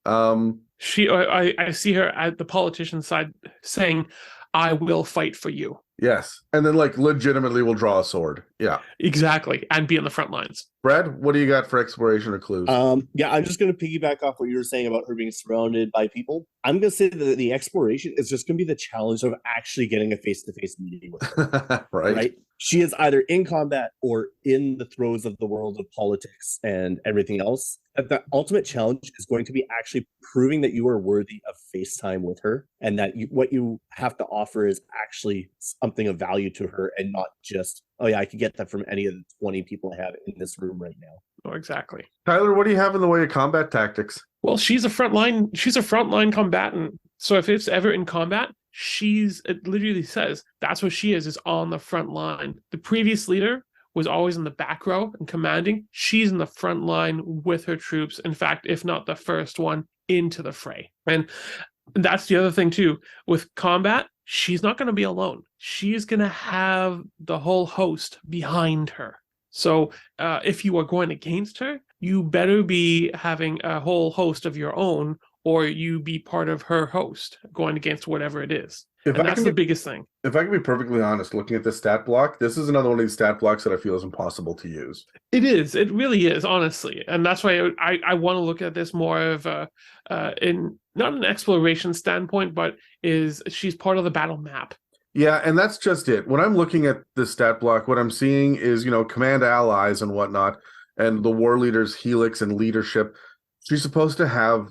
I see her at the politician side saying, I will fight for you. Yes. And then legitimately will draw a sword. Yeah. Exactly. And be on the front lines. Brad, what do you got for exploration or clues? Yeah, I'm just going to piggyback off what you were saying about her being surrounded by people. I'm going to say that the exploration is just going to be the challenge of actually getting a face-to-face meeting with her. right? She is either in combat or in the throes of the world of politics and everything else. The ultimate challenge is going to be actually proving that you are worthy of FaceTime with her, and that what you have to offer is actually something of value to her, and not just, oh yeah, I could get that from any of the 20 people I have in this room right now. Oh, exactly. Tyler, what do you have in the way of combat tactics? Well, she's a frontline combatant. So if it's ever in combat, it literally says that's what she is on the front line. The previous leader was always in the back row and commanding. She's in the front line with her troops. In fact, if not the first one into the fray. And that's the other thing too. With combat, she's not going to be alone. She's going to have the whole host behind her. So if you are going against her, you better be having a whole host of your own, or you be part of her host going against whatever it is. And that's the biggest thing. If I can be perfectly honest, looking at this stat block, this is another one of these stat blocks that I feel is impossible to use. It is. It really is, honestly. And that's why I want to look at this more of in not an exploration standpoint, but she's part of the battle map. Yeah, and that's just it. When I'm looking at the stat block, what I'm seeing is, command allies and whatnot, and the war leader's helix and leadership. She's supposed to have,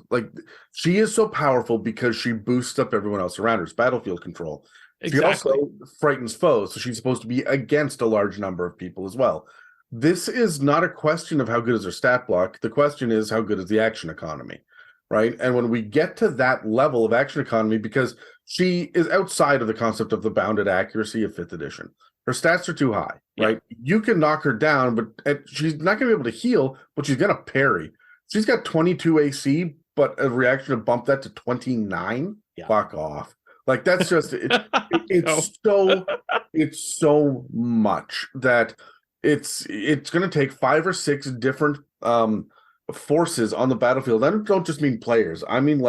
she is so powerful because she boosts up everyone else around her. It's battlefield control. Exactly. She also frightens foes, so she's supposed to be against a large number of people as well. This is not a question of how good is her stat block. The question is how good is the action economy, right? And when we get to that level of action economy, because she is outside of the concept of the bounded accuracy of 5th edition. Her stats are too high, right? You can knock her down, but she's not going to be able to heal, but she's going to parry. She's got 22 AC, but a reaction to bump that to 29? Yeah. Fuck off. That's just, it's so much that it's going to take 5 or 6 different forces on the battlefield. I don't just mean players. I mean,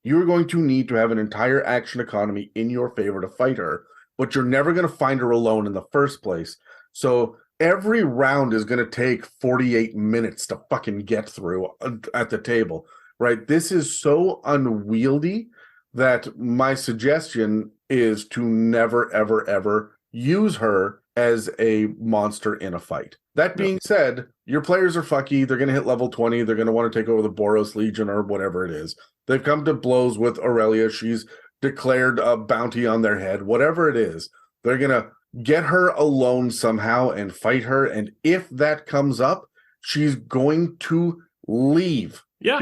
you're going to need to have an entire action economy in your favor to fight her, but you're never going to find her alone in the first place. So every round is going to take 48 minutes to fucking get through at the table, right? This is so unwieldy that my suggestion is to never, ever, ever use her as a monster in a fight. That being said, your players are fucky. They're going to hit level 20. They're going to want to take over the Boros Legion or whatever it is. They've come to blows with Aurelia. She's declared a bounty on their head. Whatever it is, they're going to get her alone somehow and fight her. And if that comes up, she's going to leave. Yeah.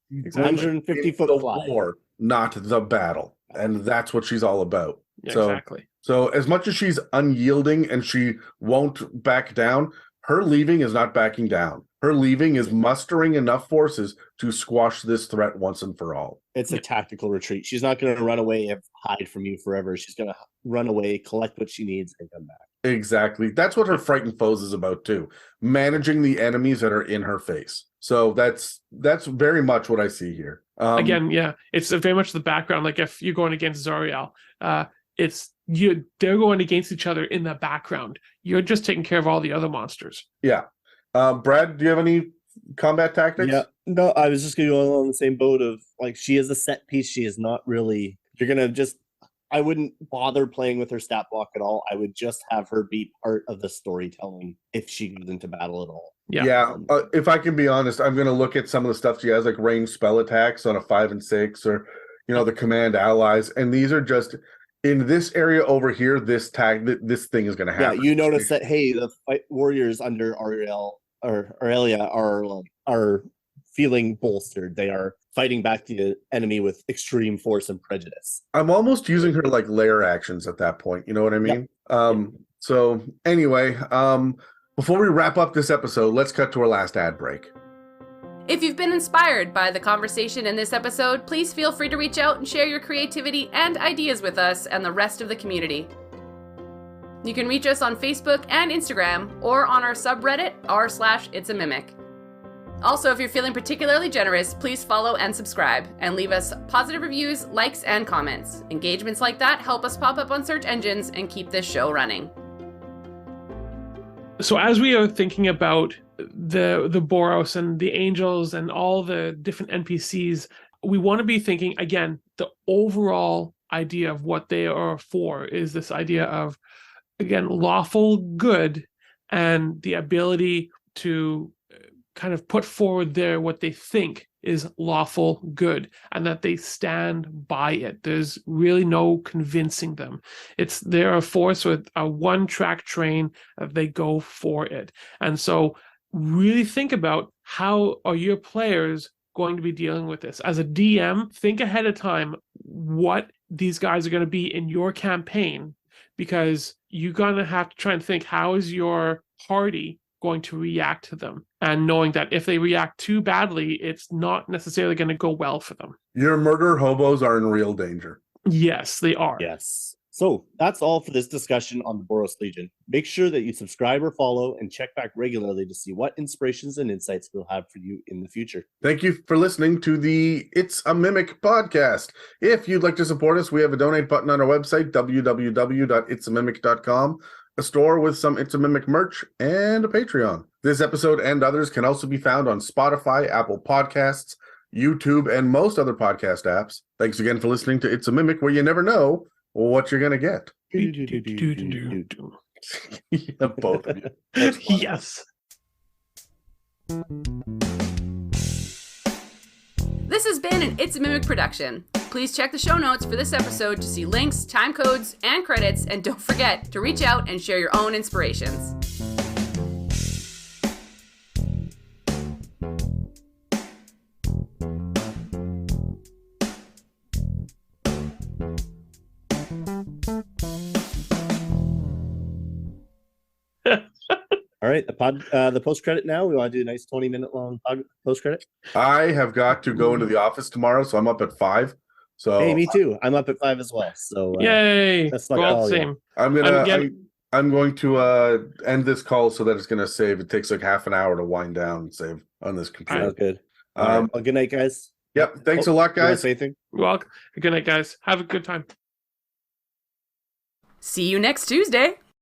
150 foot fly. War, not the battle. And that's what she's all about. Yeah, exactly. So as much as she's unyielding and she won't back down, her leaving is not backing down. Her leaving is mustering enough forces to squash this threat once and for all. It's a tactical retreat. She's not going to run away and hide from you forever. She's going to run away, collect what she needs, and come back. Exactly. That's what her Frightened Foes is about too. Managing the enemies that are in her face. So that's very much what I see here. Again, yeah, it's very much the background. If you're going against Zoriel, they're going against each other in the background. You're just taking care of all the other monsters. Yeah. Brad, do you have any combat tactics? Yeah, no, I was just going to go on the same boat of like she is a set piece. She is not really. You're gonna just. I wouldn't bother playing with her stat block at all. I would just have her be part of the storytelling if she goes into battle at all. Yeah. If I can be honest, I'm going to look at some of the stuff she has, like ranged spell attacks on a 5 and 6, or the command allies, and these are just in this area over here. This thing is going to happen. Yeah, you notice that the fight warriors under Aurelia are feeling bolstered. They are fighting back the enemy with extreme force and prejudice. I'm almost using her like layer actions at that point. You know what I mean? So anyway, before we wrap up this episode, let's cut to our last ad break. If you've been inspired by the conversation in this episode, please feel free to reach out and share your creativity and ideas with us and the rest of the community. You can reach us on Facebook and Instagram, or on our subreddit r/itsAmimic. Also, if you're feeling particularly generous, please follow and subscribe, and leave us positive reviews, likes, and comments. Engagements like that help us pop up on search engines and keep this show running. So as we are thinking about the Boros and the angels and all the different NPCs, we want to be thinking, again, the overall idea of what they are for is this idea of, again, lawful good and the ability to kind of put forward what they think is lawful good, and that they stand by it. There's really no convincing them. They're a force with a one-track train. They go for it. And so really think about, how are your players going to be dealing with this? As a DM, think ahead of time what these guys are going to be in your campaign, because you're going to have to try and think, how is your party going to react to them, and knowing that if they react too badly, it's not necessarily going to go well for them. Your murder hobos are in real danger. Yes, they are. Yes. So that's all for this discussion on the Boros Legion. Make sure that you subscribe or follow and check back regularly to see what inspirations and insights we'll have for you in the future. Thank you for listening to the It's a Mimic podcast. If you'd like to support us, we have a donate button on our website, www.itsamimic.com, a store with some It's a Mimic merch, and a Patreon. This episode and others can also be found on Spotify, Apple Podcasts, YouTube, and most other podcast apps. Thanks again for listening to It's a Mimic, where you never know what you're going to get. Yeah, both of you. Yes. This has been an It's a Mimic production. Please check the show notes for this episode to see links, time codes, and credits, and don't forget to reach out and share your own inspirations. All right, the post credit now. We want to do a nice 20-minute long post credit. I have got to go into the office tomorrow, so I'm up at 5. So hey, me too. I'm up at 5 as well. So yay! that's not We're all all the same. I'm going to end this call so that it's going to save. It takes like half an hour to wind down and save on this computer. Sounds good. Well, good night, guys. Yep. Thanks a lot, You wanna guys. say anything? Well, good night, guys. Have a good time. See you next Tuesday.